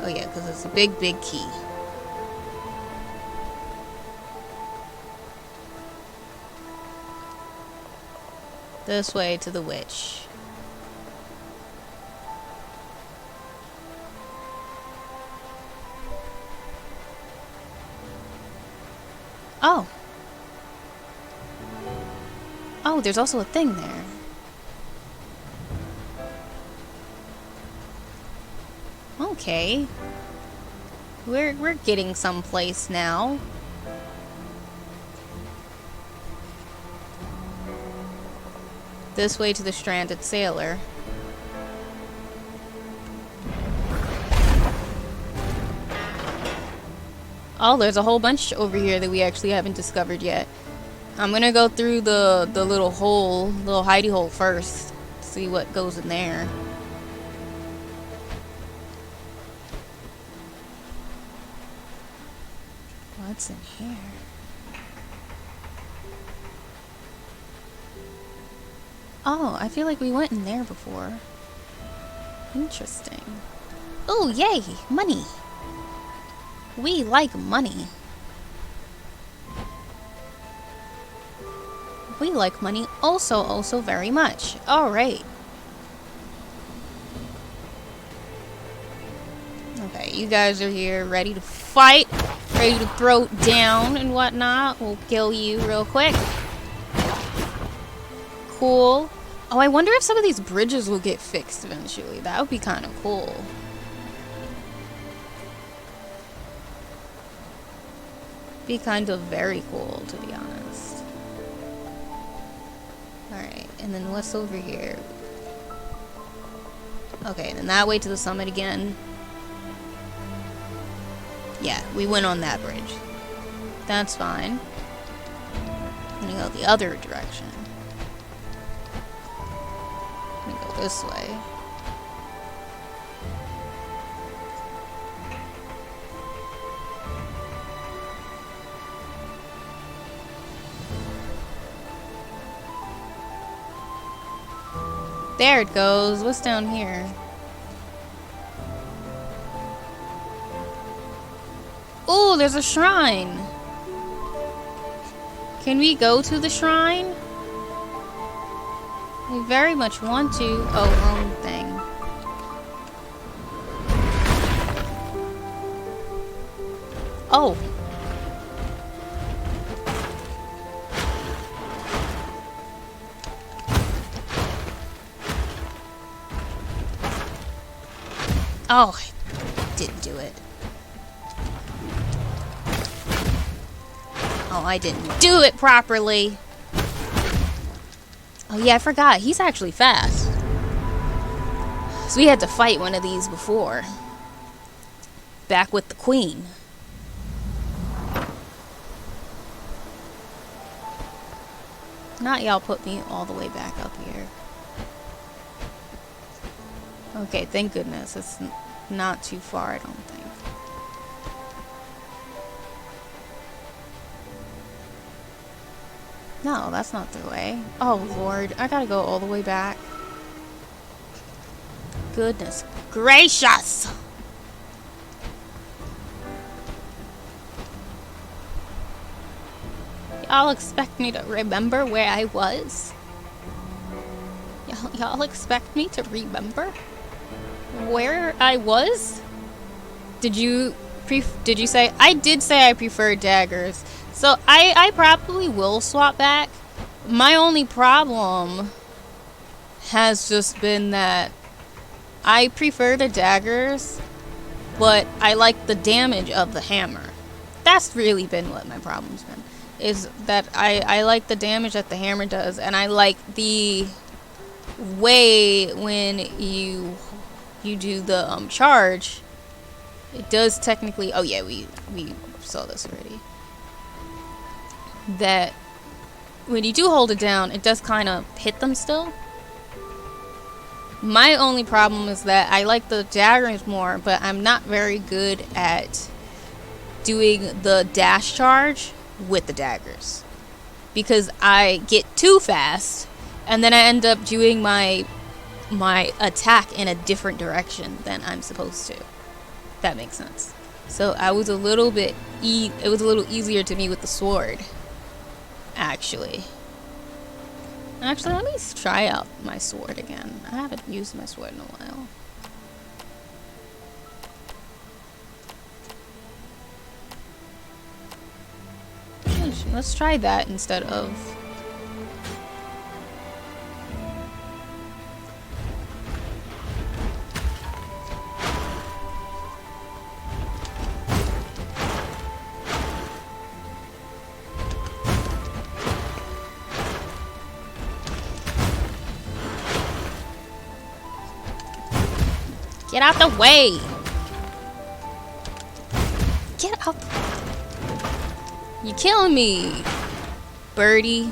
Oh yeah, because it's a big, big key. This way to the witch. Oh. Oh, there's also a thing there. Okay. We're getting someplace now. This way to the stranded sailor. Oh, there's a whole bunch over here that we actually haven't discovered yet. I'm gonna go through the little hole, little hidey hole first. See what goes in there. What's in here? Oh, I feel like we went in there before. Interesting. Oh, yay! Money! We like money. We like money also very much. Alright. Okay, you guys are here ready to fight, ready to throw down and whatnot. We'll kill you real quick. Cool. Oh, I wonder if some of these bridges will get fixed eventually. That would be kind of cool. Be kind of very cool, to be honest. Alright, and then what's over here? Okay, and then that way to the summit again. Yeah, we went on that bridge. That's fine. I'm gonna go the other direction. I'm gonna go this way. There it goes. What's down here? Oh, there's a shrine. Can we go to the shrine? I very much want to. Oh, wrong thing. Oh. Oh, I didn't do it. Oh, I didn't do it properly. Oh yeah, I forgot. He's actually fast. So we had to fight one of these before. Back with the queen. Not y'all put me all the way back up here. Okay, thank goodness. It's not too far, I don't think. No, that's not the way. Oh, Lord. I gotta go all the way back. Goodness gracious! Y'all expect me to remember where I was? Y'all expect me to remember where I was? Did you say? I did say I prefer daggers. So I probably will swap back. My only problem has just been that I prefer the daggers, but I like the damage of the hammer. That's really been what my problem's been. Is that I like the damage that the hammer does, and I like the way when you do the charge, it does technically. Oh yeah, we saw this already. That when you do hold it down, it does kind of hit them still. My only problem is that I like the daggers more, but I'm not very good at doing the dash charge with the daggers. Because I get too fast, and then I end up doing my attack in a different direction than I'm supposed to. That makes sense. So I was a little bit it was a little easier to me with the sword. Actually, let me try out my sword again. I haven't used my sword in a while. Let's try that instead of... Get out the way! Get out! You're killing me, birdie.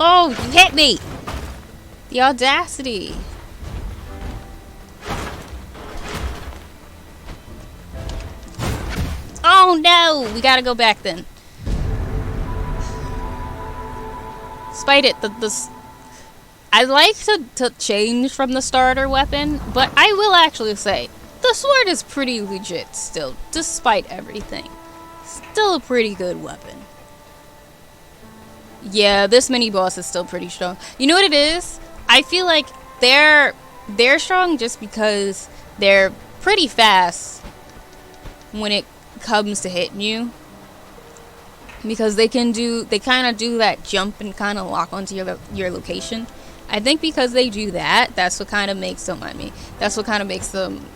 Oh, you hit me! The audacity. Oh no! We gotta go back then. Despite it, I like to change from the starter weapon, but I will actually say, the sword is pretty legit still, despite everything. Still a pretty good weapon. Yeah, this mini boss is still pretty strong. You know what it is? I feel like they're strong just because they're pretty fast when it comes to hitting you. Because they kind of do that jump and kind of lock onto your location. I think because they do that, that's what kind of makes them, that's what kind of makes them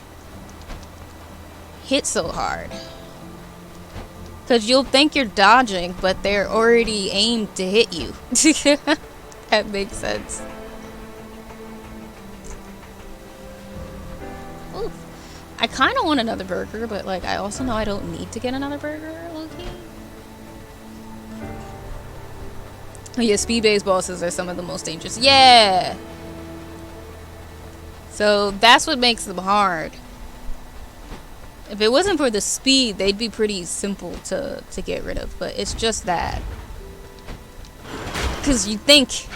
hit so hard. Because you'll think you're dodging, but they're already aimed to hit you. That makes sense. Ooh. I kind of want another burger, but like I also know I don't need to get another burger, okay? Oh yeah, speed-based bosses are some of the most dangerous. Yeah! So that's what makes them hard. If it wasn't for the speed, they'd be pretty simple to get rid of. But it's just that. Because you think...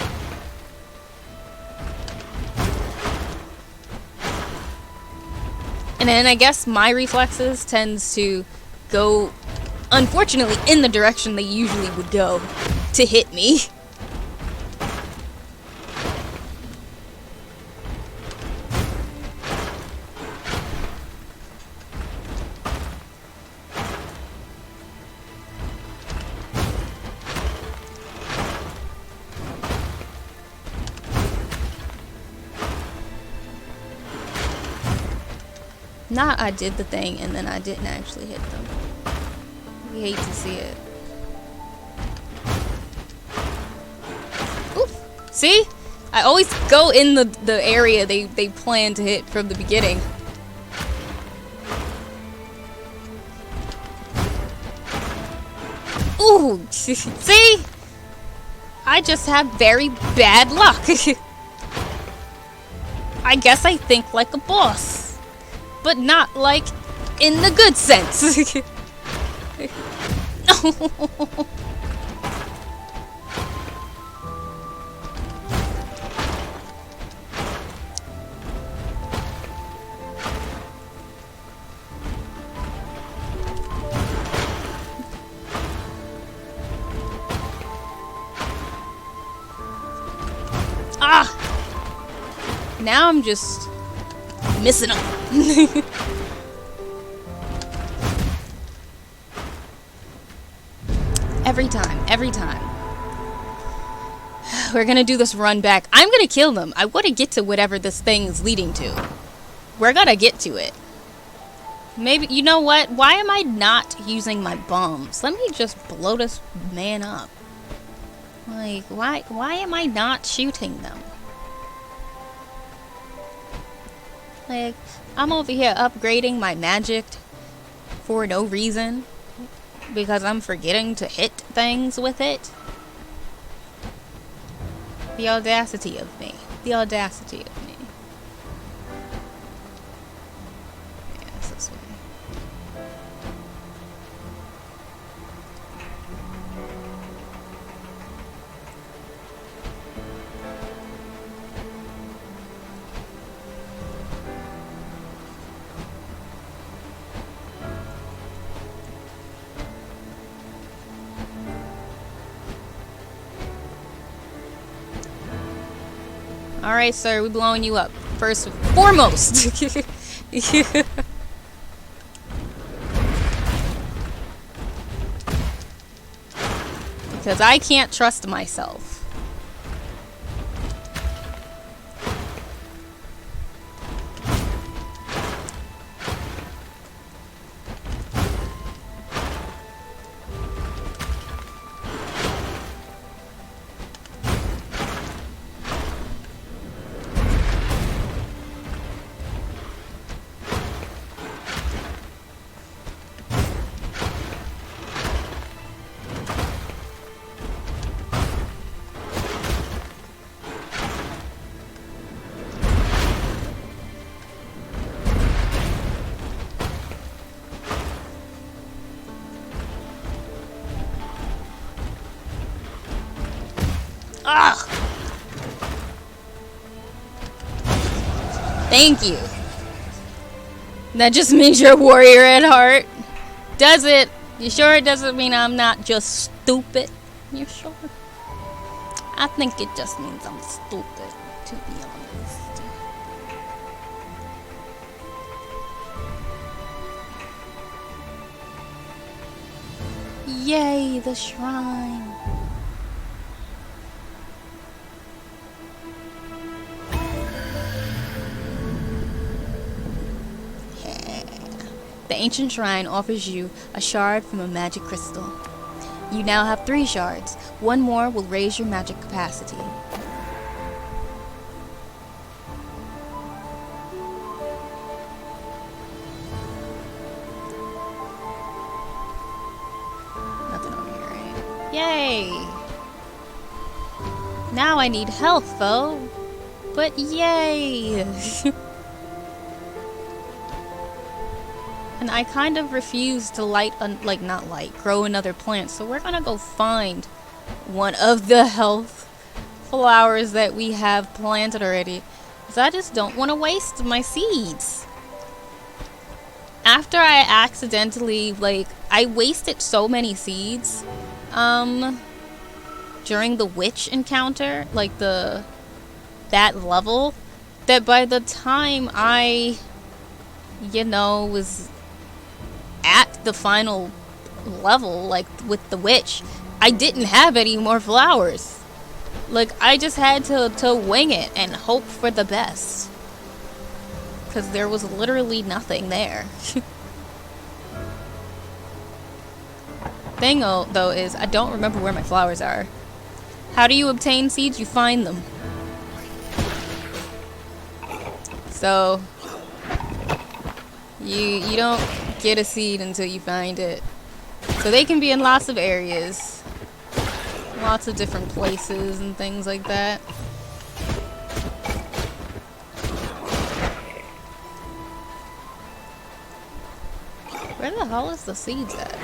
And then I guess my reflexes tends to go, unfortunately, in the direction they usually would go to hit me. Not I did the thing and then I didn't actually hit them. We hate to see it. Oof. See? I always go in the area they plan to hit from the beginning. Ooh! See? I just have very bad luck. I guess I think like a boss. But not like in the good sense. Ah! Now I'm just missing them. Every time. We're gonna do this run back. I'm gonna kill them. I wanna get to whatever this thing is leading to. We're gonna get to it. Maybe, you know what? Why am I not using my bombs? Let me just blow this man up. Like, why am I not shooting them? Like, I'm over here upgrading my magic for no reason. Because I'm forgetting to hit things with it. The audacity of me. The audacity of me. Yeah, it's this way. Alright, sir, we're blowing you up. First and foremost. Because I can't trust myself. Ugh. Thank you. That just means you're a warrior at heart. Does it? You sure it doesn't mean I'm not just stupid? You sure? I think it just means I'm stupid, to be honest. Yay, the shrine. The ancient shrine offers you a shard from a magic crystal. You now have 3 shards. 1 more will raise your magic capacity. Nothing over here, right? Yay! Now I need health, though. But yay! And I kind of refuse to grow another plant. So we're gonna go find one of the health flowers that we have planted already. Because I just don't want to waste my seeds. After I accidentally, I wasted so many seeds, during the witch encounter, that level, that by the time I, was at the final level, with the witch, I didn't have any more flowers. I just had to wing it and hope for the best. Because there was literally nothing there. Thing, though, is I don't remember where my flowers are. How do you obtain seeds? You find them. So, you don't get a seed until you find it. So they can be in lots of areas. Lots of different places and things like that. Where the hell is the seeds at?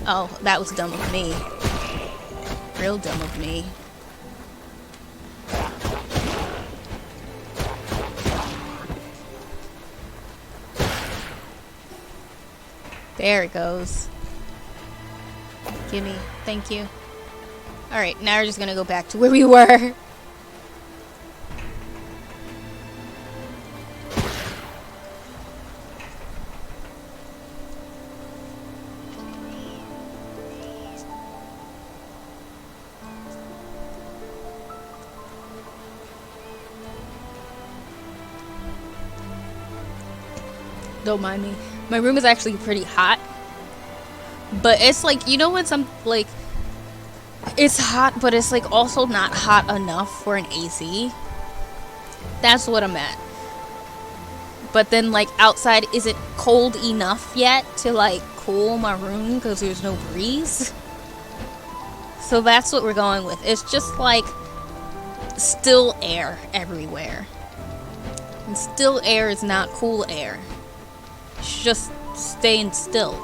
Oh, that was dumb of me. Real dumb of me. There it goes. Gimme. Thank you. Alright, now we're just gonna go back to where we were. Don't mind me. My room is actually pretty hot. But it's when it's hot, but it's also not hot enough for an AC. That's what I'm at. But then outside isn't cold enough yet to cool my room because there's no breeze. So that's what we're going with. It's just still air everywhere. And still air is not cool air. It's just staying still.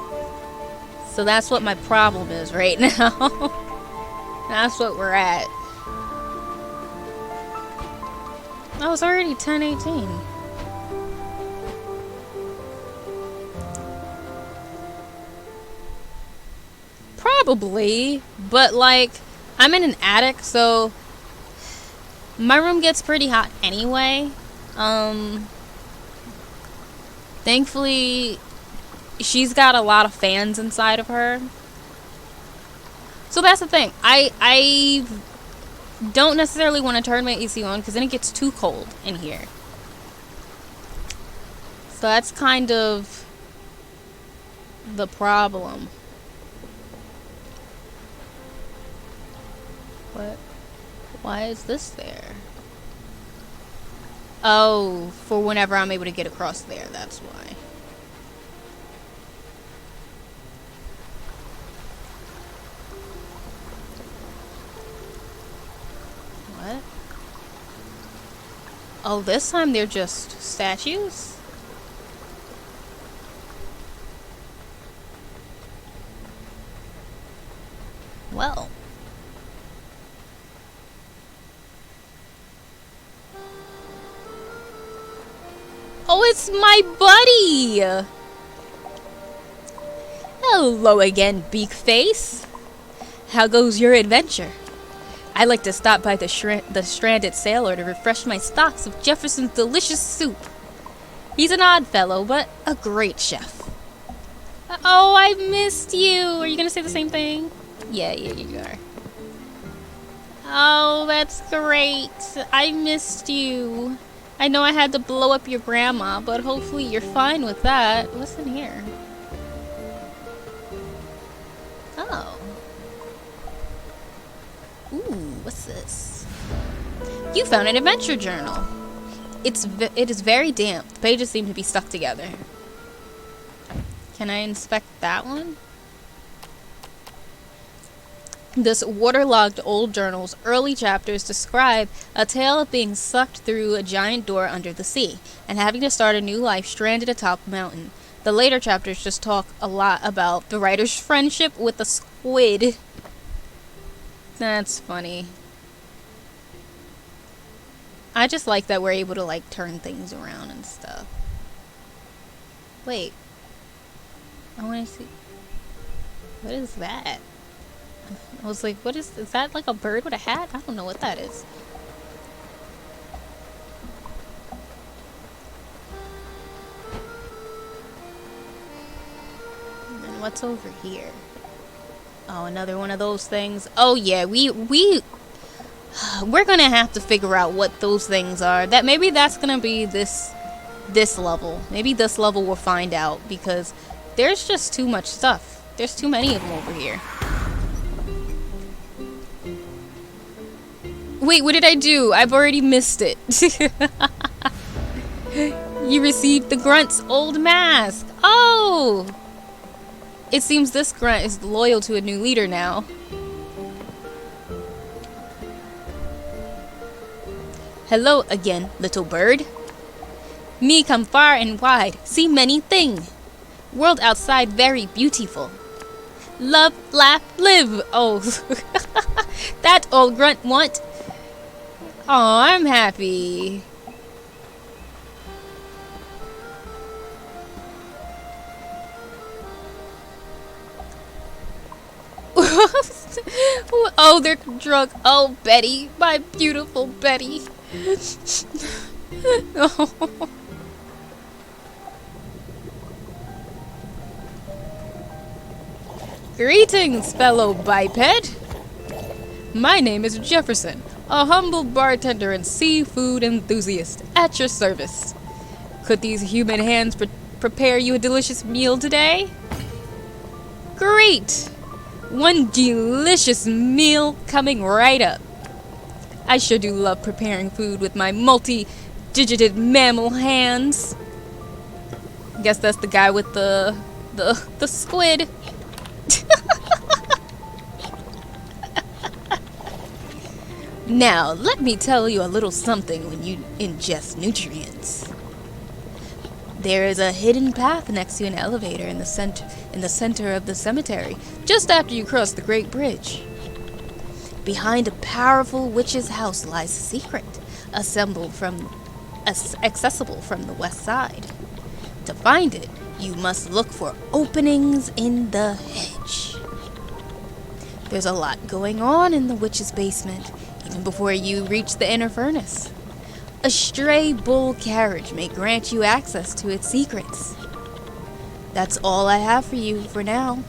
So that's what my problem is right now. That's what we're at. Oh, it's already 10:18. Probably, but I'm in an attic, so my room gets pretty hot anyway. Thankfully, she's got a lot of fans inside of her. So that's the thing. I don't necessarily want to turn my AC on because then it gets too cold in here. So that's kind of the problem. What? Why is this there? Oh, for whenever I'm able to get across there, that's why. What? Oh, this time they're just statues? Well. Oh, it's my buddy! Hello again, Beakface. How goes your adventure? I like to stop by the stranded sailor to refresh my stocks of Jefferson's delicious soup. He's an odd fellow, but a great chef. Oh, I missed you. Are you gonna say the same thing? Yeah, you are. Oh, that's great. I missed you. I know I had to blow up your grandma, but hopefully you're fine with that. What's in here? Oh. Ooh, what's this? You found an adventure journal. It is very damp. The pages seem to be stuck together. Can I inspect that one? This waterlogged old journal's early chapters describe a tale of being sucked through a giant door under the sea and having to start a new life stranded atop a mountain. The later chapters just talk a lot about the writer's friendship with the squid. That's funny. I just like that we're able to like turn things around and stuff. Wait. I want to see. What is that? I was like, what is that like a bird with a hat? I don't know what that is. And what's over here? Oh, another one of those things. Oh yeah, we're gonna have to figure out what those things are. That maybe that's gonna be this level. Maybe this level we'll find out, because there's just too much stuff. There's too many of them over here. Wait, what did I do? I've already missed it. You received the grunt's old mask. Oh! It seems this grunt is loyal to a new leader now. Hello again, little bird. Me come far and wide, see many thing. World outside very beautiful. Love, laugh, live. Oh, that old grunt want. Oh, I'm happy. Oh, they're drunk. Oh, Betty, my beautiful Betty. Oh. Greetings, fellow biped. My name is Jefferson, a humble bartender and seafood enthusiast at your service. Could these human hands prepare you a delicious meal today? Great! One delicious meal coming right up. I sure do love preparing food with my multi-digited mammal hands. Guess that's the guy with the squid. Now, let me tell you a little something when you ingest nutrients. There is a hidden path next to an elevator in the center of the cemetery, just after you cross the Great Bridge. Behind a powerful witch's house lies a secret, accessible from the west side. To find it, you must look for openings in the hedge. There's a lot going on in the witch's basement, even before you reach the inner furnace. A stray bull carriage may grant you access to its secrets. That's all I have for you for now.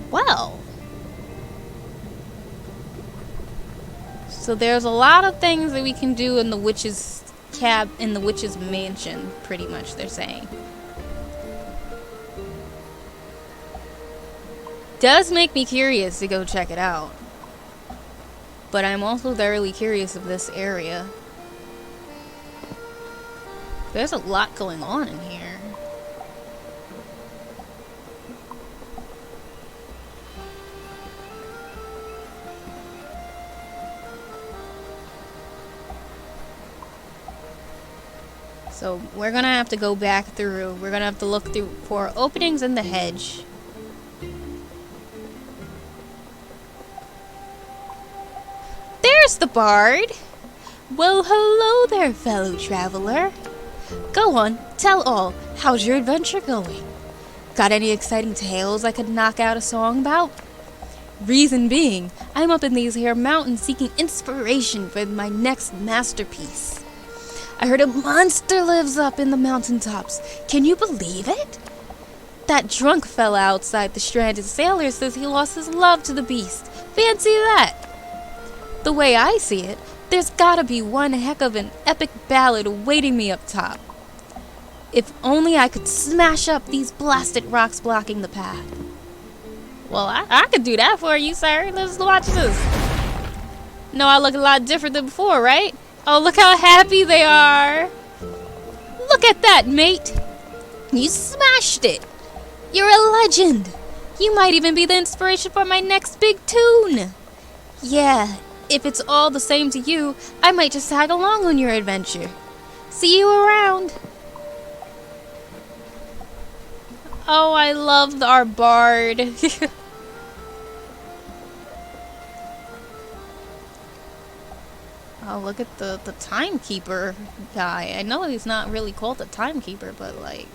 Well, so there's a lot of things that we can do in the witch's mansion, pretty much, they're saying. Does make me curious to go check it out. But I'm also thoroughly curious of this area. There's a lot going on in here. So we're gonna have to go back through. We're gonna have to look through for openings in the hedge. There's the bard. Well, hello there, fellow traveler. Go on, tell all. How's your adventure going? Got any exciting tales I could knock out a song about? Reason being, I'm up in these here mountains seeking inspiration for my next masterpiece. I heard a monster lives up in the mountaintops. Can you believe it? That drunk fella outside the stranded sailor says he lost his love to the beast. Fancy that! The way I see it, there's gotta be one heck of an epic ballad awaiting me up top. If only I could smash up these blasted rocks blocking the path. Well, I could do that for you, sir. Let's watch this. No, I look a lot different than before, right? Oh, look how happy they are. Look at that, mate. You smashed it. You're a legend. You might even be the inspiration for my next big tune. Yeah, If it's all the same to you, I might just tag along on your adventure. See you around. Oh, I love our bard. Oh, look at the timekeeper guy. I know he's not really called the timekeeper, but like,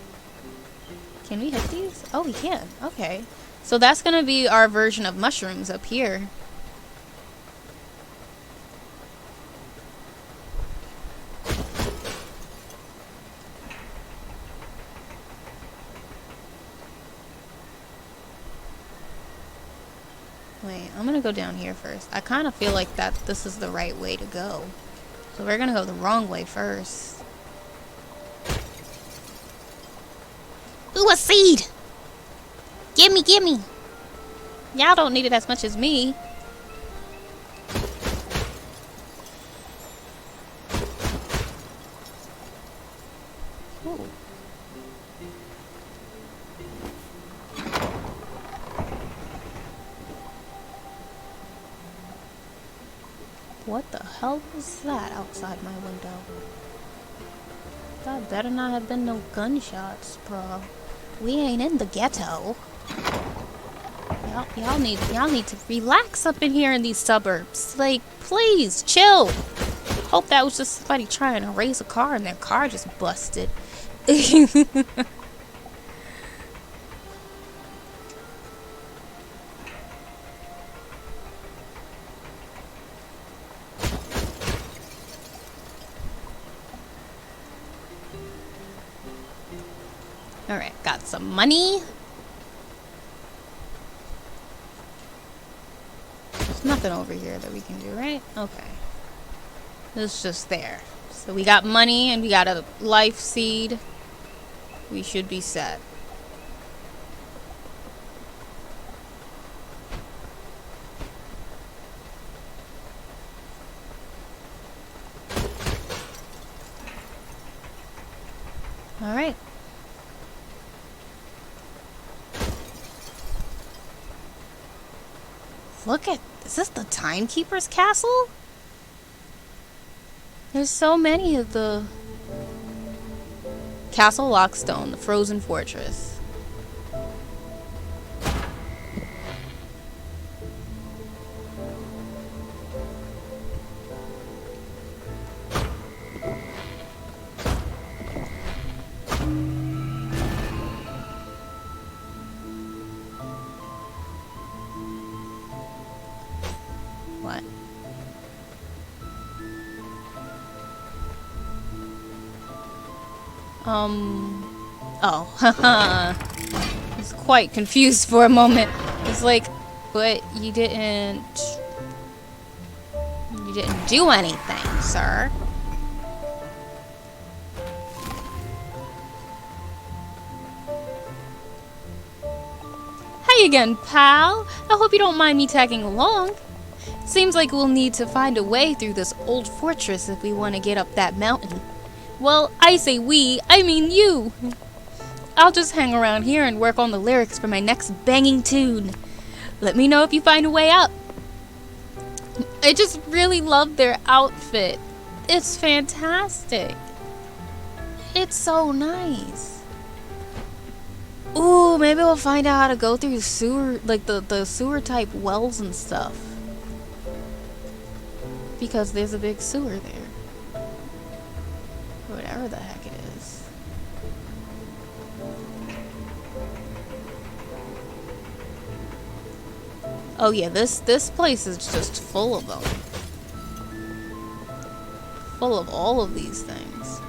can we hit these? Oh, we can. Okay. So that's gonna be our version of mushrooms up here. Wait, I'm gonna go down here first. I kind of feel like that this is the right way to go. So we're gonna go the wrong way first. Ooh, a seed! Gimme, gimme! Y'all don't need it as much as me. Ooh. What the hell was that outside my window? That better not have been no gunshots, bro. We ain't in the ghetto. Y'all need to relax up in here in these suburbs. Like, please, chill. Hope that was just somebody trying to race a car and their car just busted. Alright, got some money. There's nothing over here that we can do, right? Okay. It's just there. So we got money and we got a life seed. We should be set. Alright. Look at, is this the Timekeeper's castle? There's so many of the Castle Lockstone, the frozen fortress. What? Oh, haha. I was quite confused for a moment. It's like, but you didn't do anything, sir. Hi again, pal. I hope you don't mind me tagging along. Seems like we'll need to find a way through this old fortress if we want to get up that mountain. Well, I say we, I mean you. I'll just hang around here and work on the lyrics for my next banging tune. Let me know if you find a way up. I just really love their outfit. It's fantastic. It's so nice. Ooh, maybe we'll find out how to go through sewer, like the sewer type wells and stuff. Because there's a big sewer there. Whatever the heck it is. Oh yeah, this place is just full of them. Full of all of these things.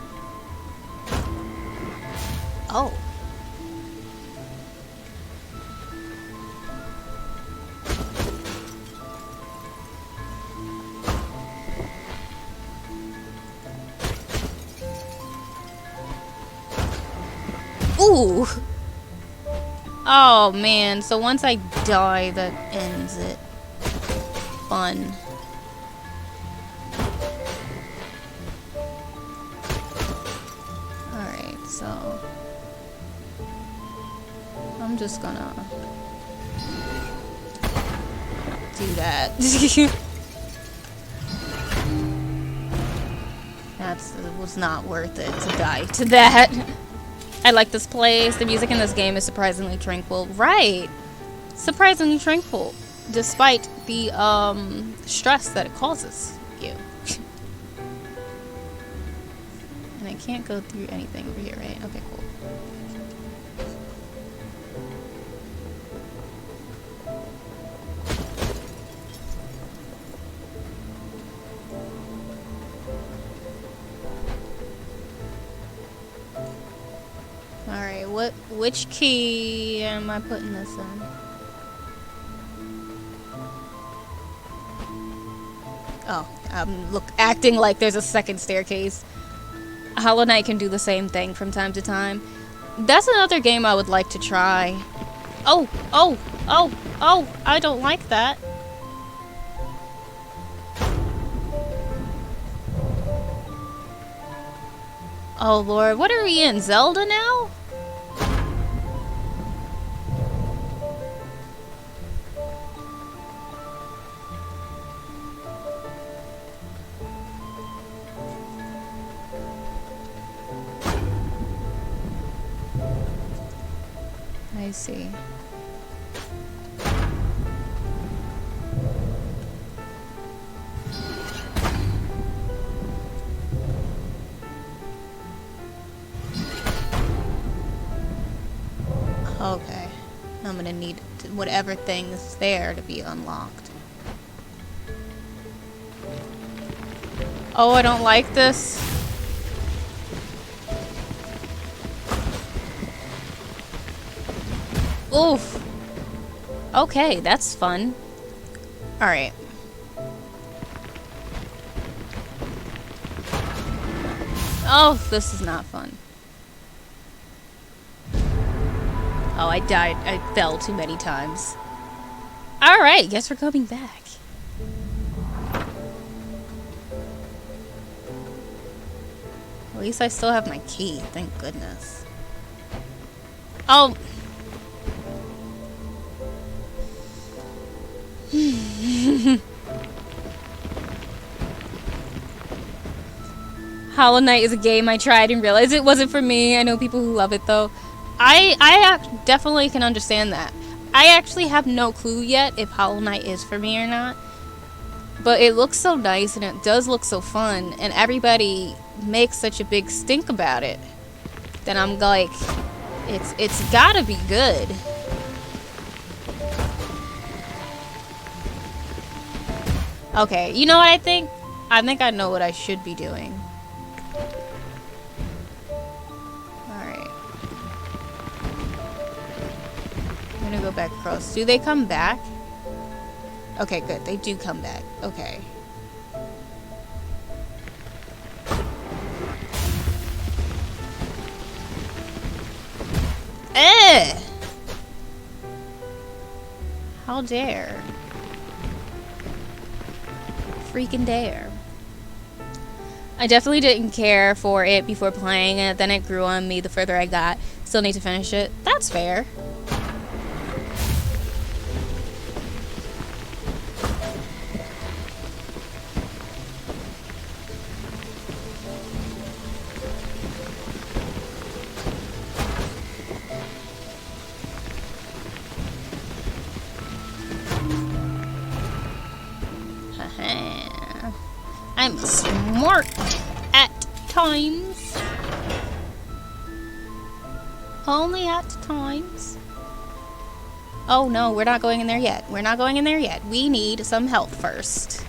Oh. Ooh! Oh man, so once I die, that ends it. Fun. Alright, so I'm just gonna do that. it was not worth it to die to that. I like this place. The music in this game is surprisingly tranquil. Right. Surprisingly tranquil. Despite the stress that it causes you. And I can't go through anything over here, right? Okay, cool. Alright, which key am I putting this in? Oh, I'm acting like there's a second staircase. Hollow Knight can do the same thing from time to time. That's another game I would like to try. Oh, I don't like that. Oh Lord, what are we in? Zelda now? I see. Okay. I'm gonna need whatever thing is there to be unlocked. Oh, I don't like this. Oof. Okay, that's fun. Alright. Oh, this is not fun. Oh, I died. I fell too many times. Alright, guess we're coming back. At least I still have my key, thank goodness. Oh. Hollow Knight is a game I tried and realized it wasn't for me. I know people who love it though. I definitely can understand that. I actually have no clue yet if Hollow Knight is for me or not. But it looks so nice and it does look so fun and everybody makes such a big stink about it. Then I'm like, it's gotta be good. Okay, you know what I think? I think I know what I should be doing. Alright. I'm gonna go back across. Do they come back? Okay, good. They do come back. Okay. Eh! How dare. Freaking dare. I definitely didn't care for it before playing it, then it grew on me the further I got. Still need to finish it. That's fair. I'm smart at times. Only at times. Oh no, we're not going in there yet. We're not going in there yet. We need some health first.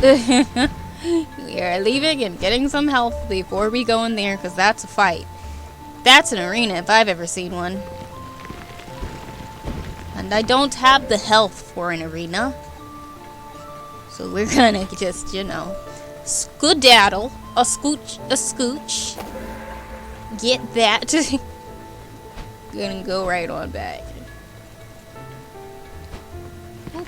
We are leaving and getting some health before we go in there, because that's a fight. That's an arena if I've ever seen one. And I don't have the health for an arena. So we're gonna just, you know, skedaddle, a scooch, get that. Gonna go right on back. Oop.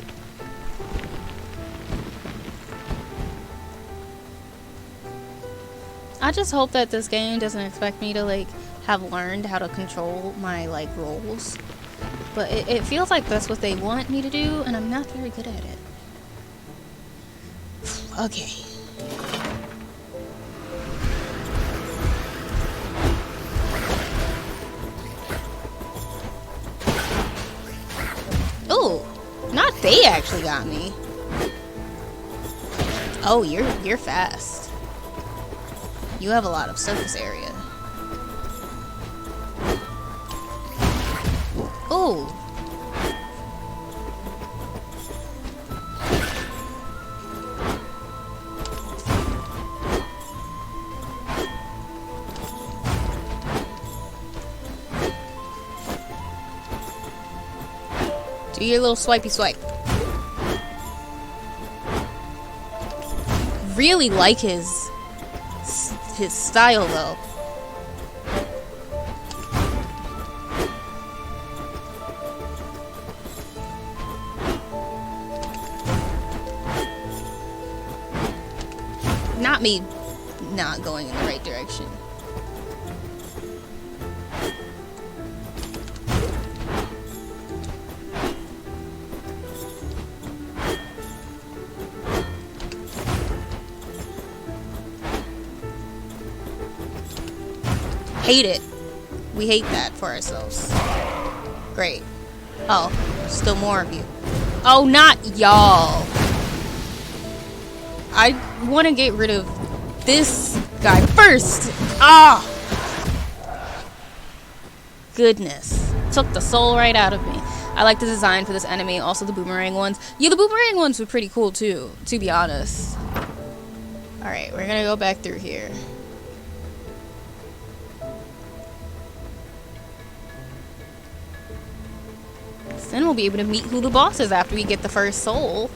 I just hope that this game doesn't expect me to, like, have learned how to control my, like, rolls. But it feels like that's what they want me to do, and I'm not very good at it. Okay. they actually got me. Oh, you're fast. You have a lot of surface area. Oh. Do your little swipey swipe. Really like his style though. Not me not going in the right direction. Hate it. We hate that for ourselves. Great. Oh, still more of you. Oh, not y'all. I want to get rid of this guy first. Ah! Goodness. Took the soul right out of me. I like the design for this enemy. Also the boomerang ones. Yeah, the boomerang ones were pretty cool too, to be honest. Alright, we're gonna go back through here. Then we'll be able to meet who the boss is after we get the first soul.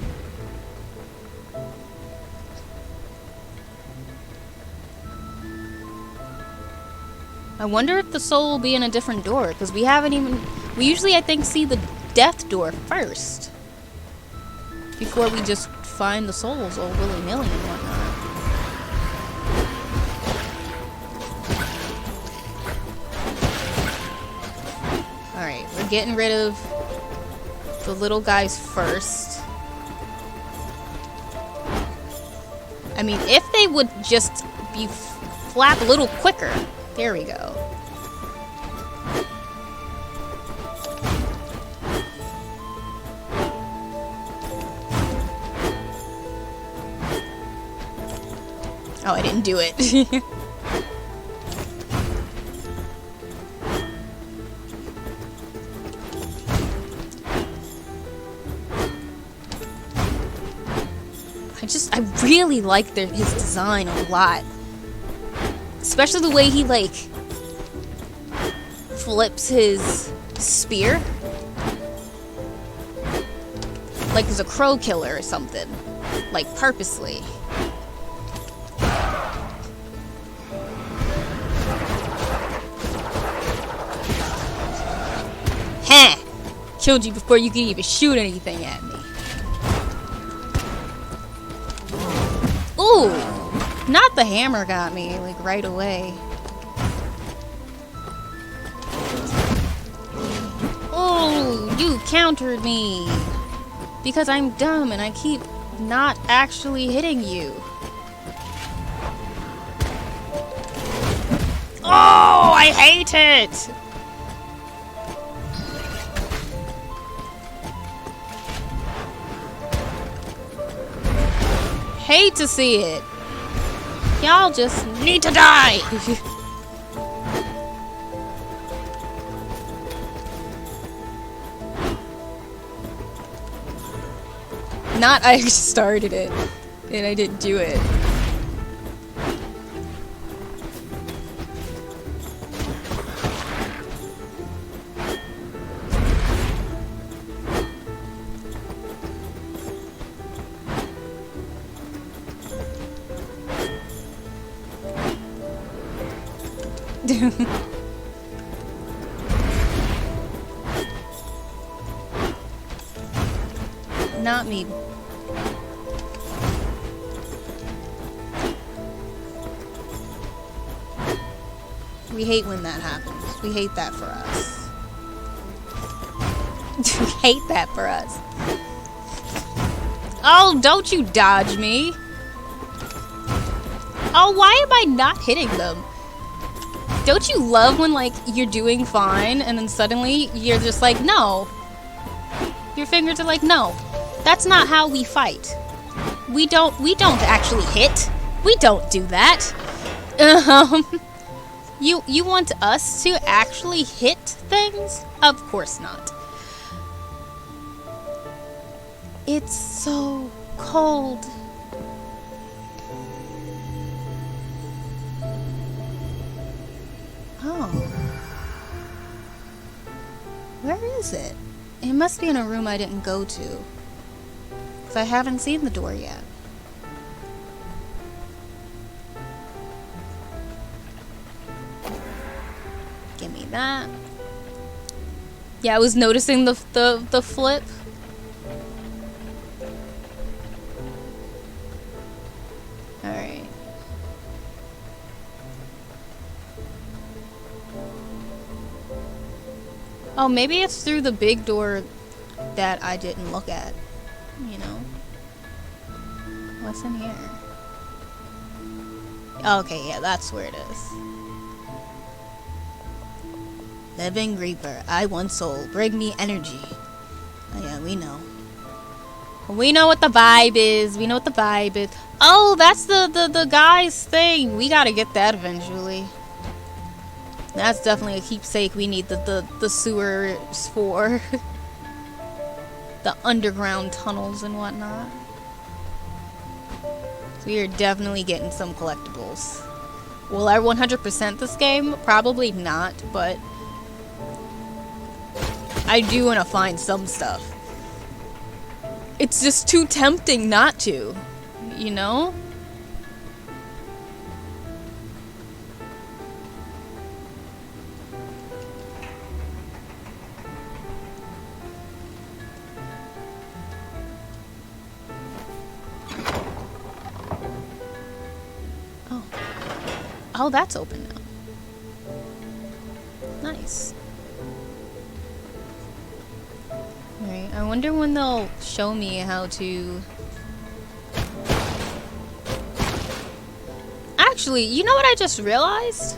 I wonder if the soul will be in a different door, because we haven't even... We usually, I think, see the death door first. Before we just find the souls all willy-nilly and whatnot. Alright, we're getting rid of the little guys first. I mean, if they would just be flap a little quicker. There we go. Oh, I didn't do it. I really like his design a lot. Especially the way he, like, flips his spear. Like he's a crow killer or something. Like, purposely. Heh! Killed you before you could even shoot anything at me. Ooh! Not the hammer got me, like, right away. Oh, you countered me! Because I'm dumb and I keep not actually hitting you. Oh, I hate it! Hate to see it. Y'all just need to die! Not I started it, and I didn't do it. Not me. We hate when that happens. We hate that for us. We hate that for us. Oh, don't you dodge me. Oh, why am I not hitting them? Don't you love when, like, you're doing fine and then suddenly you're just like, no. Your fingers are like, no. That's not how we fight. We don't actually hit. We don't do that. You want us to actually hit things? Of course not. It's so cold. Oh. Where is it? It must be in a room I didn't go to. 'Cause I haven't seen the door yet. Give me that. Yeah, I was noticing the flip. Alright. Oh, maybe it's through the big door that I didn't look at. You know? What's in here? Okay, yeah, that's where it is. Living Reaper, I want soul. Bring me energy. Oh yeah, we know. We know what the vibe is. We know what the vibe is. Oh, that's the guy's thing. We gotta get that eventually. That's definitely a keepsake we need the sewers for. The underground tunnels and whatnot. So we are definitely getting some collectibles. Will I 100% this game? Probably not, but I do want to find some stuff. It's just too tempting not to, you know? Oh, that's open now. Nice. Alright, I wonder when they'll show me how to... Actually, you know what I just realized?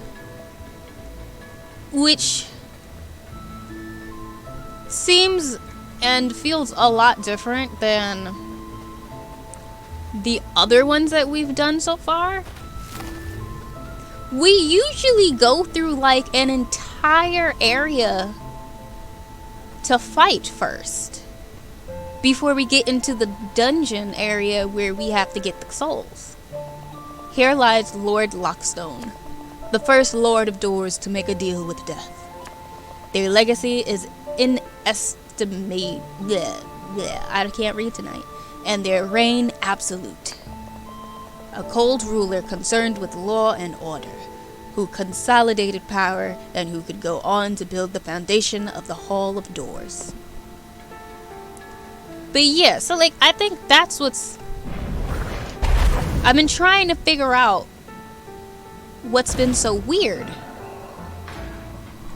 Which seems and feels a lot different than the other ones that we've done so far. We usually go through like an entire area to fight first before we get into the dungeon area where we have to get the souls. Here lies Lord Lockstone, the first Lord of Doors to make a deal with death. Their legacy is inestimable. I can't read tonight. And their reign absolute. A cold ruler concerned with law and order, who consolidated power and who could go on to build the foundation of the Hall of Doors. But yeah, so like, I think that's what's... I've been trying to figure out what's been so weird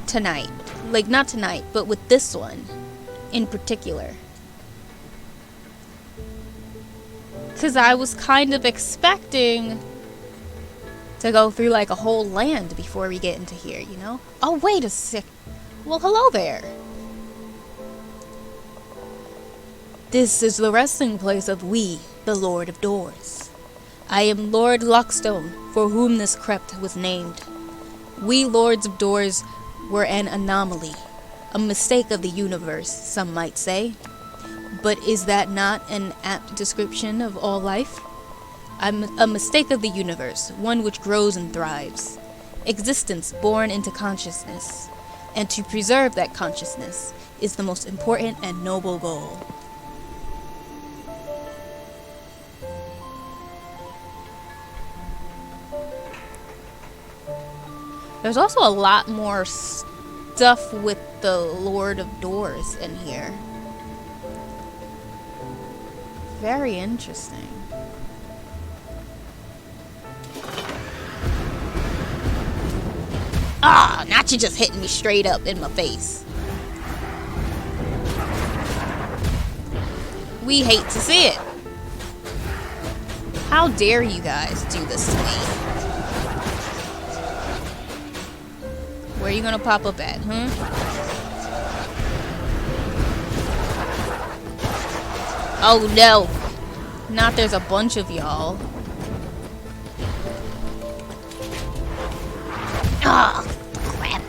tonight. Like, not tonight, but with this one in particular. Because I was kind of expecting to go through like a whole land before we get into here, you know? Oh, wait a sec. Well, hello there. This is the resting place of we, the Lord of Doors. I am Lord Lockstone, for whom this crypt was named. We Lords of Doors were an anomaly, a mistake of the universe, some might say. But is that not an apt description of all life? A mistake of the universe, one which grows and thrives. Existence born into consciousness. And to preserve that consciousness is the most important and noble goal. There's also a lot more stuff with the Lord of Doors in here. Very interesting. Ah, not you just hitting me straight up in my face. We hate to see it. How dare you guys do this to me? Where are you gonna pop up at, huh? Oh no! Not there's a bunch of y'all. Oh, crap.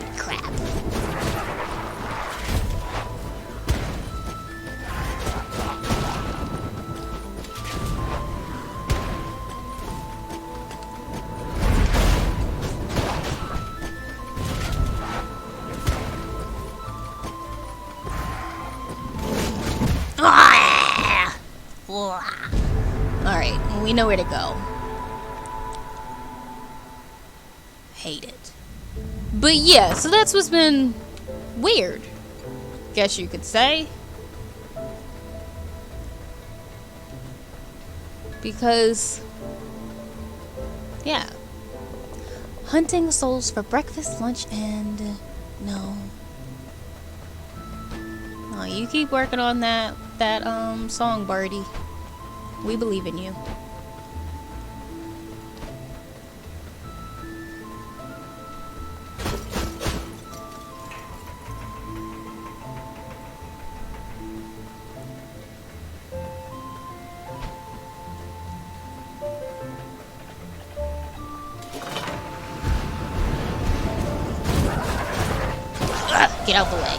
Alright, we know where to go. Hate it. But yeah, so that's what's been weird, guess you could say. Because, yeah. Hunting souls for breakfast, lunch, and no. Oh, you keep working on that song, Birdie. We believe in you. Get out the way.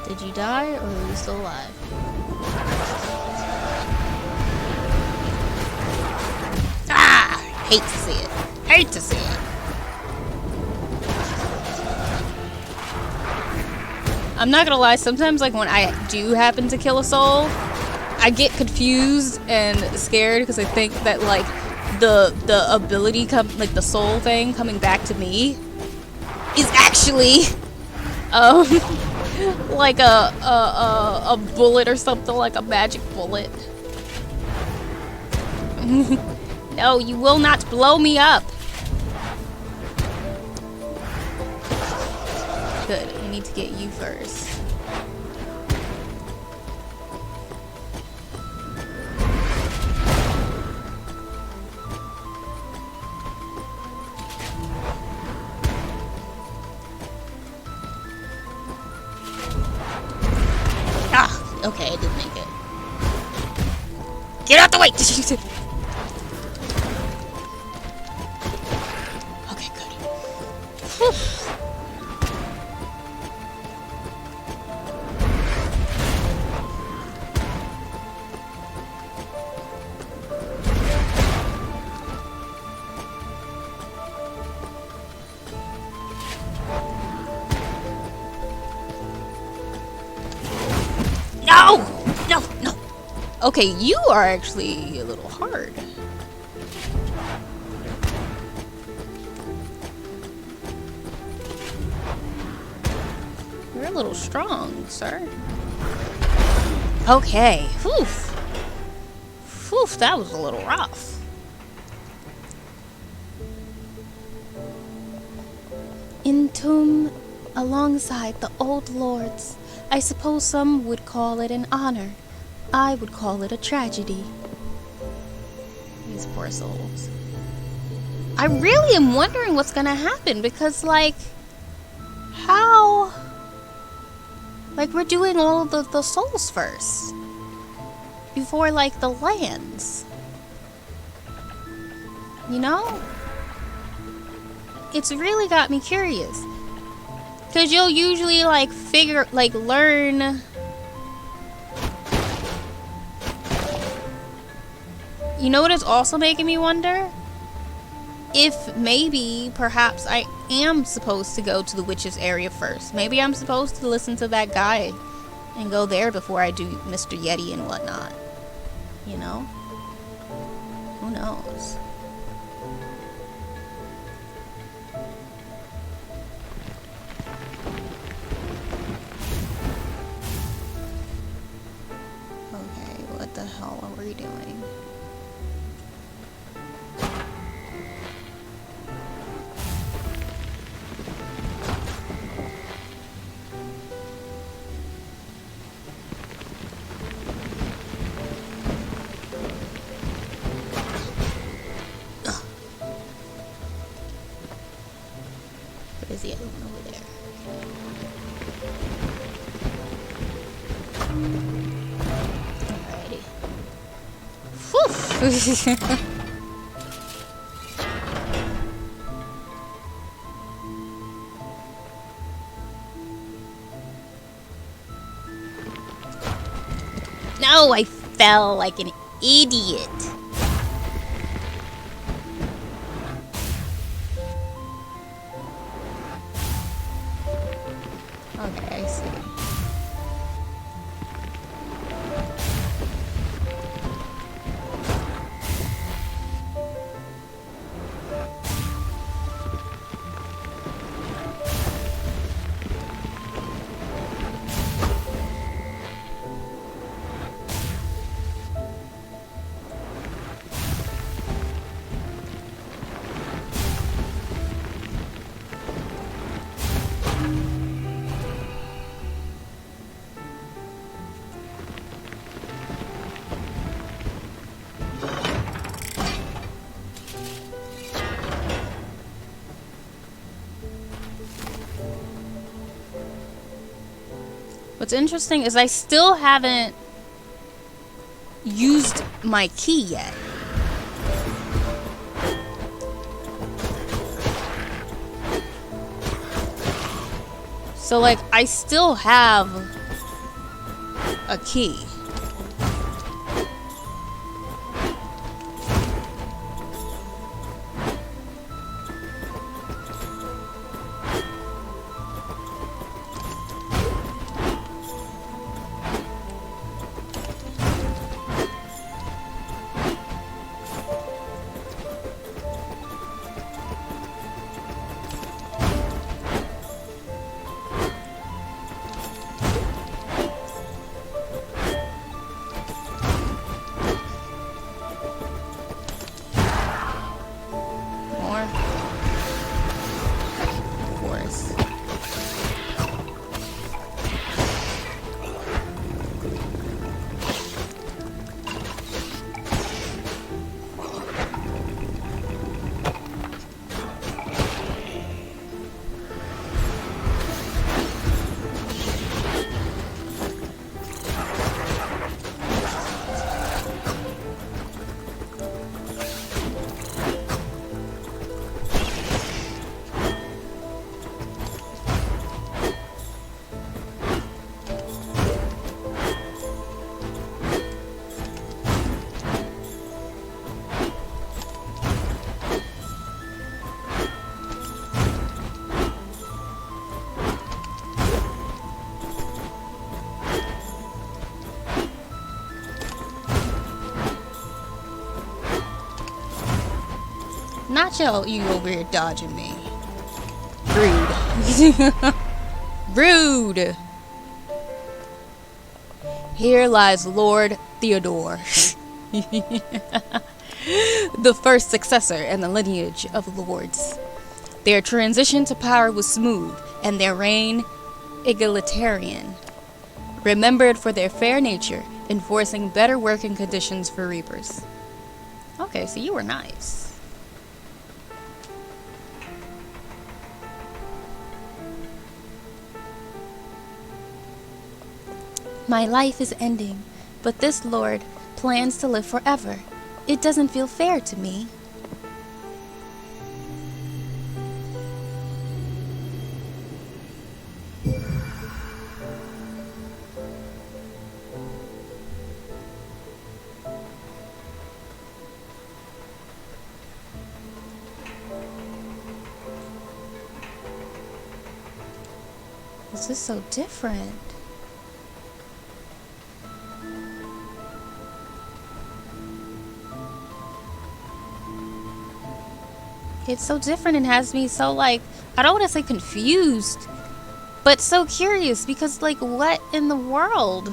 Did you die, or are you still alive? Ah! Hate to see it. Hate to see it. I'm not gonna lie, sometimes like when I do happen to kill a soul, I get confused and scared because I think that like the ability like the soul thing coming back to me is actually like a bullet or something, like a magic bullet. No, you will not blow me up. Good, I need to get you first. Okay, I did make it. Get out the way! Okay, good. Whew. No! Okay, you are actually a little hard. You're a little strong, sir. Okay. Whew. Whew, that was a little rough. Entomb alongside the old lords. I suppose some would call it an honor. I would call it a tragedy. These poor souls. I really am wondering what's gonna happen because, like, how? Like, we're doing all of the souls first. Before, like, the lands. You know? It's really got me curious. Because you'll usually, like, learn. You know what is also making me wonder? If maybe, perhaps, I am supposed to go to the witch's area first. Maybe I'm supposed to listen to that guy and go there before I do Mr. Yeti and whatnot. You know? Who knows? Okay, what the hell are we doing? Where's the other one over there? No, I fell like an idiot. Okay, I see. What's interesting is I still haven't used my key yet. So like I still have a key. Not you over here dodging me. Rude. Rude. Here lies Lord Theodore. The first successor in the lineage of lords. Their transition to power was smooth, and their reign egalitarian. Remembered for their fair nature, enforcing better working conditions for reapers. Okay, so you were nice. My life is ending, but this lord plans to live forever. It doesn't feel fair to me. This is so different. It's so different and has me so like, I don't want to say confused, but so curious because like what in the world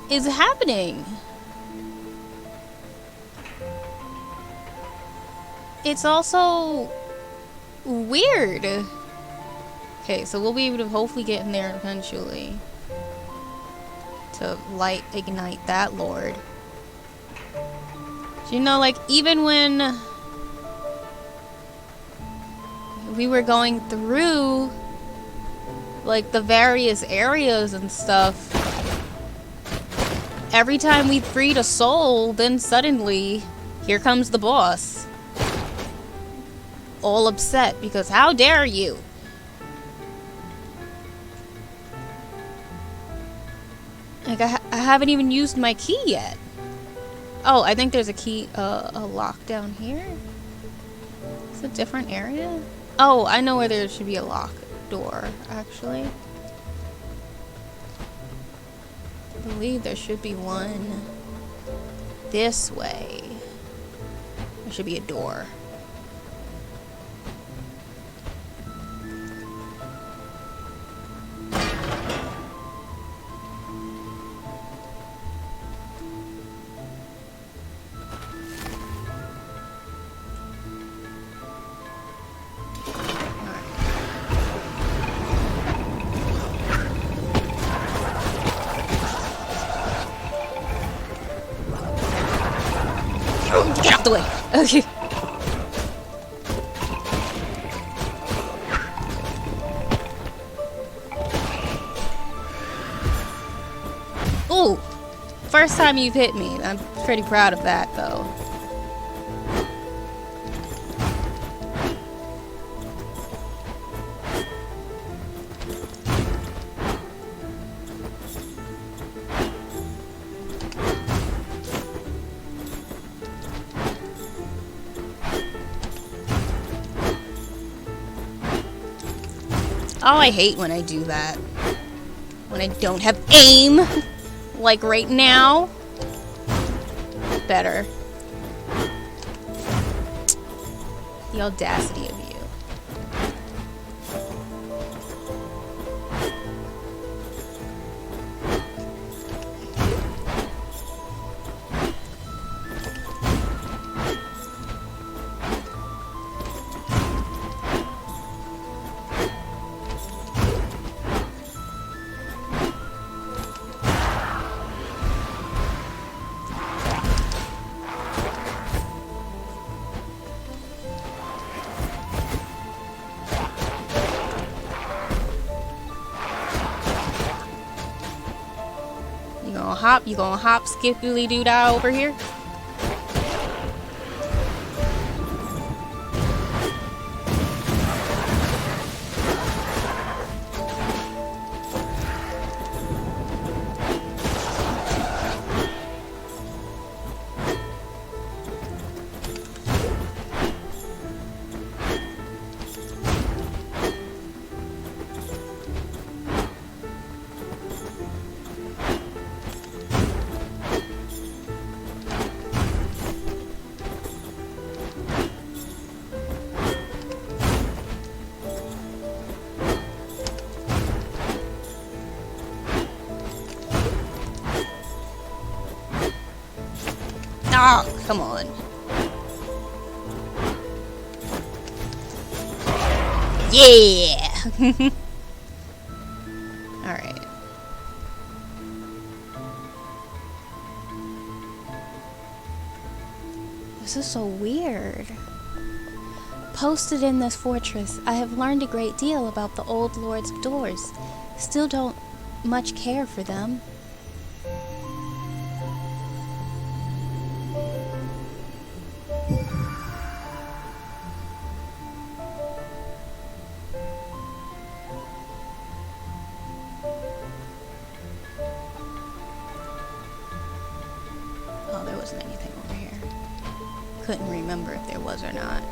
is happening? It's also weird. Okay, so we'll be able to hopefully get in there eventually to ignite that lord. You know, like even when we were going through like the various areas and stuff, every time we freed a soul, then suddenly Here comes the boss. All upset because how dare you? Like, I haven't even used my key yet. Oh, I think there's a key, a lock down here? It's a different area? Oh, I know where there should be a lock door, actually. I believe there should be one this way. There should be a door. Get out the way. Okay. Ooh. First time you've hit me. I'm pretty proud of that, though. Oh, I hate when I do that. When I don't have aim. Like right now. Better. The audacity of you. You gonna hop skippily doo dah over here? Oh, come on. Yeah! Alright. This is so weird. Posted in this fortress, I have learned a great deal about the old lords of doors. Still don't much care for them. Oh, there wasn't anything over here. Couldn't remember if there was or not.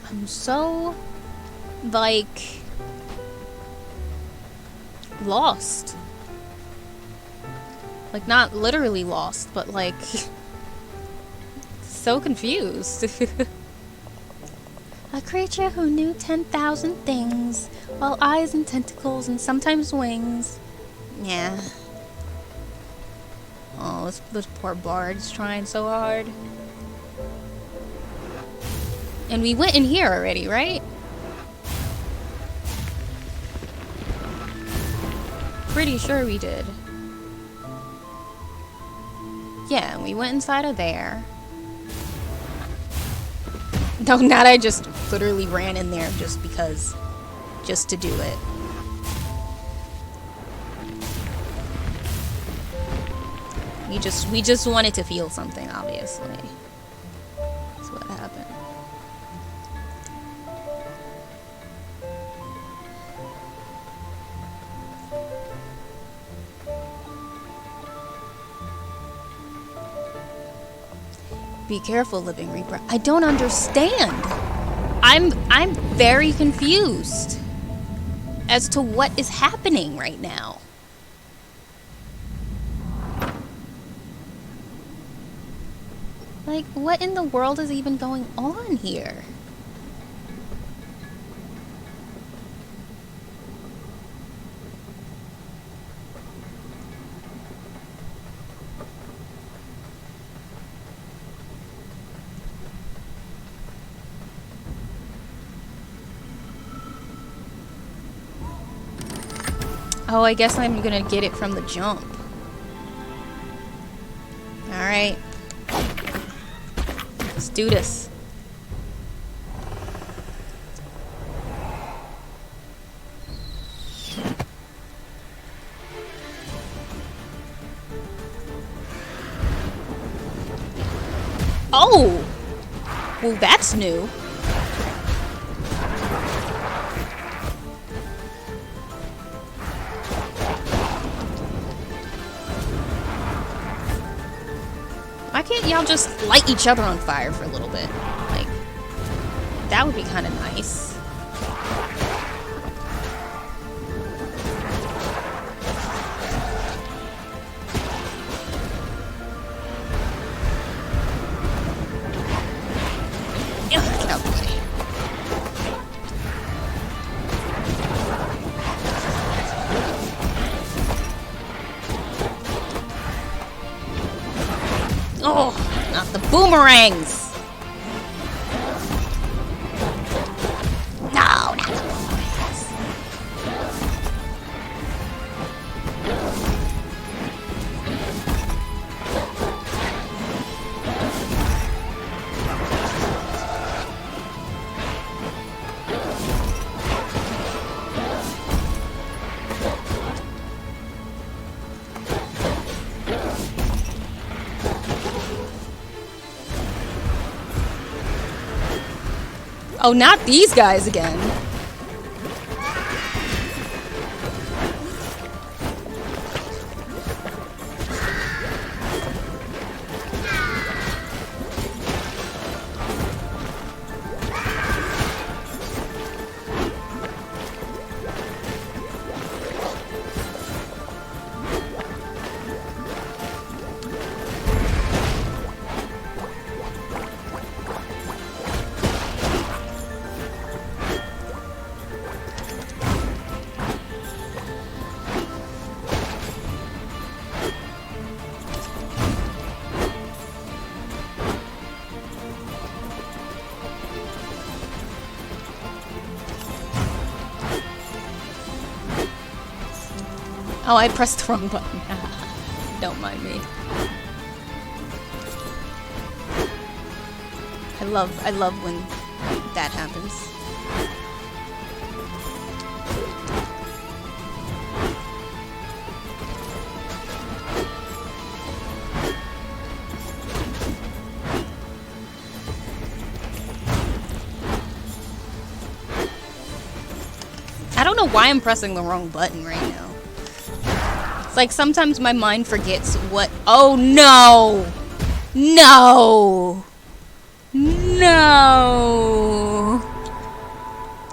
I'm so, like, lost. Like, not literally lost, but, like, so confused. A creature who knew 10,000 things, while eyes and tentacles and sometimes wings. Yeah. Oh, this poor bard's trying so hard. And we went in here already, right? Pretty sure we did. Yeah, we went inside of there. No, not I just literally ran in there just because. just to do it. We just wanted to feel something, obviously. That's what happened. Be careful, Living Reaper. I don't understand. I'm very confused as to what is happening right now. Like, what in the world is even going on here? Oh, I guess I'm gonna get it from the jump. Alright. Let's do this. Oh! Well, that's new. Why can't y'all just light each other on fire for a little bit? Like, that would be kind of nice. Ugh, get out of the way. Oh, not the boomerangs! No, not the boomerangs. Oh, not these guys again. Oh, I pressed the wrong button. Don't mind me. I love when that happens. I don't know why I'm pressing the wrong button right now. Like, sometimes my mind forgets what— oh, no! No! No!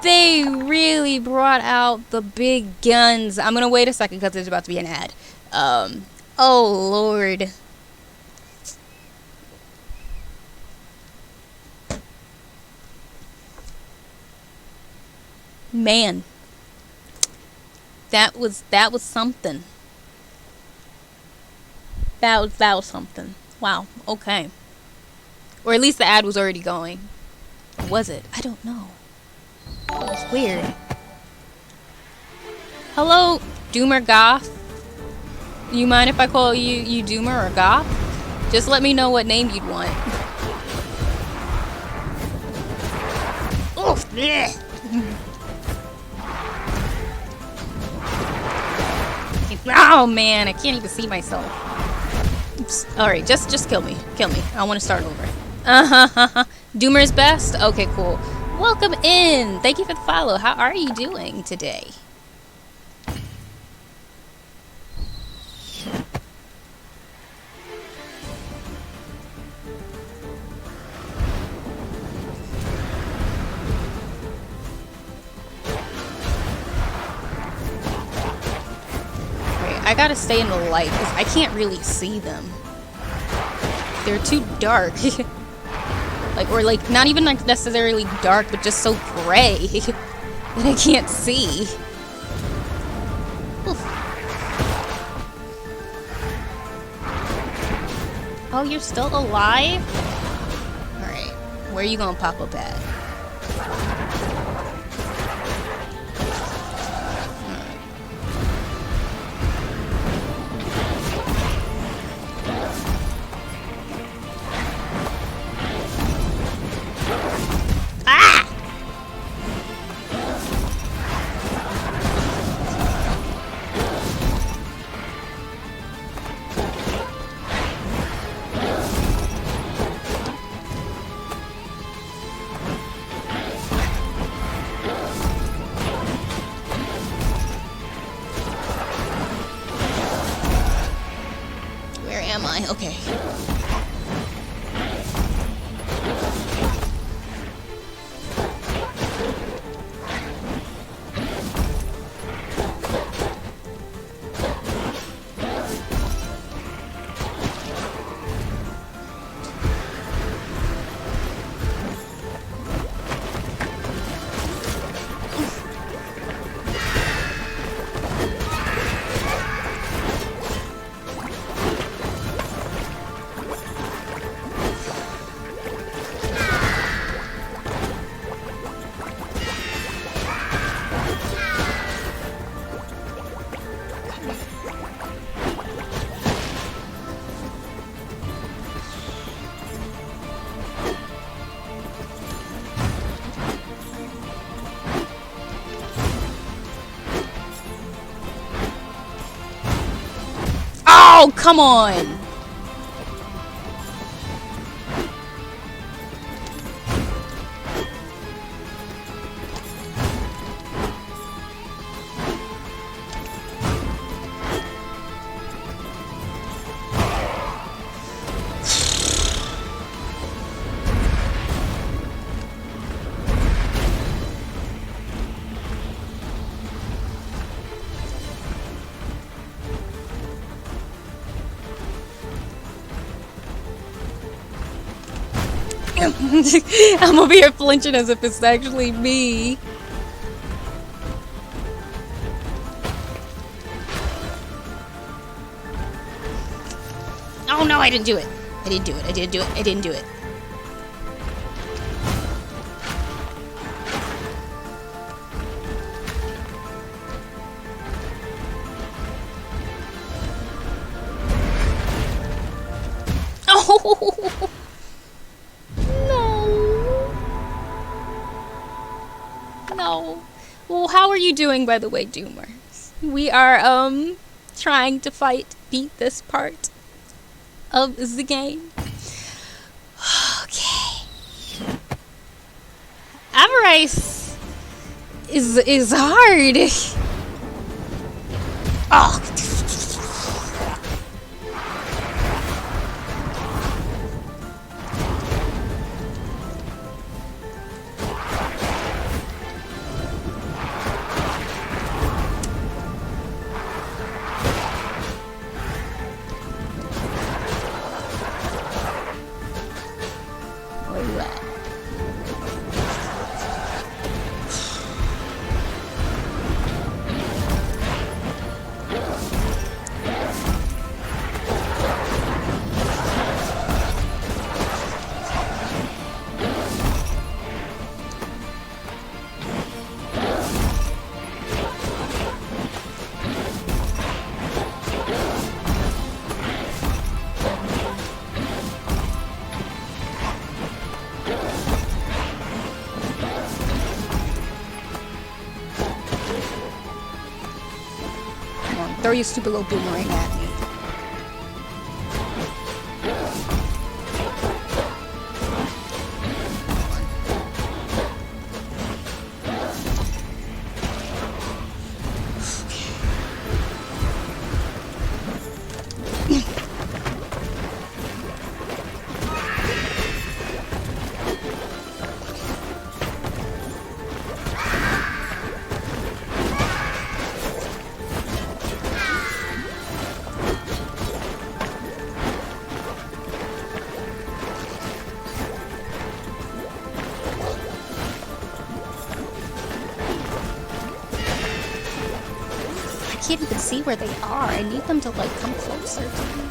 They really brought out the big guns. I'm gonna wait a second because there's about to be an ad. Oh, Lord. Man. That was something. That was something. Wow, okay. Or at least the ad was already going. Or was it? I don't know. It was weird. Hello, Doomer Goth. You mind if I call you Doomer or Goth? Just let me know what name you'd want. Oof, bleh. Oh man, I can't even see myself. Oops. Alright, just kill me. Kill me. I want to start over. Doomer's best? Okay, cool. Welcome in! Thank you for the follow. How are you doing today? I gotta stay in the light because I can't really see them. They're too dark. like not even like necessarily dark, but just so gray that I can't see. Oof. Oh, you're still alive? Alright. Where are you gonna pop up at? Okay. Oh, come on! I'm over here flinching as if it's actually me. Oh no, I didn't do it. I didn't do it. I didn't do it. I didn't do it. Oh! No. Well, how are you doing, by the way, Doomers? We are, trying to beat this part of the game. Okay. Avarice is hard. Oh. Throw your stupid little boomerang at me. I can't even see where they are. I need them to like come closer to me.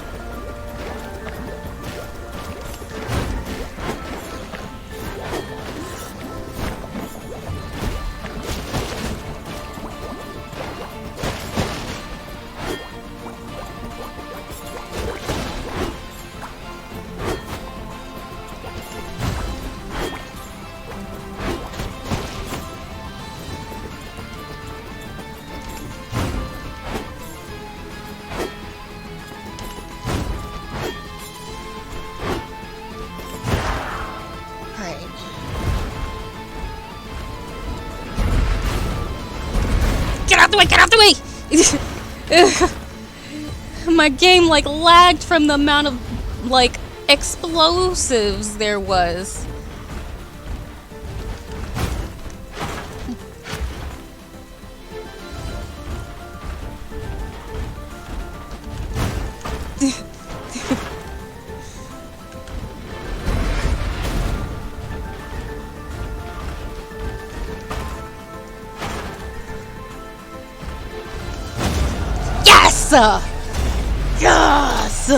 Get out the way! My game like lagged from the amount of like explosives there was. Yes!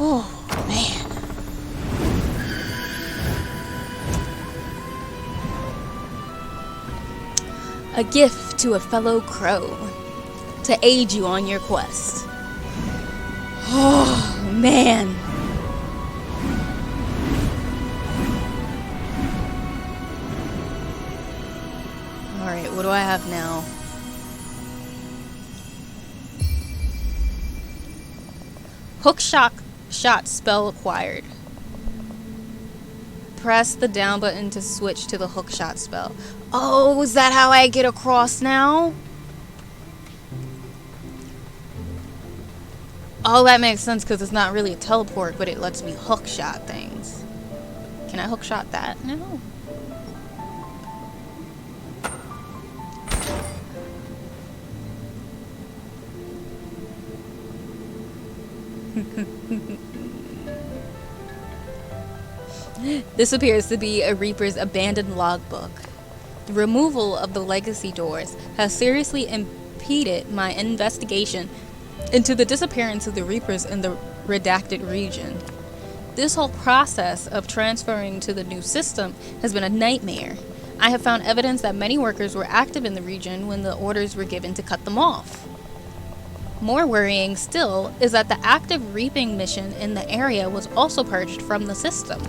Oh, man. A gift to a fellow crow to aid you on your quest. Oh, man. Alright, what do I have now? Hook shot spell acquired. Press the down button to switch to the hook shot spell. Oh, is that how I get across now? Oh, that makes sense because it's not really a teleport, but it lets me hook shot things. Can I hook shot that? No. This appears to be a Reaper's abandoned logbook. The removal of the legacy doors has seriously impeded my investigation into the disappearance of the Reapers in the redacted region. This whole process of transferring to the new system has been a nightmare. I have found evidence that many workers were active in the region when the orders were given to cut them off. More worrying still is that the active reaping mission in the area was also purged from the system.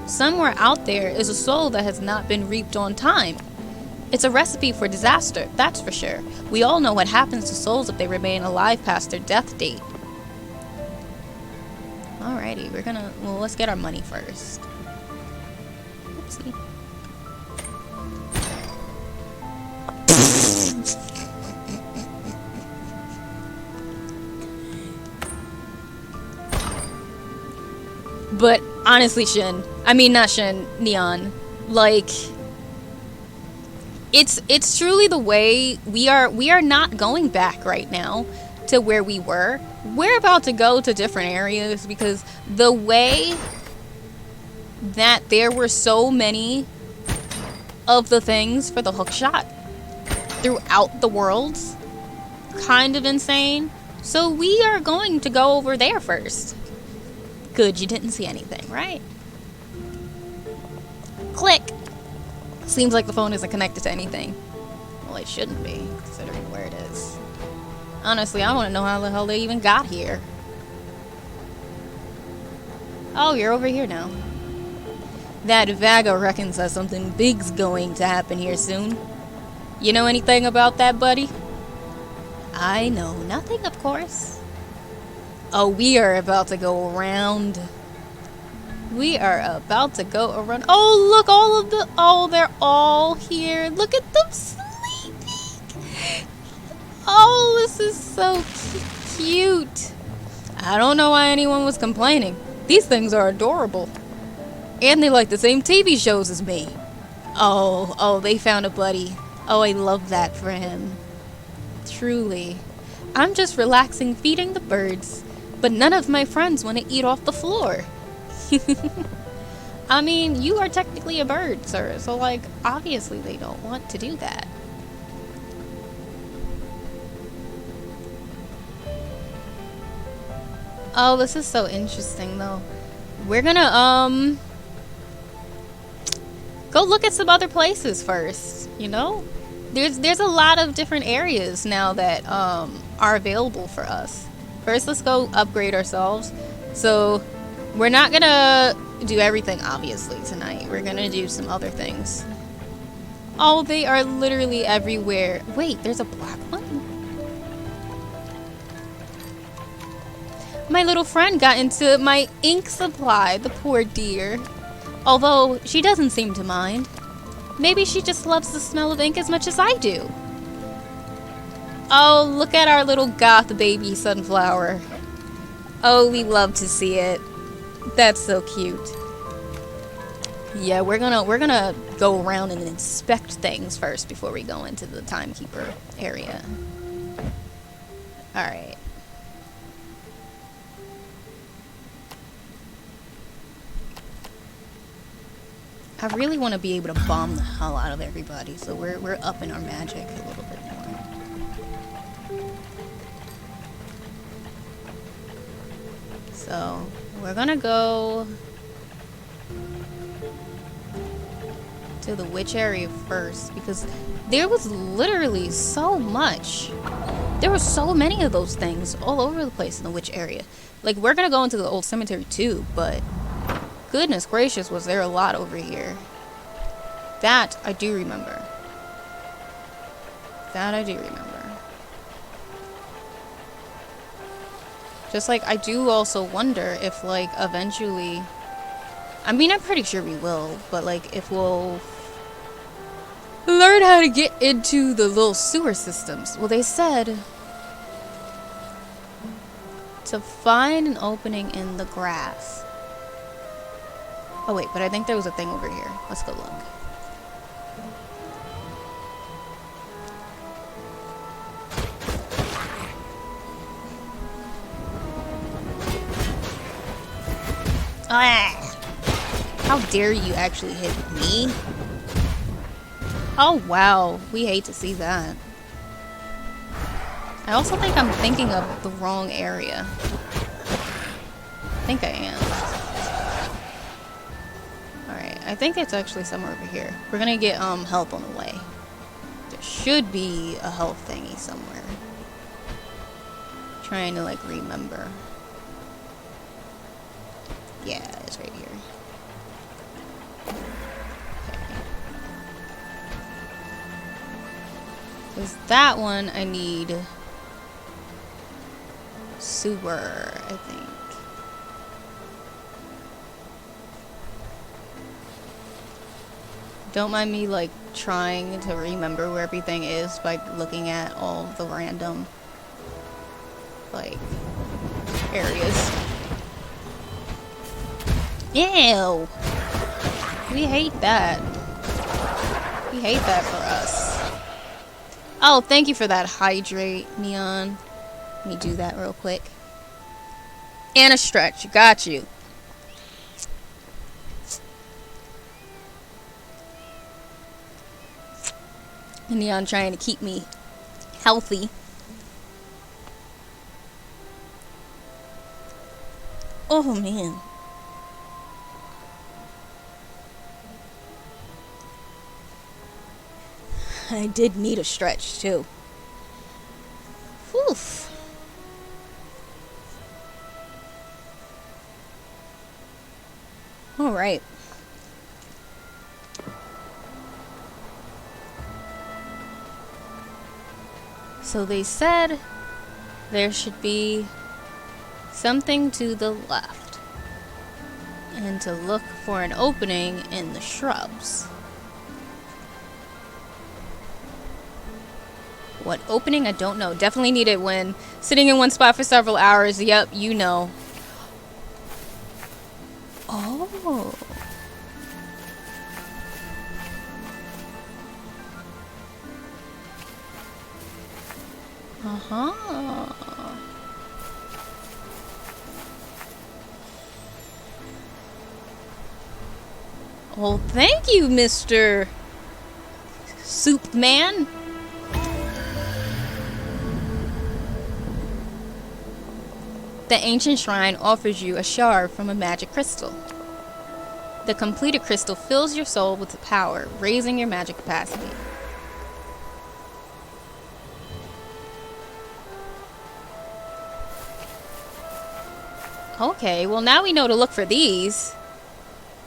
Somewhere out there is a soul that has not been reaped on time. It's a recipe for disaster, that's for sure. We all know what happens to souls if they remain alive past their death date. Alrighty, well, let's get our money first. Oopsie. But honestly, Neon, like, it's truly the way we are not going back right now to where we were. We're about to go to different areas because the way that there were so many of the things for the hookshot throughout the worlds, kind of insane. So we are going to go over there first. Good, you didn't see anything, right? Click! Seems like the phone isn't connected to anything. Well, it shouldn't be, considering where it is. Honestly, I want to know how the hell they even got here. Oh, you're over here now. That Vaga reckons that something big's going to happen here soon. You know anything about that, buddy? I know nothing, of course. Oh, we are about to go around. We are about to go around. Oh, look, all of the... Oh, they're all here. Look at them sleeping. Oh, this is so cute. I don't know why anyone was complaining. These things are adorable. And they like the same TV shows as me. Oh, they found a buddy. Oh, I love that for him. Truly. I'm just relaxing feeding the birds. But none of my friends want to eat off the floor. I mean, you are technically a bird, sir. So, like, obviously they don't want to do that. Oh, this is so interesting, though. We're gonna, go look at some other places first, you know? There's a lot of different areas now that, are available for us. First, let's go upgrade ourselves. So, we're not gonna do everything, obviously, tonight. We're gonna do some other things. Oh, they are literally everywhere. Wait, there's a black one? My little friend got into my ink supply, the poor dear. Although, she doesn't seem to mind. Maybe she just loves the smell of ink as much as I do. Oh, look at our little goth baby sunflower. Oh, we love to see it. That's so cute. Yeah, we're gonna go around and inspect things first before we go into the timekeeper area. Alright. I really want to be able to bomb the hell out of everybody, so we're upping our magic a little bit more. So, we're gonna go to the witch area first, because there was literally so much. There were so many of those things all over the place in the witch area. Like, we're gonna go into the old cemetery too, but goodness gracious, was there a lot over here. That I do remember. That I do remember. Just like, I do also wonder if, like, eventually... I mean, I'm pretty sure we will, but, like, if we'll learn how to get into the little sewer systems. Well, they said to find an opening in the grass. Oh, wait, but I think there was a thing over here. Let's go look. Ah! How dare you actually hit me? Oh, wow. We hate to see that. I also think I'm thinking of the wrong area. I think I am. Alright, I think it's actually somewhere over here. We're gonna get help on the way. There should be a health thingy somewhere. Trying to, like, remember. Yeah, it's right here. Okay. Because that one I need sewer, I think. Don't mind me, like, trying to remember where everything is by looking at all the random, like, areas. Ew! We hate that. We hate that for us. Oh, thank you for that hydrate, Neon. Let me do that real quick. And a stretch. Got you. Neon trying to keep me healthy. Oh, man. I did need a stretch, too. Whew. Alright. So they said there should be something to the left. And to look for an opening in the shrubs. What opening? I don't know. Definitely need it when sitting in one spot for several hours. Yep, you know. Oh. Uh-huh. Well, thank you, Mr. Soup Man. The ancient shrine offers you a shard from a magic crystal. The completed crystal fills your soul with power, raising your magic capacity. Okay, well now we know to look for these.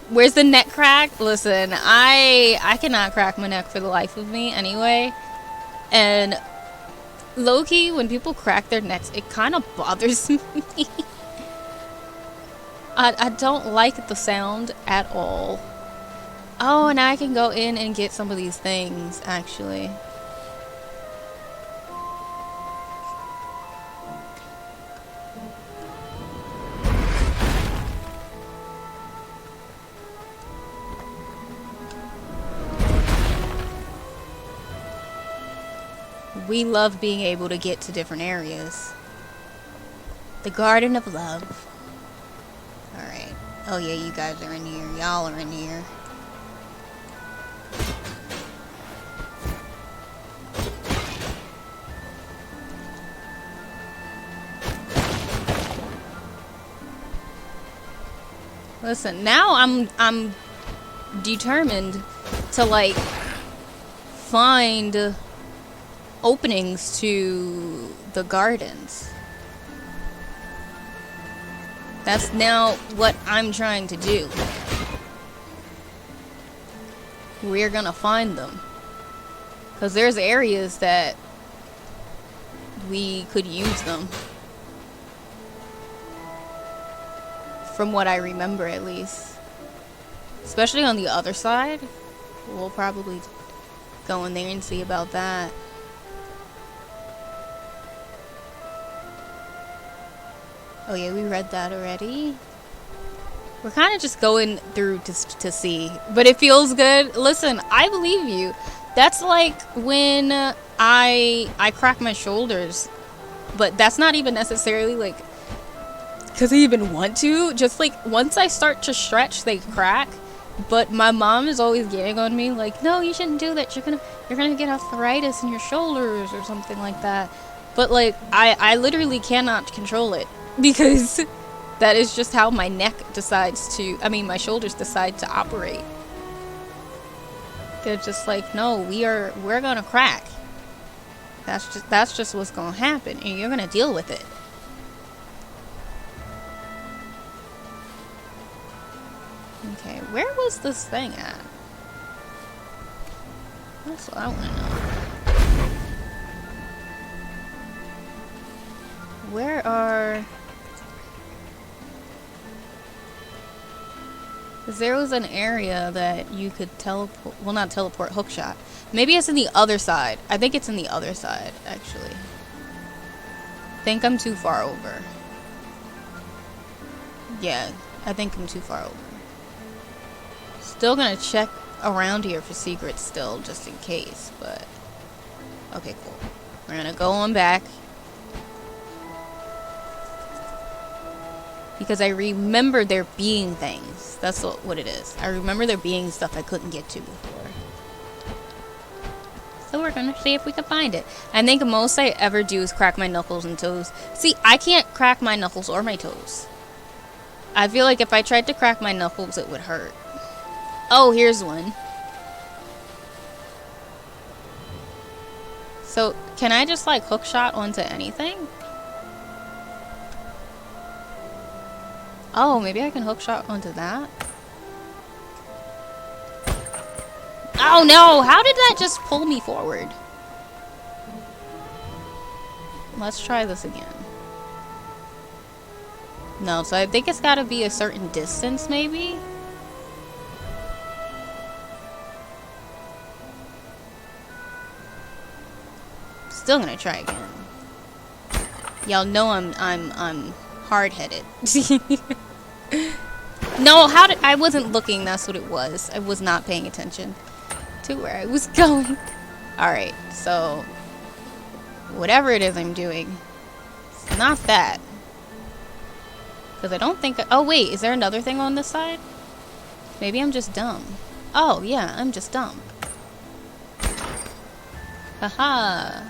Where's the neck crack? Listen, I cannot crack my neck for the life of me anyway. And low-key, when people crack their necks, it kind of bothers me. I don't like the sound at all. Oh, and I can go in and get some of these things, actually. We love being able to get to different areas. The Garden of Love. Alright. Oh yeah, you guys are in here. Y'all are in here. Listen, now I'm determined to like find openings to the gardens. That's now what I'm trying to do. We're gonna find them. Because there's areas that we could use them. From what I remember, at least. Especially on the other side. We'll probably go in there and see about that. Oh yeah, we read that already. We're kind of just going through to see. But it feels good. Listen, I believe you. That's like when I crack my shoulders. But that's not even necessarily like because I even want to. Just like once I start to stretch, they crack. But my mom is always getting on me like, no, you shouldn't do that. You're gonna get arthritis in your shoulders or something like that. But like I literally cannot control it. Because that is just how my neck decides to, my shoulders decide to operate. They're just like, no, we're gonna crack. That's just what's gonna happen, and you're gonna deal with it. Okay, where was this thing at? That's what I wanna know. Where are... Because there was an area that you could teleport, well not teleport, hookshot. Maybe it's in the other side. I think it's in the other side, actually. I think I'm too far over. Yeah, I think I'm too far over. Still gonna check around here for secrets still, just in case, but... Okay, cool. We're gonna go on back. Because I remember there being things. That's what it is. I remember there being stuff I couldn't get to before. So we're gonna see if we can find it. I think the most I ever do is crack my knuckles and toes. See, I can't crack my knuckles or my toes. I feel like if I tried to crack my knuckles, it would hurt. Oh, here's one. So, can I just like hook shot onto anything? Oh, maybe I can hook shot onto that? Oh no! How did that just pull me forward? Let's try this again. No, so I think it's gotta be a certain distance, maybe? Still gonna try again. Y'all know I'm hard-headed. No, I wasn't looking, that's what it was. I was not paying attention to where I was going. Alright, so whatever it is I'm doing, it's not that. Because I don't think... oh, wait. Is there another thing on this side? Maybe I'm just dumb. Oh, yeah. I'm just dumb. Haha.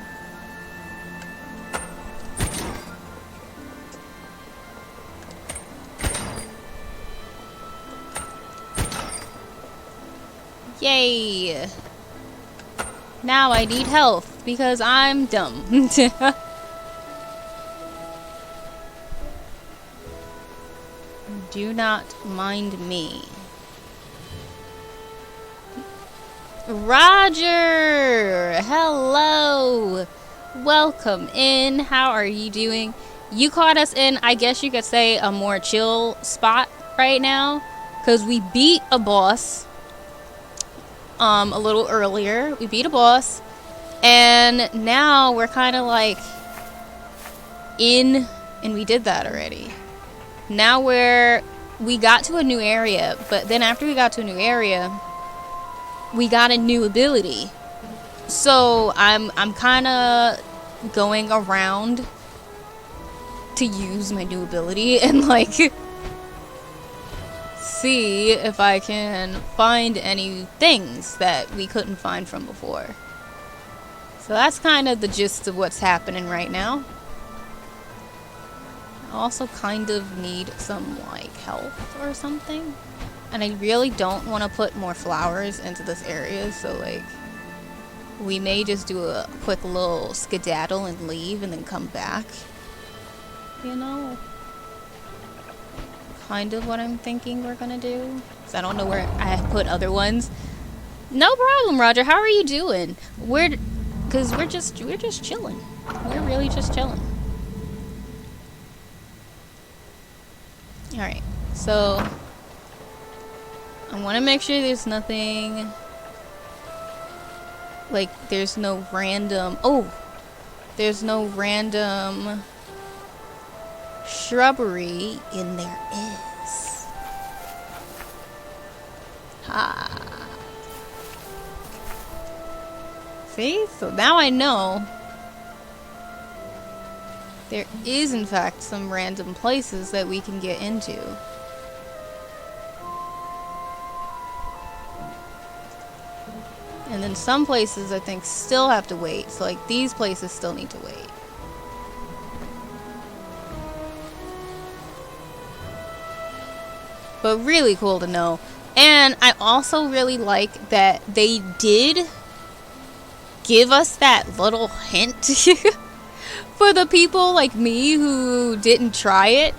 Yay. Now I need health because I'm dumb. Do not mind me. Roger! Hello! Welcome in. How are you doing? You caught us in, I guess you could say, a more chill spot right now. Because we beat a boss a little earlier. We beat a boss. And now we're kind of like in... and we did that already. Now we got to a new area, but then after we got to a new area, we got a new ability. So I'm kind of going around to use my new ability and like see if I can find any things that we couldn't find from before. So that's kind of the gist of what's happening right now. I also kind of need some like health or something, and I really don't want to put more flowers into this area, so like we may just do a quick little skedaddle and leave and then come back, you know, kind of what I'm thinking we're gonna do, because I don't know where I have put other ones. No problem, Roger. How are you doing? Because we're just chilling. We're really just chilling. Alright, so I want to make sure there's nothing, like there's no random, there's no random shrubbery, and there is. Ha. See, so now I know there is, in fact, some random places that we can get into. And then some places, I think, still have to wait. So, like, these places still need to wait. But really cool to know. And I also really like that they did give us that little hint for the people like me who didn't try it,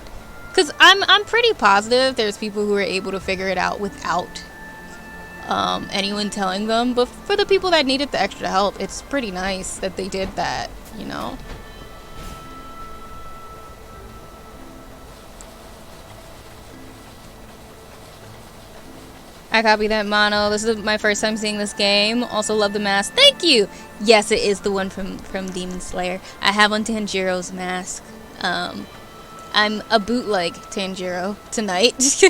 because I'm pretty positive there's people who are able to figure it out without anyone telling them. But for the people that needed the extra help, it's pretty nice that they did that, you know. I copy that, Mono. This is my first time seeing this game. Also love the mask. Thank you! Yes, it is the one from Demon Slayer. I have on Tanjiro's mask. I'm a bootleg Tanjiro tonight.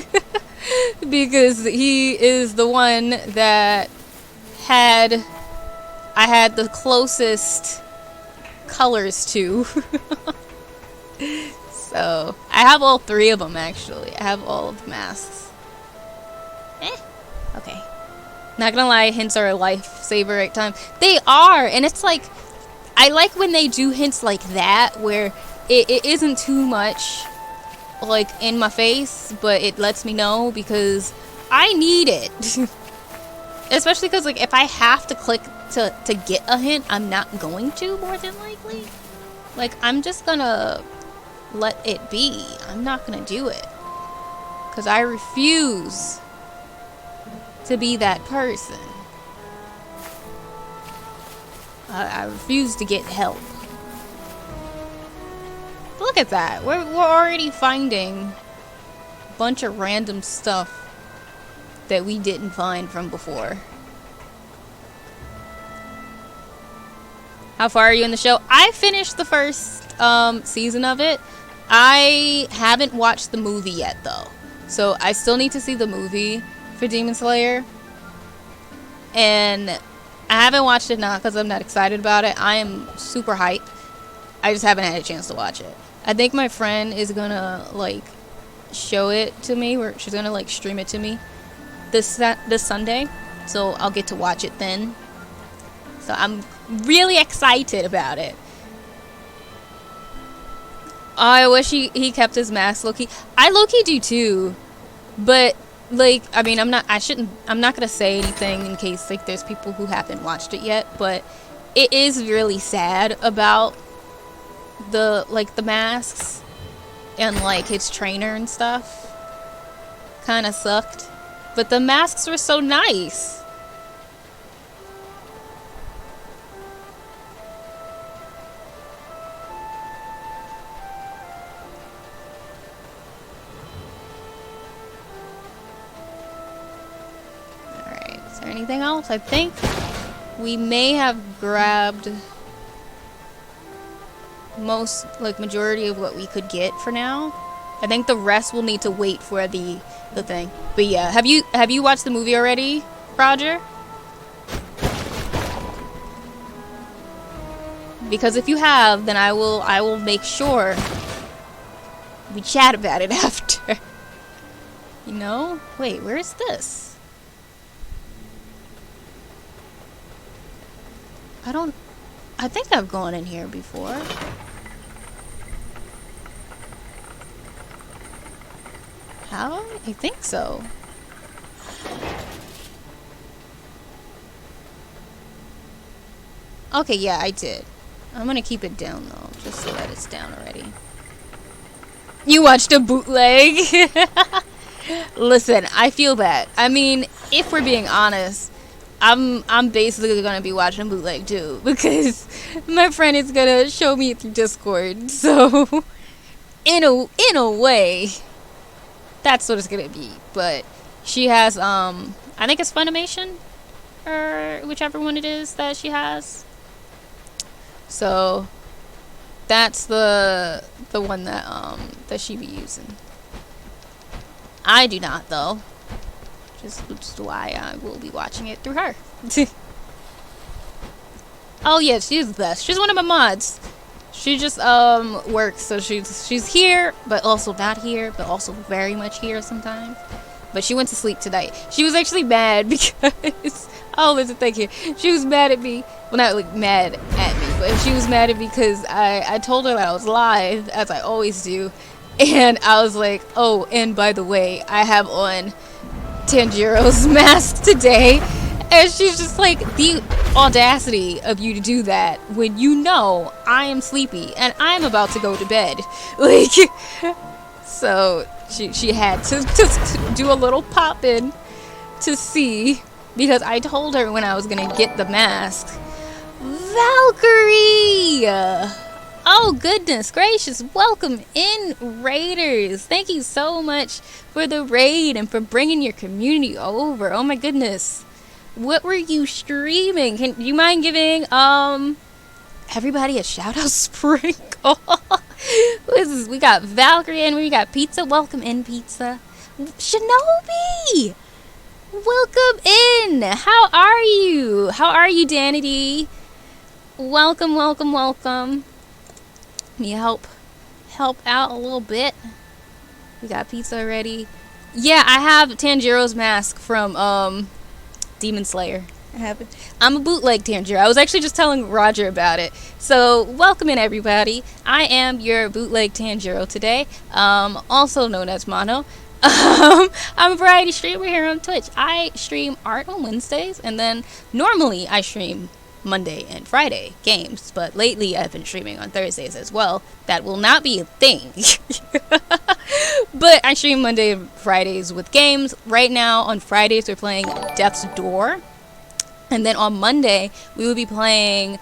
Because he is the one that I had the closest colors to. So, I have all three of them, actually. I have all of the masks. Okay. Not gonna lie, hints are a lifesaver at times. They are, and it's like, I like when they do hints like that, where it isn't too much, like, in my face, but it lets me know, because I need it. Especially because, like, if I have to click to get a hint, I'm not going to, more than likely. Like, I'm just gonna let it be. I'm not gonna do it. Because I refuse to be that person. I refuse to get help. look at that. We're already finding a bunch of random stuff that we didn't find from before. How far are you in the show? I finished the first season of it. I haven't watched the movie yet, though. So I still need to see the movie for Demon Slayer. And I haven't watched it now because I'm not excited about it. I am super hyped. I just haven't had a chance to watch it. I think my friend is gonna, like, show it to me. Or she's gonna, like, stream it to me this Sunday. So I'll get to watch it then. So I'm really excited about it. I wish he kept his mask low-key. I low-key do too. But, like, I mean, I'm not gonna say anything in case, like, there's people who haven't watched it yet, but it is really sad about the masks and, like, his trainer and stuff. Kinda sucked. But the masks were so nice. Anything else? I think we may have grabbed majority of what we could get for now. I think the rest will need to wait for the thing. But yeah, have you watched the movie already, Roger? Because if you have, then I will make sure we chat about it after. You know? Wait, where is this? I think I've gone in here before. Have I? I think so. Okay, yeah, I did. I'm gonna keep it down though, just so that it's down already. You watched a bootleg? Listen, I feel that. I mean, if we're being honest, I'm basically gonna be watching bootleg too, because my friend is gonna show me through Discord. So in a way, that's what it's gonna be. But she has I think it's Funimation, or whichever one it is that she has. So that's the one that she be using. I do not though. Just why I will be watching it through her. Oh yeah, she's the best. She's one of my mods. She just works, so she's here, but also not here, but also very much here sometimes. But she went to sleep tonight. She was actually mad because oh, listen, thank you. She was mad at me. Well, not like mad at me, but she was mad at me because I told her that I was live, as I always do, and I was like, oh, and by the way, I have on Tanjiro's mask today. And she's just like, the audacity of you to do that when you know I am sleepy and I'm about to go to bed. Like, so she had to do a little pop in to see, because I told her when I was gonna get the mask. Valkyrie! Oh, goodness gracious. Welcome in, Raiders. Thank you so much for the raid and for bringing your community over. Oh, my goodness. What were you streaming? Can you mind giving, everybody a shout-out sprinkle? Who is this? We got Valkyrie and we got Pizza. Welcome in, Pizza. Shinobi! Welcome in. How are you? How are you, Danity? Welcome, welcome, welcome. Let me help out a little bit. We got pizza already. Yeah, I have Tanjiro's mask from Demon Slayer. I have it. I'm a bootleg Tanjiro. I was actually just telling Roger about it. So welcome in, everybody. I am your bootleg Tanjiro today, also known as Mono. I'm a variety streamer here on Twitch. I stream art on Wednesdays, and then normally I stream Monday and Friday games, but lately I've been streaming on Thursdays as well. That will not be a thing. But I stream Monday and Fridays with games. Right now on Fridays we're playing Death's Door, and then on Monday we will be playing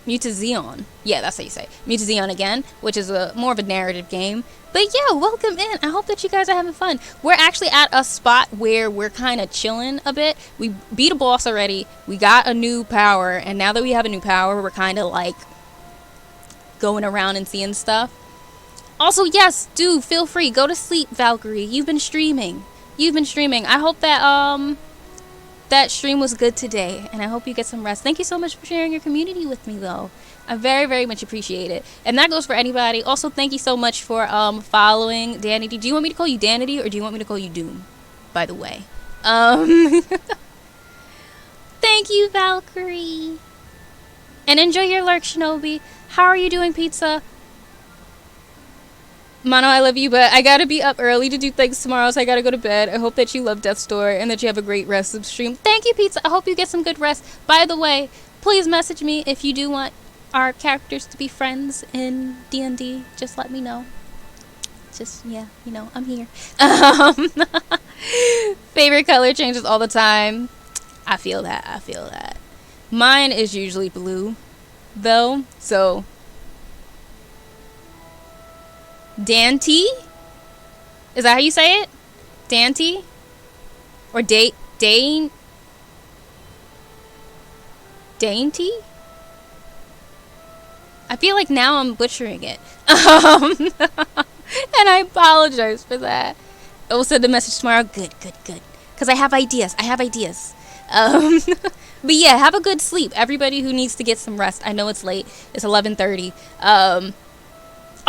Mutazion. Yeah, that's how you say it. Mutazion again, which is more of a narrative game. But yeah, welcome in. I hope that you guys are having fun. We're actually at a spot where we're kind of chilling a bit. We beat a boss already. We got a new power. And now that we have a new power, we're kind of like going around and seeing stuff. Also, yes, do feel free. Go to sleep, Valkyrie. You've been streaming. I hope that that stream was good today, and I hope you get some rest. Thank you so much for sharing your community with me, though. I very, very much appreciate it. And that goes for anybody. Also, thank you so much for following Danity. Do you want me to call you Danity, or do you want me to call you Doom, by the way? Thank you, Valkyrie. And enjoy your lurk, Shinobi. How are you doing, Pizza? Mono, I love you, but I gotta be up early to do things tomorrow, so I gotta go to bed. I hope that you love Death's Door and that you have a great rest of stream. Thank you, Pizza. I hope you get some good rest. By the way, please message me if you do want our characters to be friends in D&D. Just let me know. Just, yeah, you know, I'm here. Favorite color changes all the time. I feel that. Mine is usually blue, though, so... Dante? Is that how you say it? Dante? Or Dainty? I feel like now I'm butchering it. And I apologize for that. I will send a message tomorrow. Good. Because I have ideas. But yeah, have a good sleep. Everybody who needs to get some rest. I know it's late. It's 11:30.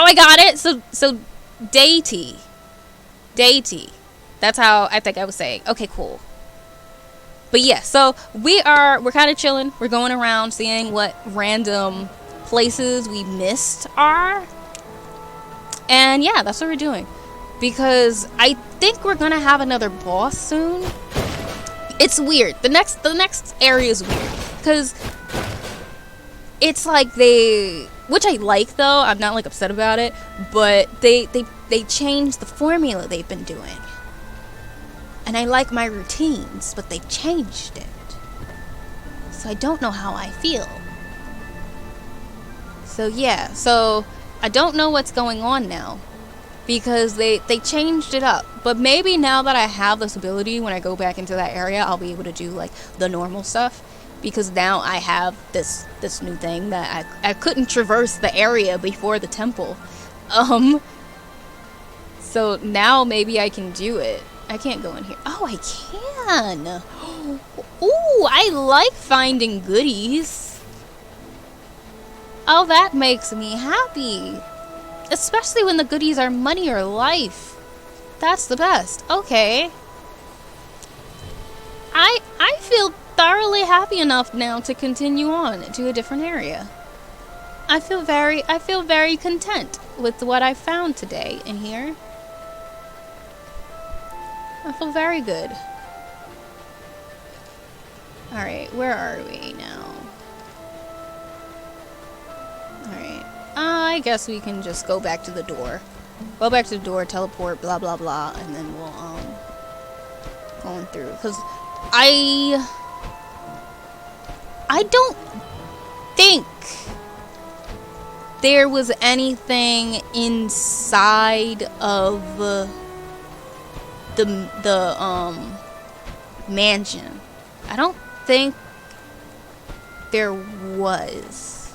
Oh, I got it. So Deity. That's how I think I was saying. Okay, cool. But yeah, so we're kind of chilling. We're going around seeing what random places we missed are. And yeah, that's what we're doing. Because I think we're gonna have another boss soon. It's weird. The next area is weird. Because it's like which I like, though. I'm not like upset about it, but they changed the formula they've been doing, and I like my routines, but they've changed it, so I don't know how I feel. So yeah, so I don't know what's going on now, because they changed it up. But maybe now that I have this ability, when I go back into that area, I'll be able to do like the normal stuff. Because now I have this new thing that I couldn't traverse the area before the temple. So now maybe I can do it. I can't go in here. Oh, I can. Ooh, I like finding goodies. Oh, that makes me happy. Especially when the goodies are money or life. That's the best. Okay. I feel thoroughly happy enough now to continue on to a different area. I feel very content with what I found today in here. I feel very good. Alright, where are we now? Alright. I guess we can just go back to the door. Go back to the door, teleport, blah blah blah, and then we'll going through. Because I don't think there was anything inside of the mansion. I don't think there was.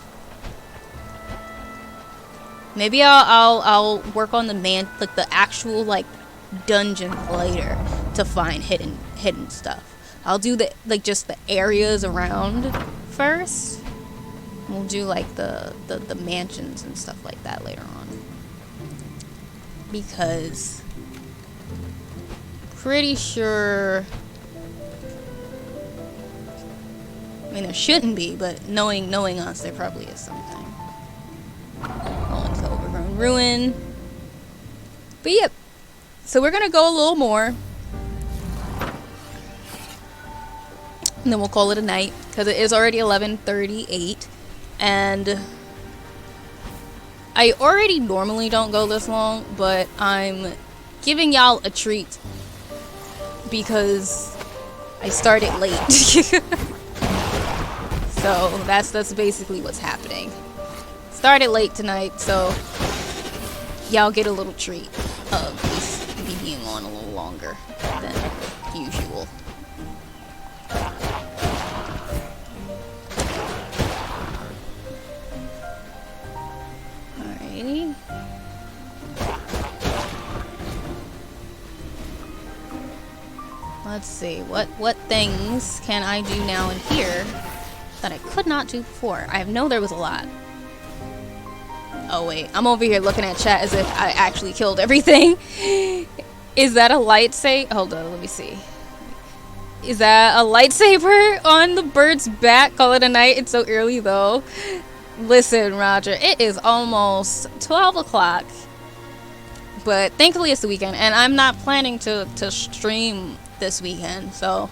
Maybe I'll work on the actual like dungeon later to find hidden stuff. I'll do just the areas around first. We'll do like the mansions and stuff like that later on. Because pretty sure, I mean there shouldn't be, but knowing us, there probably is something. Going to Overgrown Ruin. But yep. So we're gonna go a little more. And then we'll call it a night, because it is already 11:38, and I already normally don't go this long, but I'm giving y'all a treat because I started late. So that's basically what's happening. Started late tonight, so y'all get a little treat of me being on a little longer than usual. Alrighty. Let's see, what things can I do now in here that I could not do before? I know there was a lot. Oh wait, I'm over here looking at chat as if I actually killed everything. Is that a lightsaber? Hold on, let me see. Is that a lightsaber on the bird's back? Call it a night. It's so early though. Listen, Roger, it is almost 12 o'clock. But thankfully it's the weekend, and I'm not planning to stream this weekend, so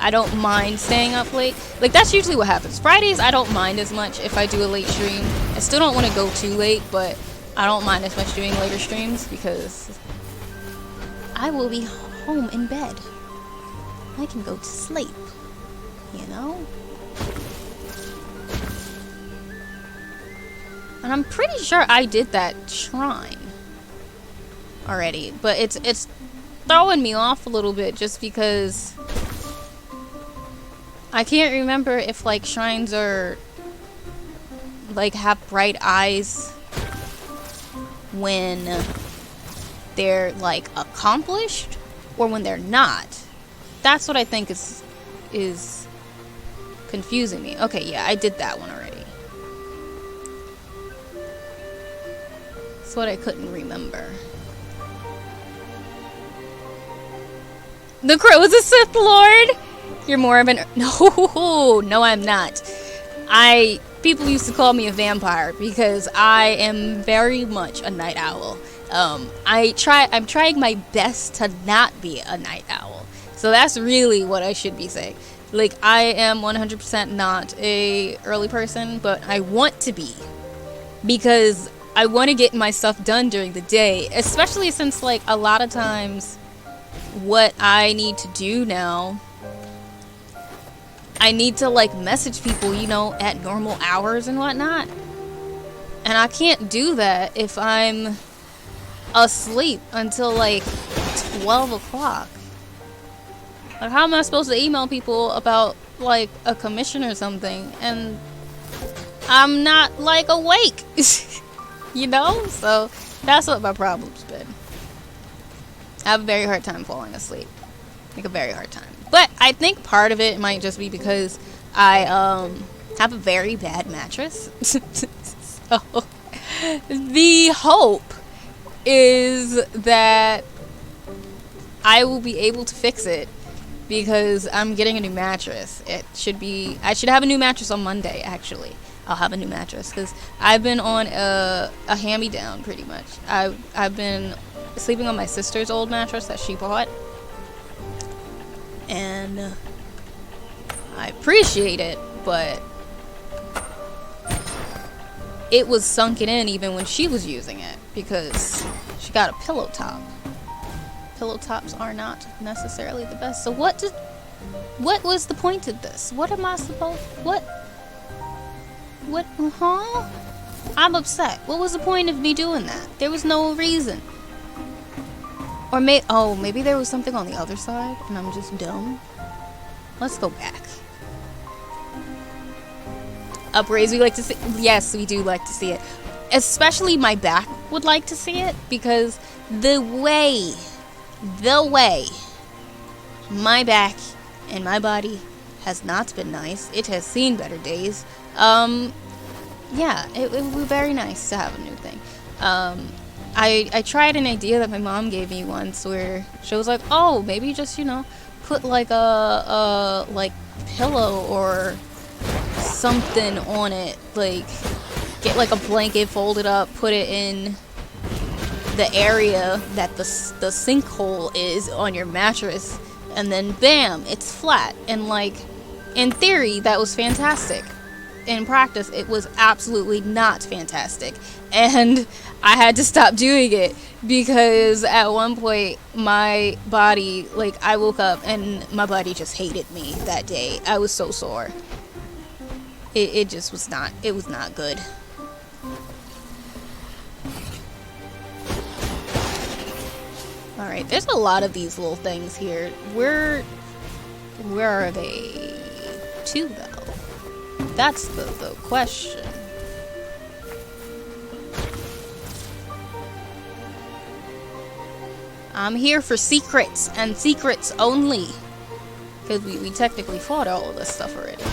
I don't mind staying up late. Like, that's usually what happens. Fridays, I don't mind as much if I do a late stream. I still don't want to go too late, but I don't mind as much doing later streams because I will be home in bed. I can go to sleep, you know? And I'm pretty sure I did that shrine already, but it's throwing me off a little bit just because I can't remember if like shrines are like have bright eyes when they're like accomplished or when they're not. That's what I think is confusing me. Okay, yeah, I did that one already. That's what I couldn't remember. The crow is a Sith Lord? You're more of an... No, I'm not. People used to call me a vampire because I am very much a night owl. I'm trying my best to not be a night owl. So that's really what I should be saying. Like, I am 100% not a early person, but I want to be. Because I want to get my stuff done during the day. Especially since, like, a lot of times what I need to do now, I need to, like, message people, you know, at normal hours and whatnot. And I can't do that if I'm asleep until, like, 12 o'clock. Like, how am I supposed to email people about, like, a commission or something? And I'm not, like, awake. You know? So, that's what my problem's been. I have a very hard time falling asleep. Like, a very hard time. But I think part of it might just be because I, have a very bad mattress. So, the hope is that I will be able to fix it because I'm getting a new mattress. I should have a new mattress on Monday, actually. I'll have a new mattress because I've been on a hand-me-down pretty much. I've been sleeping on my sister's old mattress that she bought. And I appreciate it, but it was sunken in even when she was using it because she got a pillow top. Pillow tops are not necessarily the best. So what was the point of this? What am I supposed... What? I'm upset. What was the point of me doing that? There was no reason. Or maybe there was something on the other side and I'm just dumb. Let's go back. Upraise, we like to see... Yes, we do like to see it. Especially my back would like to see it because the way my back and my body has not been nice. It has seen better days. Yeah, it would be very nice to have a new thing. I tried an idea that my mom gave me once where she was like, oh, maybe just, you know, put like a like pillow or something on it. Like, get like a blanket, fold it up, put it in the area that the sinkhole is on your mattress, and then bam, it's flat. And like, in theory, that was fantastic. In practice, it was absolutely not fantastic. And I had to stop doing it because at one point my body, like, I woke up and my body just hated me that day. I was so sore. It just was not, it was not good. Alright, there's a lot of these little things here. Where are they to, though? That's the question. I'm here for secrets, and secrets only. Because we technically fought all of this stuff already.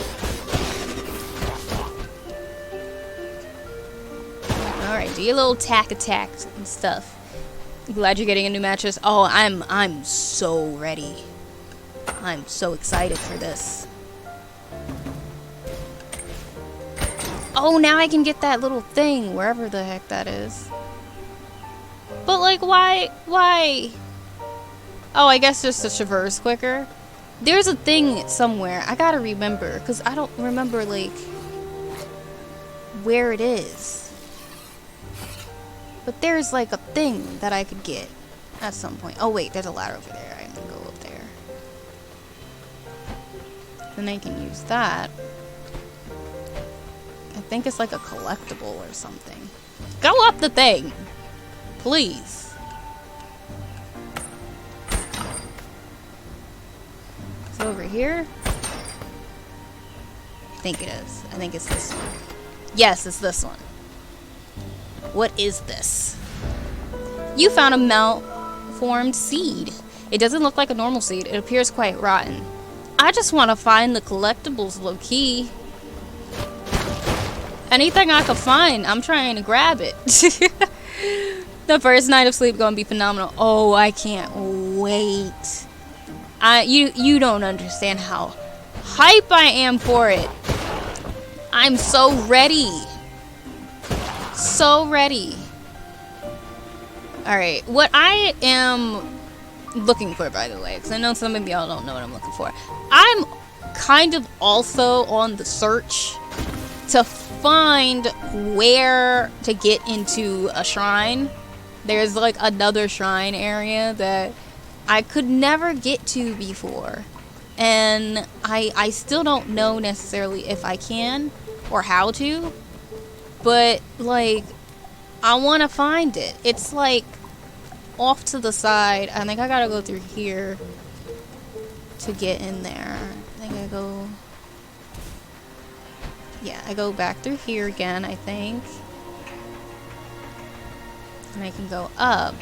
Alright, do your little tack attacks and stuff. Glad you're getting a new mattress. Oh, I'm so ready. I'm so excited for this. Oh, now I can get that little thing, wherever the heck that is. But, like, why? Oh, I guess just to traverse quicker. There's a thing somewhere. I gotta remember, because I don't remember, like, where it is. But there's, like, a thing that I could get at some point. Oh, wait, there's a ladder over there. I'm gonna go up there. Then I can use that. I think it's like a collectible or something. Go up the thing! Please. Is it over here? I think it is. I think it's this one. Yes, it's this one. What is this? You found a malformed seed. It doesn't look like a normal seed. It appears quite rotten. I just want to find the collectibles low-key. Anything I could find, I'm trying to grab it. The first night of sleep gonna be phenomenal. Oh, I can't wait. You don't understand how hype I am for it. I'm so ready. So ready. Alright, what I am looking for, by the way, because I know some of y'all don't know what I'm looking for. I'm kind of also on the search to find where to get into a shrine. There's like another shrine area that I could never get to before. And I still don't know necessarily if I can or how to. But like, I want to find it. It's like off to the side. I think I gotta go through here to get in there. I think I go... Yeah, I go back through here again, I think. And I can go up.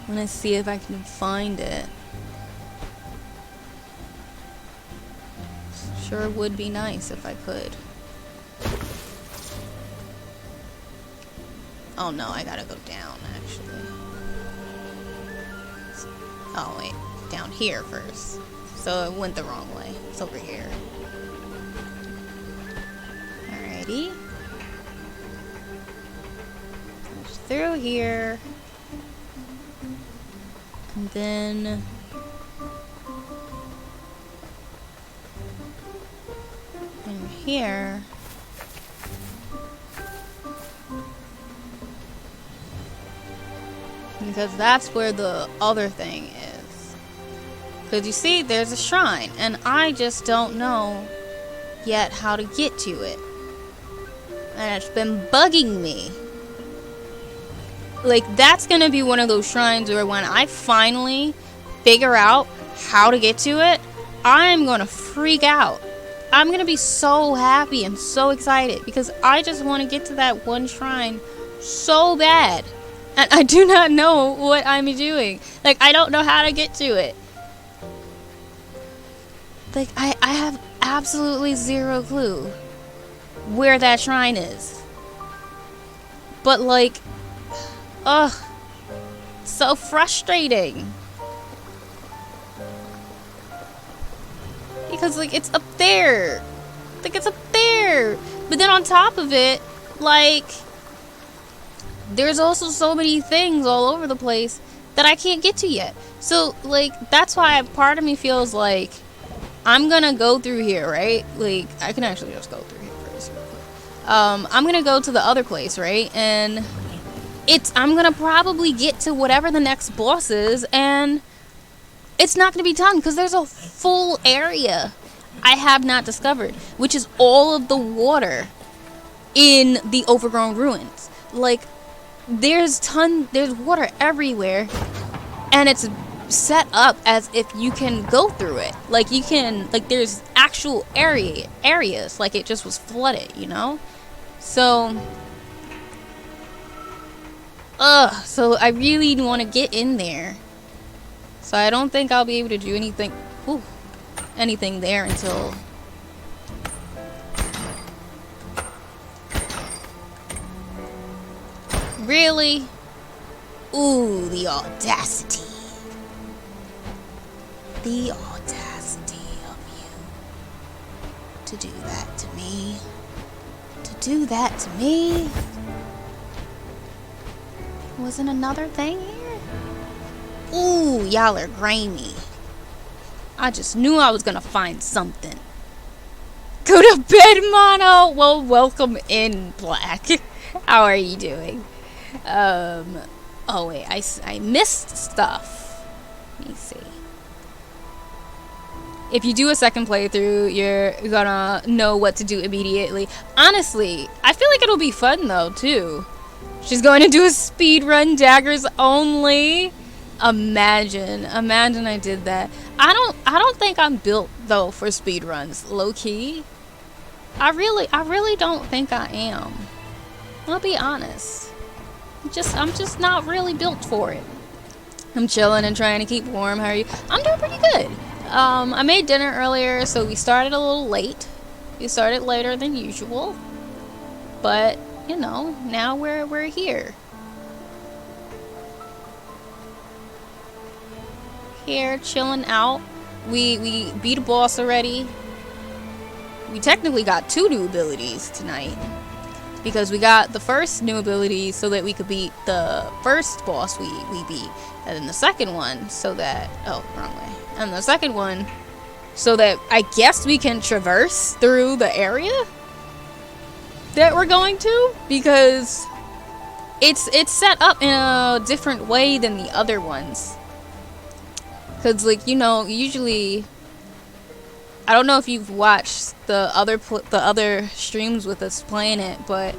I'm gonna see if I can find it. Sure would be nice if I could. Oh no, I gotta go down, actually. Oh wait, down here first. So it went the wrong way. It's over here. Alrighty. Goes through here. And then... in here... because that's where the other thing is. Because you see, there's a shrine, and I just don't know yet how to get to it. And it's been bugging me. Like, that's gonna be one of those shrines where when I finally figure out how to get to it, I'm gonna freak out. I'm gonna be so happy and so excited because I just want to get to that one shrine so bad. And I do not know what I'm doing. Like, I don't know how to get to it. Like, I have absolutely zero clue where that shrine is. But, like, ugh, so frustrating. Because, like, it's up there. Like, it's up there. But then on top of it, like... there's also so many things all over the place that I can't get to yet. So, like, that's why part of me feels like I'm gonna go through here, right? Like, I can actually just go through here first real quick. I'm gonna go to the other place, right? And I'm gonna probably get to whatever the next boss is, and it's not gonna be done because there's a full area. I have not discovered, which is all of the water in the Overgrown Ruins. Like, there's water everywhere, and it's set up as if you can go through it. Like, you can, like, there's actual areas, like it just was flooded, you know? So, so I really want to get in there. So I don't think I'll be able to do anything there until... Really? Ooh, the audacity. The audacity of you to do that to me. To do that to me. Wasn't another thing here? Ooh, y'all are grimy. I just knew I was gonna find something. Go to bed, Mono! Well, welcome in, Black. How are you doing? Oh wait, I missed stuff. Let me see. If you do a second playthrough, you're gonna know what to do immediately. Honestly, I feel like it'll be fun though, too. She's going to do a speed run, daggers only. Imagine I did that. I don't think I'm built though for speed runs, low key. I really don't think I am. I'll be honest. I'm just not really built for it. I'm chilling and trying to keep warm. How are you? I'm doing pretty good. I made dinner earlier, so we started a little late. We started later than usual. But, you know, now we're here. Here, chilling out. We beat a boss already. We technically got 2 new abilities tonight. Because we got the first new ability so that we could beat the first boss we beat. And then the second one so that... Oh, wrong way. And the second one so that I guess we can traverse through the area that we're going to. Because it's set up in a different way than the other ones. Because, like, you know, usually... I don't know if you've watched the other streams with us playing it, but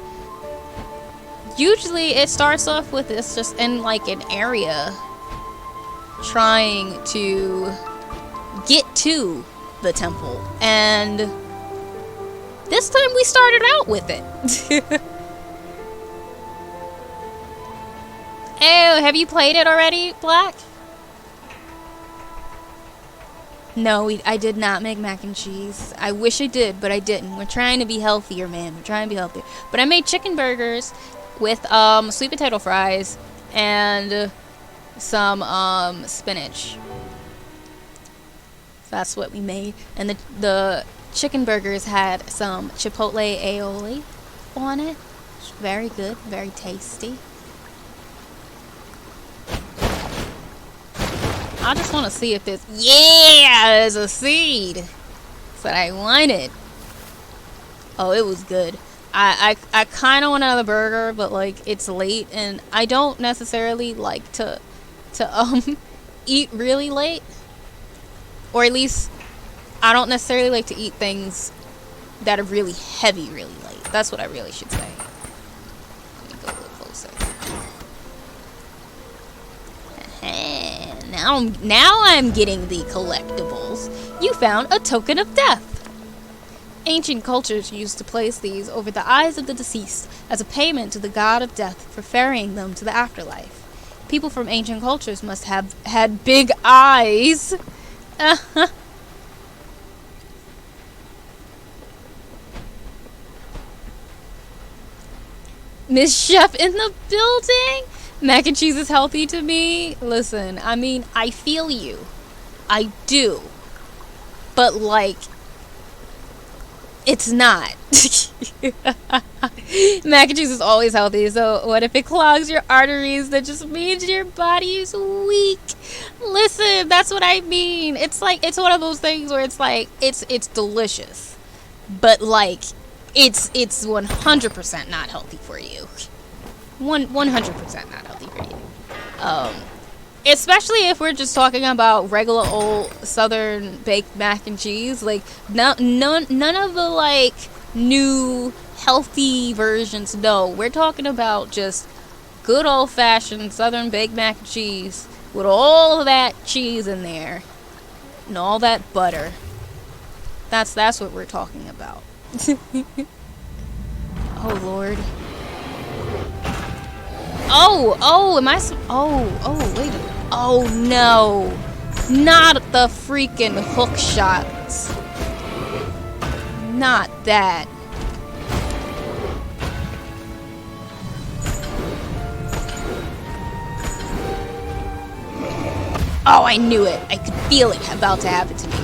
usually it starts off with us just in like an area trying to get to the temple, and this time we started out with it. Oh, have you played it already, Black? No, I did not make mac and cheese. I wish I did, but I didn't. We're trying to be healthier, man. We're trying to be healthier. But I made chicken burgers with sweet potato fries and some spinach. That's what we made. And the chicken burgers had some chipotle aioli on it. It's very good, very tasty. I just want to see if there's... Yeah! There's a seed! That's what I wanted. Oh, it was good. I kind of want another burger, but, like, it's late, and I don't necessarily like to eat really late. Or at least, I don't necessarily like to eat things that are really heavy really late. That's what I really should say. Let me go a little closer. Now I'm getting the collectibles. You found a token of death. Ancient cultures used to place these over the eyes of the deceased as a payment to the god of death for ferrying them to the afterlife. People from ancient cultures must have had big eyes. Miss Chef in the building? Mac and cheese is healthy to me. Listen, I mean, I feel you. I do. But, like, it's not. Mac and cheese is always healthy, so what if it clogs your arteries? That just means your body is weak. Listen, that's what I mean. It's like, it's one of those things where it's like, it's delicious. But, like, it's 100% not healthy for you. 100% not healthy for you. Especially if we're just talking about regular old southern baked mac and cheese. Like, none of the, like, new healthy versions. No, we're talking about just good old-fashioned southern baked mac and cheese with all of that cheese in there and all that butter. That's what we're talking about. Oh, Lord. Oh, am I... Oh, wait a minute. Oh, no. Not the freaking hook shots. Not that. Oh, I knew it. I could feel it about to happen to me.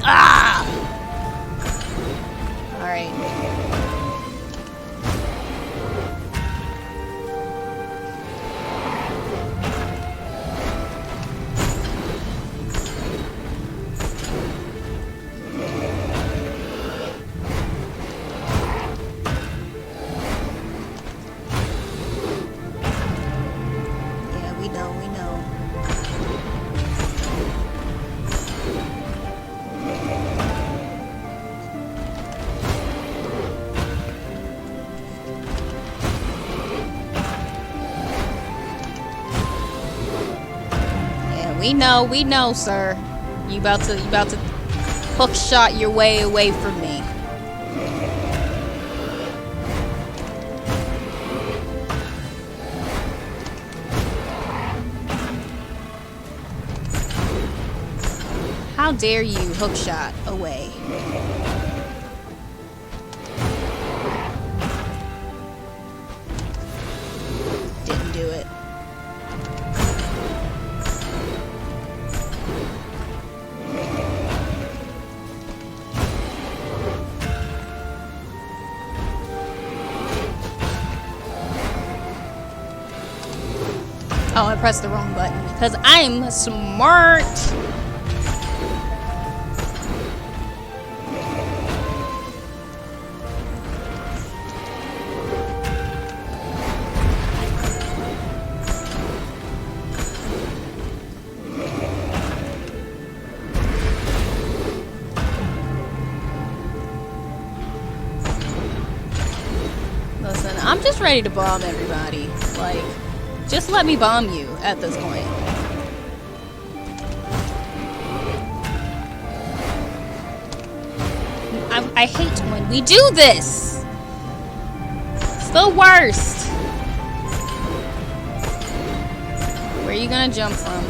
Ah! Alright. We know, sir. You about to hook shot your way away from me. How dare you hook shot away? Didn't do it. Oh, I pressed the wrong button because I'm smart. Listen, I'm just ready to bomb everybody. Like, just let me bomb you at this point. I hate when we do this. It's the worst. Where are you gonna jump from?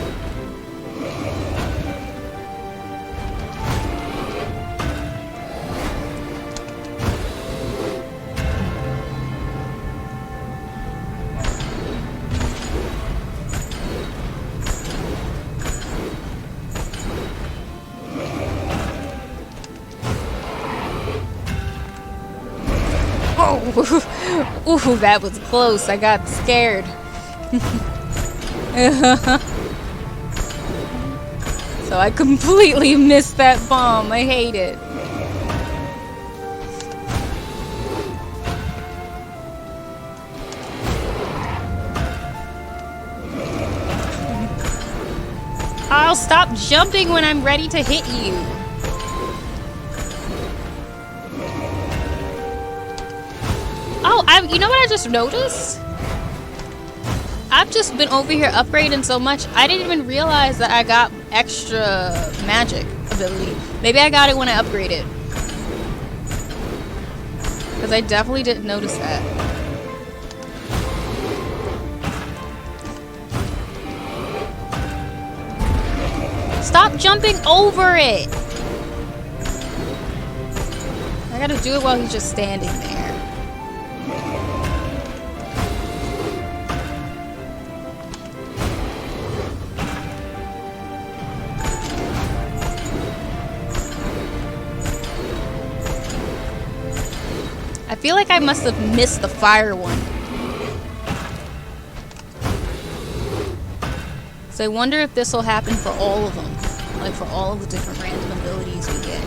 Ooh, that was close. I got scared. So I completely missed that bomb. I hate it. I'll stop jumping when I'm ready to hit you. Oh, you know what I just noticed? I've just been over here upgrading so much, I didn't even realize that I got extra magic ability. Maybe I got it when I upgraded. Because I definitely didn't notice that. Stop jumping over it! I gotta do it while he's just standing there. I feel like I must have missed the fire one. So I wonder if this will happen for all of them. Like for all of the different random abilities we get.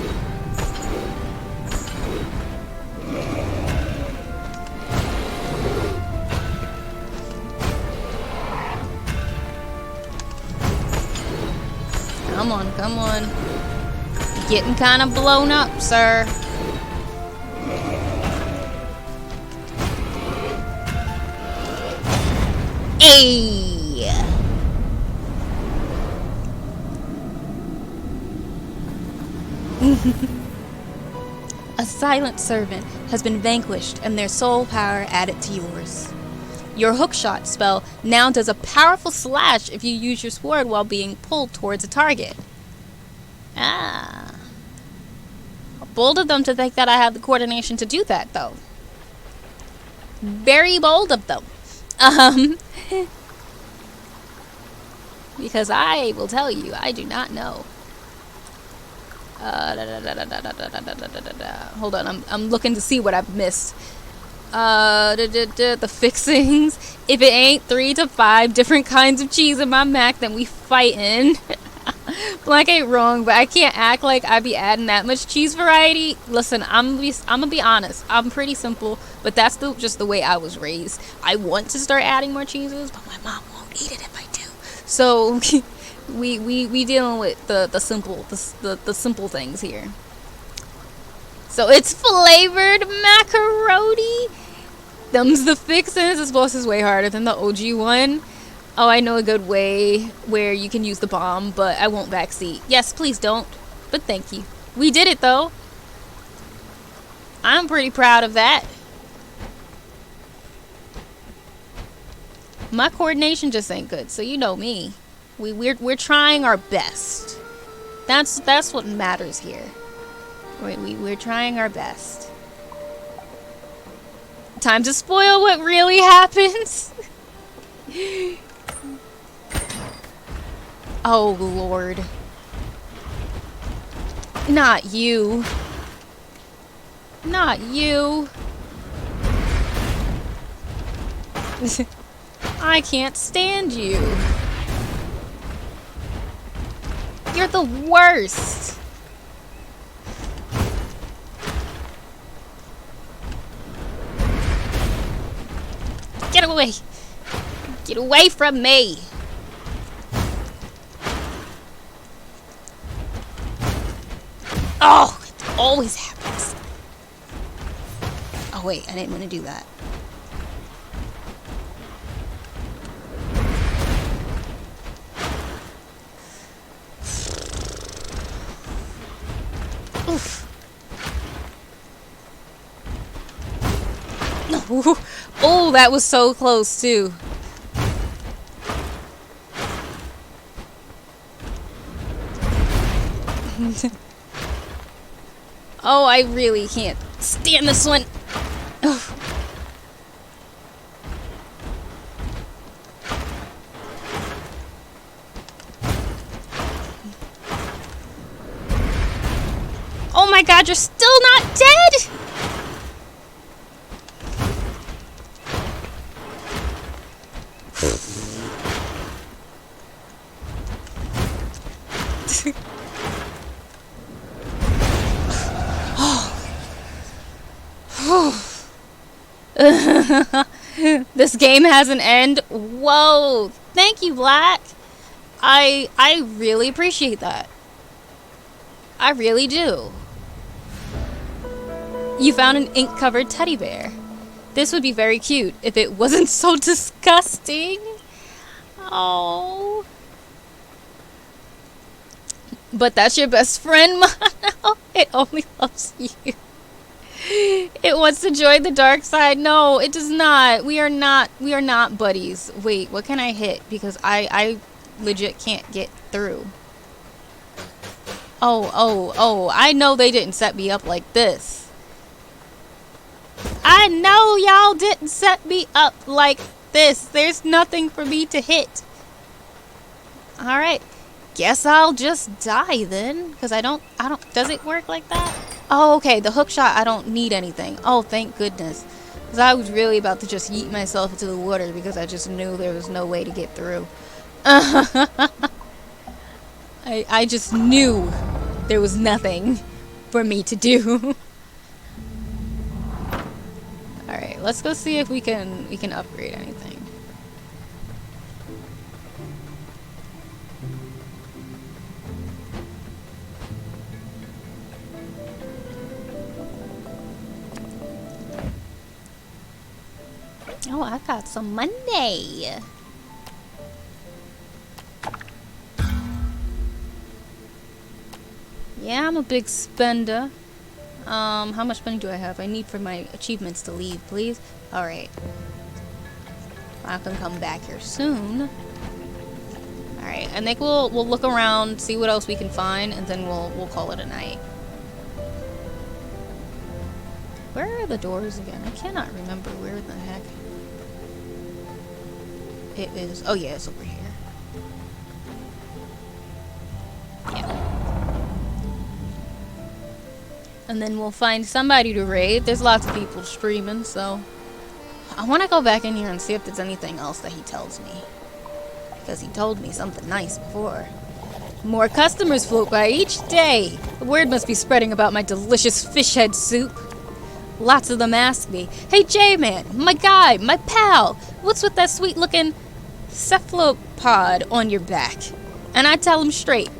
Come on, come on. Getting kind of blown up, sir. Hey! A silent servant has been vanquished and their soul power added to yours. Your hookshot spell now does a powerful slash if you use your sword while being pulled towards a target. Ah. Bold of them to think that I have the coordination to do that, though. Very bold of them. Because I will tell you, I do not know. Hold on, I'm looking to see what I've missed. The fixings. If it ain't 3 to 5 different kinds of cheese in my mac, then we fightin'. Black ain't wrong, but I can't act like I be adding that much cheese variety. Listen, I'm gonna be honest. I'm pretty simple, but that's just the way I was raised. I want to start adding more cheeses, but my mom won't eat it if I do. So we dealing with the simple things here. So it's flavored macaroni. Them's the fixins. This boss is way harder than the OG one. Oh, I know a good way where you can use the bomb, but I won't backseat. Yes, please don't. But thank you. We did it, though. I'm pretty proud of that. My coordination just ain't good, so you know me. We're trying our best. That's what matters here. We're trying our best. Time to spoil what really happens. Oh, Lord. Not you. Not you. I can't stand you. You're the worst. Get away. Get away from me. Oh, it always happens. Oh, wait, I didn't want to do that. Oof. No. Oh, that was so close, too. Oh, I really can't stand this one. Ugh. Oh my God, you're still not dead? This game has an end. Whoa, thank you, Black. I really appreciate that. I really do. You found an ink-covered teddy bear. This would be very cute if it wasn't so disgusting. Oh. But that's your best friend, Mono. It only loves you. It wants to join the dark side. No, it does not. We are not buddies. Wait, what can I hit? Because I legit can't get through. Oh, I know they didn't set me up like this. I know y'all didn't set me up like this. There's nothing for me to hit. Alright. Guess I'll just die then. Because I don't, does it work like that? Oh, okay, the hook shot, I don't need anything. Oh, thank goodness. Because I was really about to just yeet myself into the water because I just knew there was no way to get through. I just knew there was nothing for me to do. Alright, let's go see if we can upgrade anything. Oh, I got some money. Yeah, I'm a big spender. How much money do I have? I need for my achievements to leave, please. Alright. I can come back here soon. Alright, I think we'll look around, see what else we can find, and then we'll call it a night. Where are the doors again? I cannot remember where the heck it is. Oh yeah, it's over here. Yeah. And then we'll find somebody to raid. There's lots of people streaming, so I want to go back in here and see if there's anything else that he tells me. Because he told me something nice before. More customers float by each day. The word must be spreading about my delicious fish head soup. Lots of them ask me, "Hey J-Man, my guy, my pal, what's with that sweet-looking cephalopod on your back?" And I tell them straight,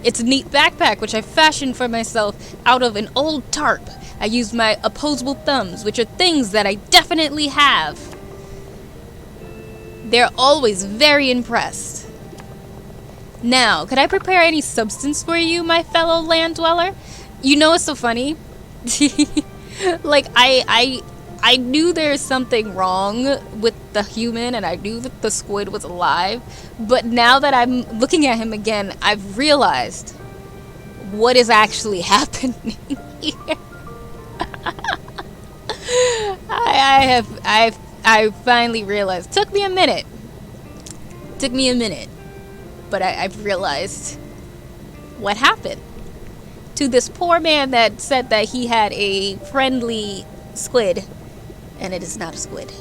it's a neat backpack which I fashioned for myself out of an old tarp. I used my opposable thumbs, which are things that I definitely have. They're always very impressed. Now, could I prepare any substance for you, my fellow land dweller? You know what's so funny? Like, I knew there's something wrong with the human, and I knew that the squid was alive, but now that I'm looking at him again, I've realized what is actually happening here. I finally realized. Took me a minute, but I've realized what happened to this poor man that said that he had a friendly squid, and it is not a squid.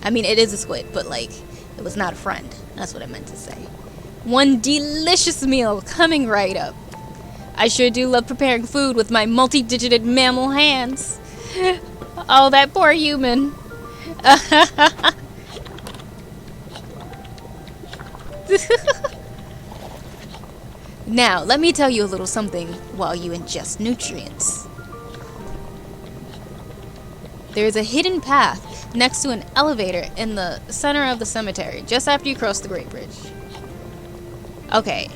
I mean, it is a squid, but like, it was not a friend. That's what I meant to say. One delicious meal coming right up. I sure do love preparing food with my multi-digited mammal hands. Oh, that poor human. Now, let me tell you a little something while you ingest nutrients. There is a hidden path next to an elevator in the center of the cemetery, just after you cross the Great Bridge. Okay.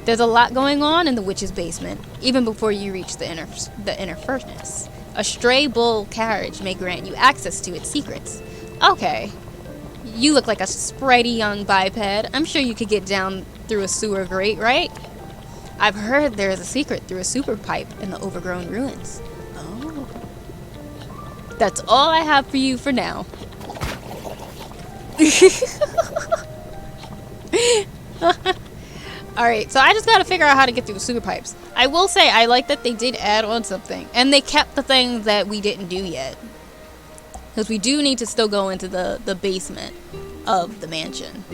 There's a lot going on in the witch's basement, even before you reach the inner furnace. A stray bull carriage may grant you access to its secrets. Okay. You look like a spritey young biped. I'm sure you could get down through a sewer grate, right? I've heard there is a secret through a super pipe in the Overgrown Ruins. Oh. That's all I have for you for now. Alright, so I just gotta figure out how to get through the sewer pipes. I will say, I like that they did add on something. And they kept the things that we didn't do yet. Because we do need to still go into the basement of the mansion.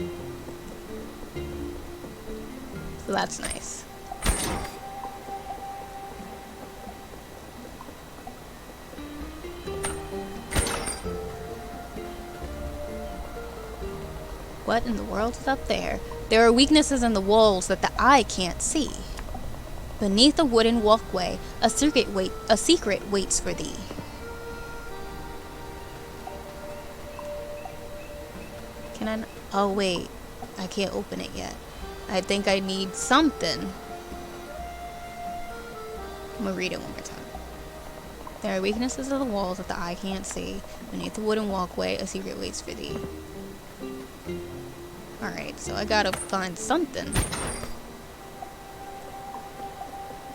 So that's nice. What in the world is up there? There are weaknesses in the walls that the eye can't see. Beneath a wooden walkway, a secret waits for thee. Can I? Oh wait, I can't open it yet. I think I need something. I'm gonna read it one more time. There are weaknesses in the walls that the eye can't see. Beneath the wooden walkway, a secret waits for thee. Alright, so I gotta find something.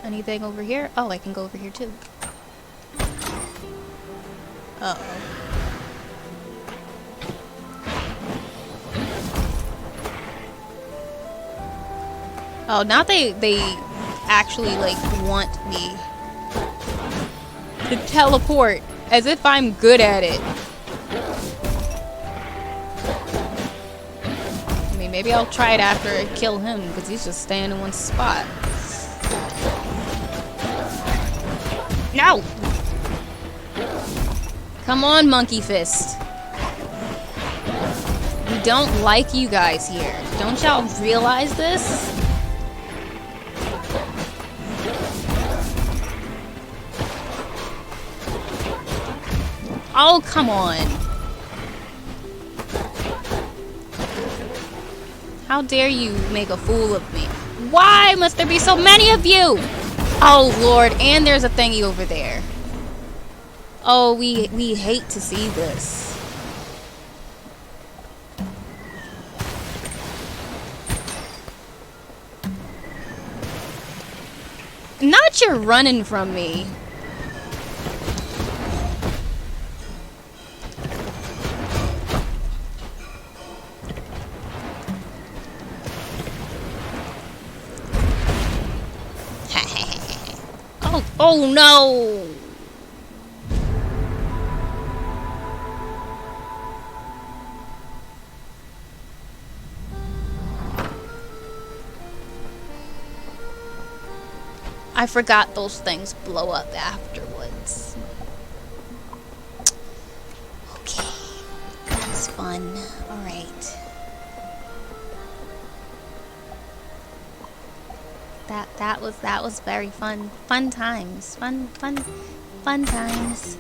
Anything over here? Oh, I can go over here too. Uh-oh. Oh, now they actually, like, want me to teleport as if I'm good at it. I mean, maybe I'll try it after I kill him, because he's just staying in one spot. No! Come on, Monkey Fist. We don't like you guys here. Don't y'all realize this? Oh, come on. How dare you make a fool of me? Why must there be so many of you? Oh, Lord. And there's a thingy over there. Oh, we hate to see this. Not you're running from me. Oh no! I forgot those things blow up afterwards. Okay, that's fun. All right. That was very fun. Fun times. Fun times.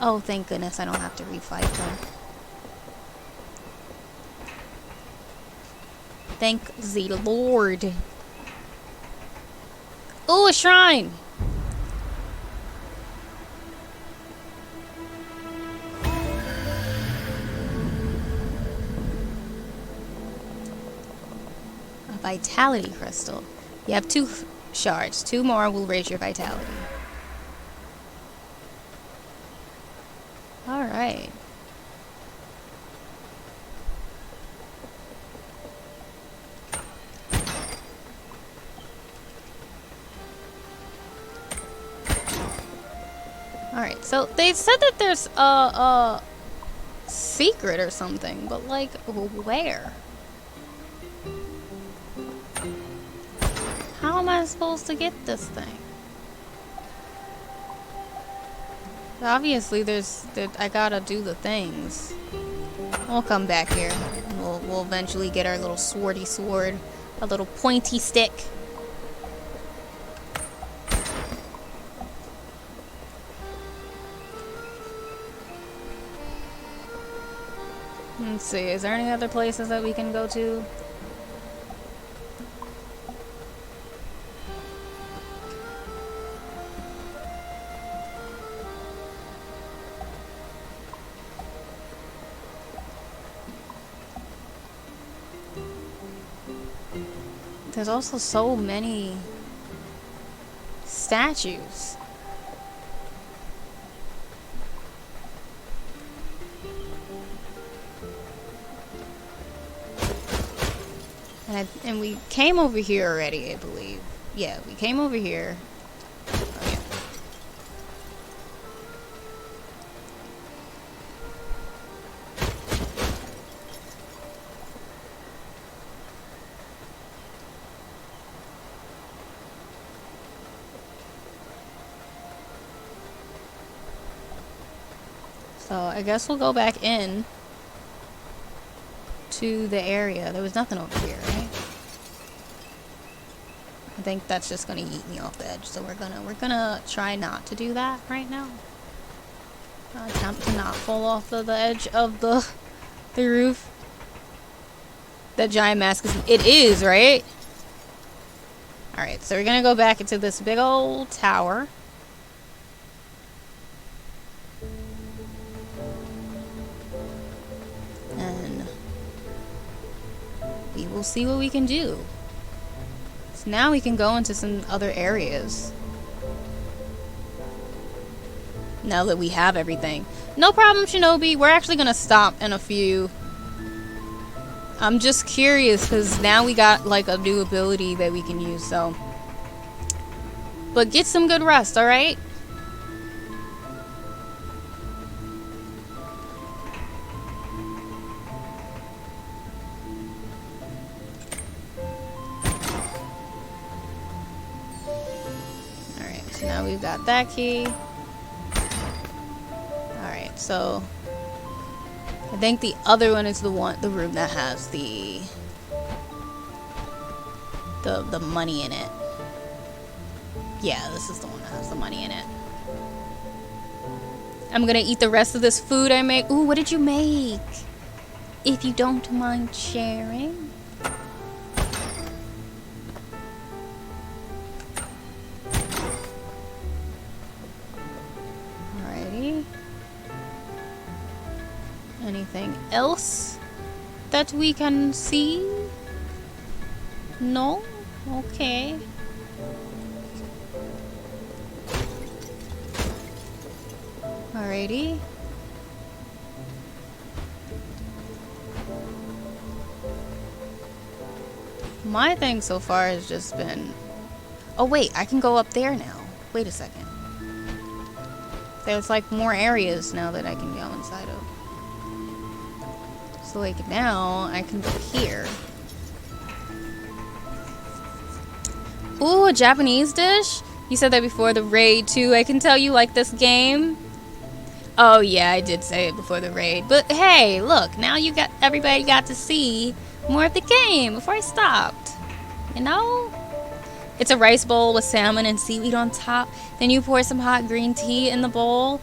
Oh, thank goodness I don't have to refight them. Thank the Lord. Oh, a shrine. Vitality crystal. You have 2 shards. 2 more will raise your vitality. Alright. Alright, so they said that there's a secret or something, but like, where? How am I supposed to get this thing? Obviously, I gotta do the things. We'll come back here. We'll eventually get our little swordy sword, a little pointy stick. Let's see. Is there any other places that we can go to? There's also so many statues. And we came over here already, I believe. Yeah, we came over here. Oh, yeah. So I guess we'll go back in to the area. There was nothing over here, right? I think that's just gonna eat me off the edge, so we're gonna try not to do that right now. Attempt to not fall off the edge of the roof. That giant mask is right? Alright, so we're gonna go back into this big old tower. And we will see what we can do. So now we can go into some other areas. Now that we have everything. No problem, Shinobi. We're actually gonna stop in a few. I'm just curious because now we got like a new ability that we can use, so. But get some good rest, alright? Alright, so now we've got that key. Alright, so I think the other one is the room that has the money in it. Yeah, this is the one that has the money in it. I'm gonna eat the rest of this food I make. Ooh, what did you make? if you don't mind sharing. Alrighty. Anything else that we can see? No? Okay. Alrighty. My thing so far has just been... Oh wait, I can go up there now. Wait a second. There's like more areas now that I can go inside of. So like now I can go here. Ooh, a Japanese dish? You said that before the raid too. I can tell you like this game. Oh yeah, I did say it before the raid. But hey, look, now everybody got to see more of the game before I stopped. You know? It's a rice bowl with salmon and seaweed on top. Then you pour some hot green tea in the bowl.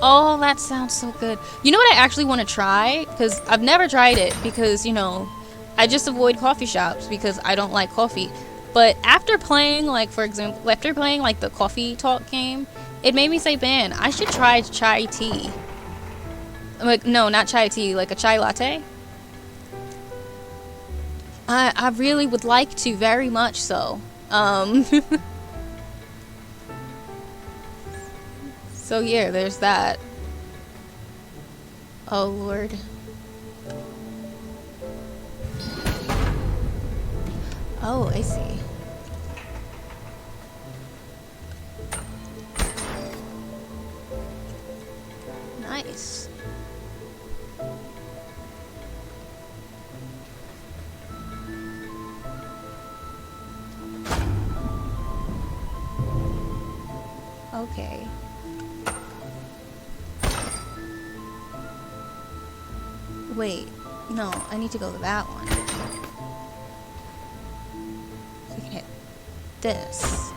Oh, that sounds so good. You know what I actually want to try? Because I've never tried it because, you know, I just avoid coffee shops because I don't like coffee. But after playing, like, for example, after playing, like, the coffee talk game, it made me say, man, I should try chai tea. Like, no, not chai tea, like a chai latte. I really would like to, very much so. So yeah, there's that. Oh Lord. Oh, I see. Nice. Okay. Wait, no, I need to go to that one. So you can hit this.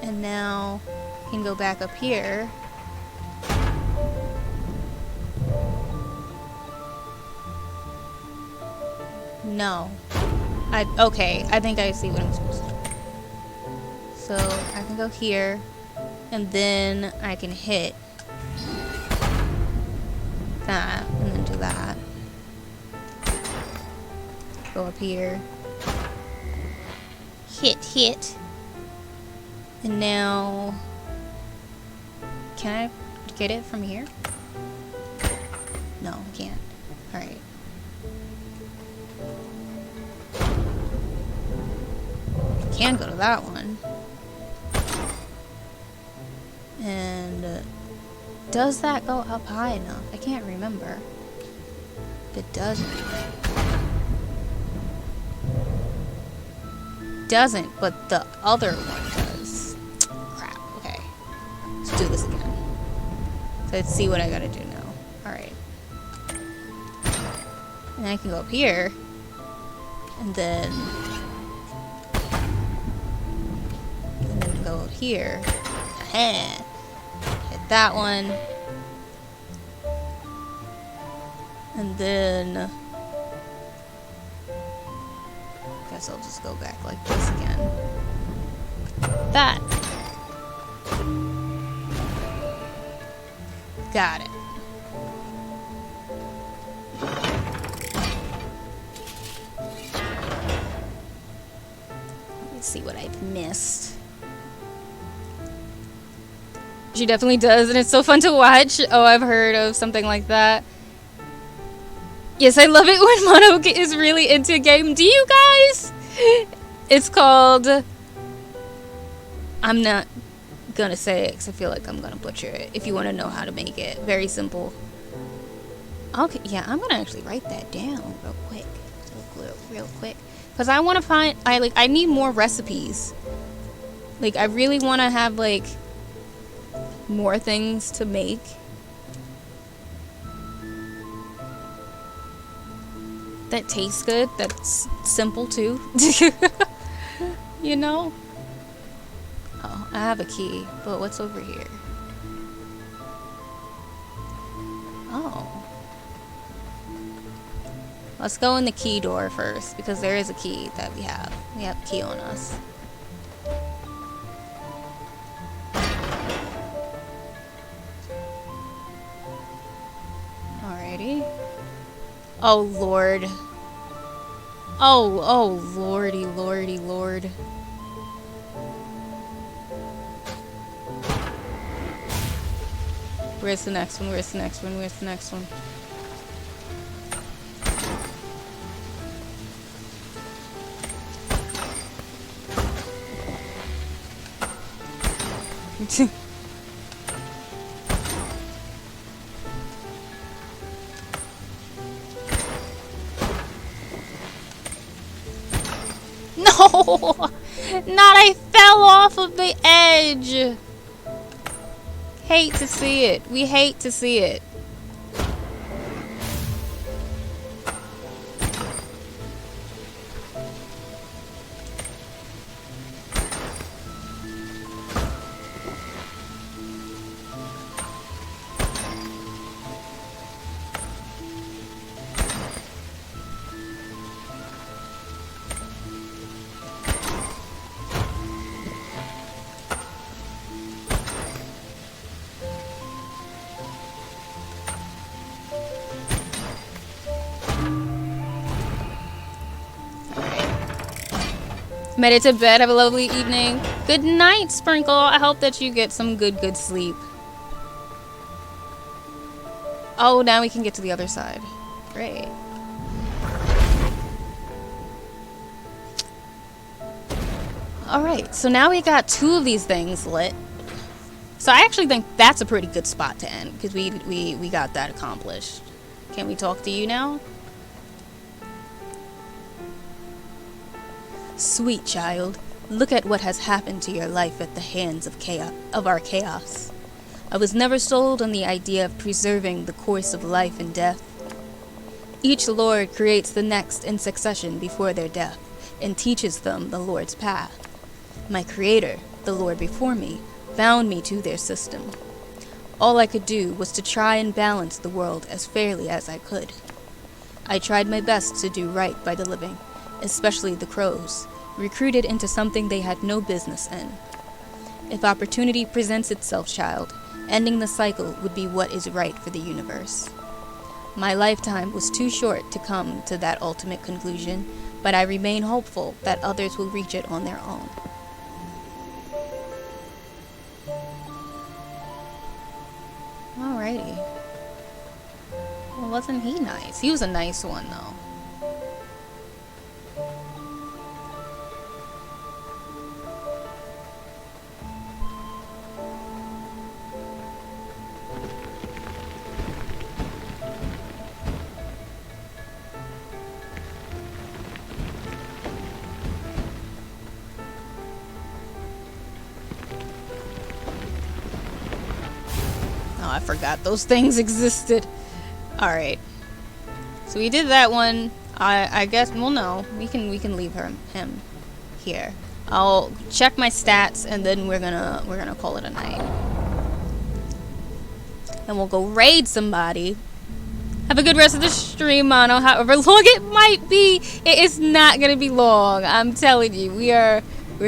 And now you can go back up here. No. Okay, I think I see what I'm supposed to do. So I can go here, and then I can hit that, and then do that. Go up here. Hit. And now, can I get it from here? No, I can't. Alright. Can go to that one. And does that go up high enough? I can't remember. It doesn't. Doesn't, but the other one does. Crap. Okay. Let's do this again. So let's see what I gotta do now. Alright. And I can go up here. And then go here. Hit that one. And then guess I'll just go back like this again. That. Got it. Let's see what I've missed. She definitely does, and it's so fun to watch. Oh, I've heard of something like that. Yes, I love it when Mono is really into a game. Do you guys? It's called... I'm not gonna say it because I feel like I'm gonna butcher it. If you want to know how to make it. Very simple. Okay, yeah, I'm gonna actually write that down real quick. Real quick. Because I want to find... I need more recipes. Like, I really want to have, like... more things to make. That tastes good. That's simple too. You know? Oh, I have a key, but what's over here? Oh. Let's go in the key door first, because there is a key that we have. We have a key on us. Alrighty. Oh, Lord. Oh, lordy, lordy, lord. Where's the next one? Where's the next one? Where's the next one? No! Not I fell off of the edge! Hate to see it. We hate to see it. Made it to bed. Have a lovely evening. Good night, Sprinkle. I hope that you get some good sleep. Oh, now we can get to the other side. Great. Alright, so now we got 2 of these things lit. So I actually think that's a pretty good spot to end, because we got that accomplished. Can we talk to you now? Sweet child, look at what has happened to your life at the hands of our chaos. I was never sold on the idea of preserving the course of life and death. Each lord creates the next in succession before their death, and teaches them the Lord's path. My creator, the Lord before me, bound me to their system. All I could do was to try and balance the world as fairly as I could. I tried my best to do right by the living, especially the crows, recruited into something they had no business in. If opportunity presents itself, child, ending the cycle would be what is right for the universe. My lifetime was too short to come to that ultimate conclusion, but I remain hopeful that others will reach it on their own. Alrighty. Well, wasn't he nice? He was a nice one, though. I forgot those things existed. Alright. So we did that one. I guess, well, no. We can leave him here. I'll check my stats and then we're gonna call it a night. And we'll go raid somebody. Have a good rest of the stream, Mono. However long it might be, it is not gonna be long. I'm telling you. We're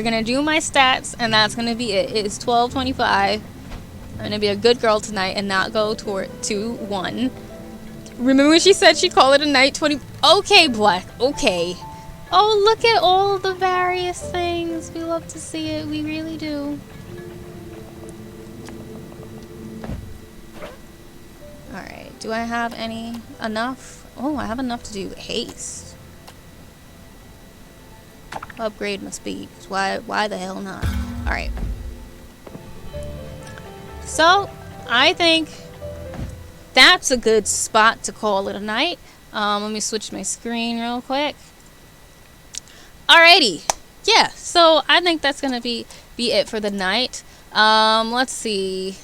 gonna do my stats and that's gonna be it. It is 12:25. I'm gonna be a good girl tonight and not go to 1. Remember when she said she'd call it a night? 20. Okay, Black. Okay. Oh, look at all the various things. We love to see it. We really do. Alright. Do I have enough? Oh, I have enough to do haste. Upgrade my speed. Why the hell not? Alright. So, I think that's a good spot to call it a night. Let me switch my screen real quick. Alrighty. Yeah, so I think that's gonna be it for the night. Let's see.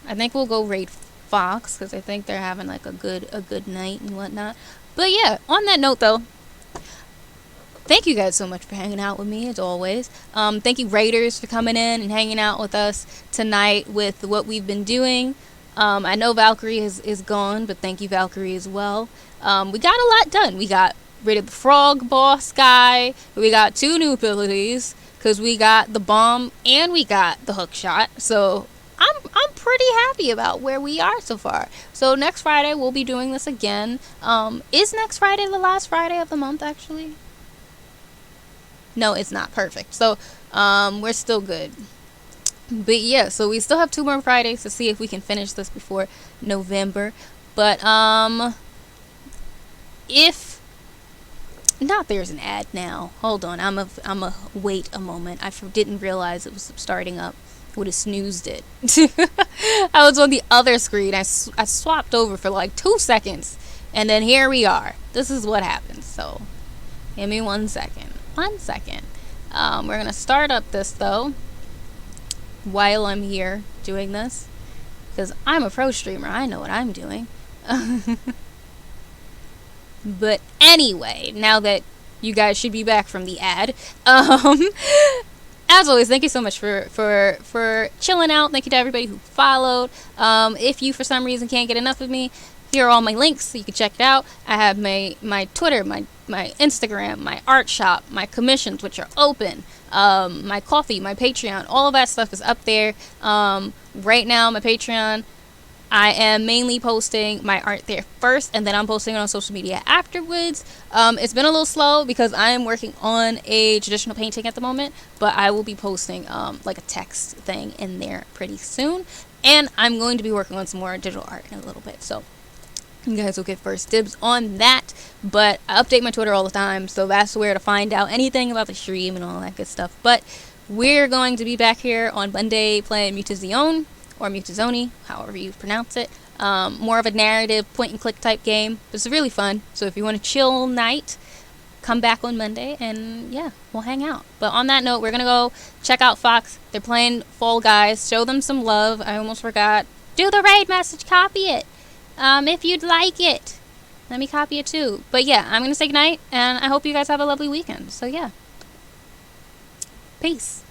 I think we'll go raid Fox, because I think they're having like a good night and whatnot. But yeah, on that note though, thank you guys so much for hanging out with me as always. Thank you Raiders for coming in and hanging out with us tonight with what we've been doing. I know Valkyrie is gone, but thank you Valkyrie as well. We got a lot done. We got rid of the frog boss guy. We got 2 new abilities because we got the bomb and we got the hook shot. So I'm pretty happy about where we are so far. So next Friday we'll be doing this again. Is next Friday the last Friday of the month actually? No, it's not. Perfect. So we're still good. But yeah, so we still have 2 more Fridays to see if we can finish this before November. But if not, there's an ad now. Hold on, I'm a wait a moment. I didn't realize it was starting up. Would have snoozed it. I was on the other screen. I swapped over for like 2 seconds, and then here we are. This is what happens. So, give me 1 second. 1 second. We're gonna start up this though while I'm here doing this, because I'm a pro streamer. I know what I'm doing. But anyway, now that you guys should be back from the ad, as always, thank you so much for chilling out. Thank you to everybody who followed. If you for some reason can't get enough of me, here are all my links so you can check it out. I have my Twitter, my Instagram, my art shop, my commissions, which are open, my coffee, my Patreon. All of that stuff is up there. Right now, my Patreon, I am mainly posting my art there first, and then I'm posting it on social media afterwards. It's been a little slow because I am working on a traditional painting at the moment, but I will be posting like a text thing in there pretty soon. And I'm going to be working on some more digital art in a little bit, so you guys will get first dibs on that. But I update my Twitter all the time, so that's where to find out anything about the stream and all that good stuff. But we're going to be back here on Monday playing Mutazione, or Mutazoni, however you pronounce it. More of a narrative point-and-click type game. It's really fun, so if you want a chill night, come back on Monday, and yeah, we'll hang out. But on that note, we're gonna go check out Fox. They're playing Fall Guys. Show them some love. I almost forgot. Do the raid message. Copy it. If you'd like it. Let me copy it too. But yeah, I'm gonna say goodnight, and I hope you guys have a lovely weekend. So yeah. Peace.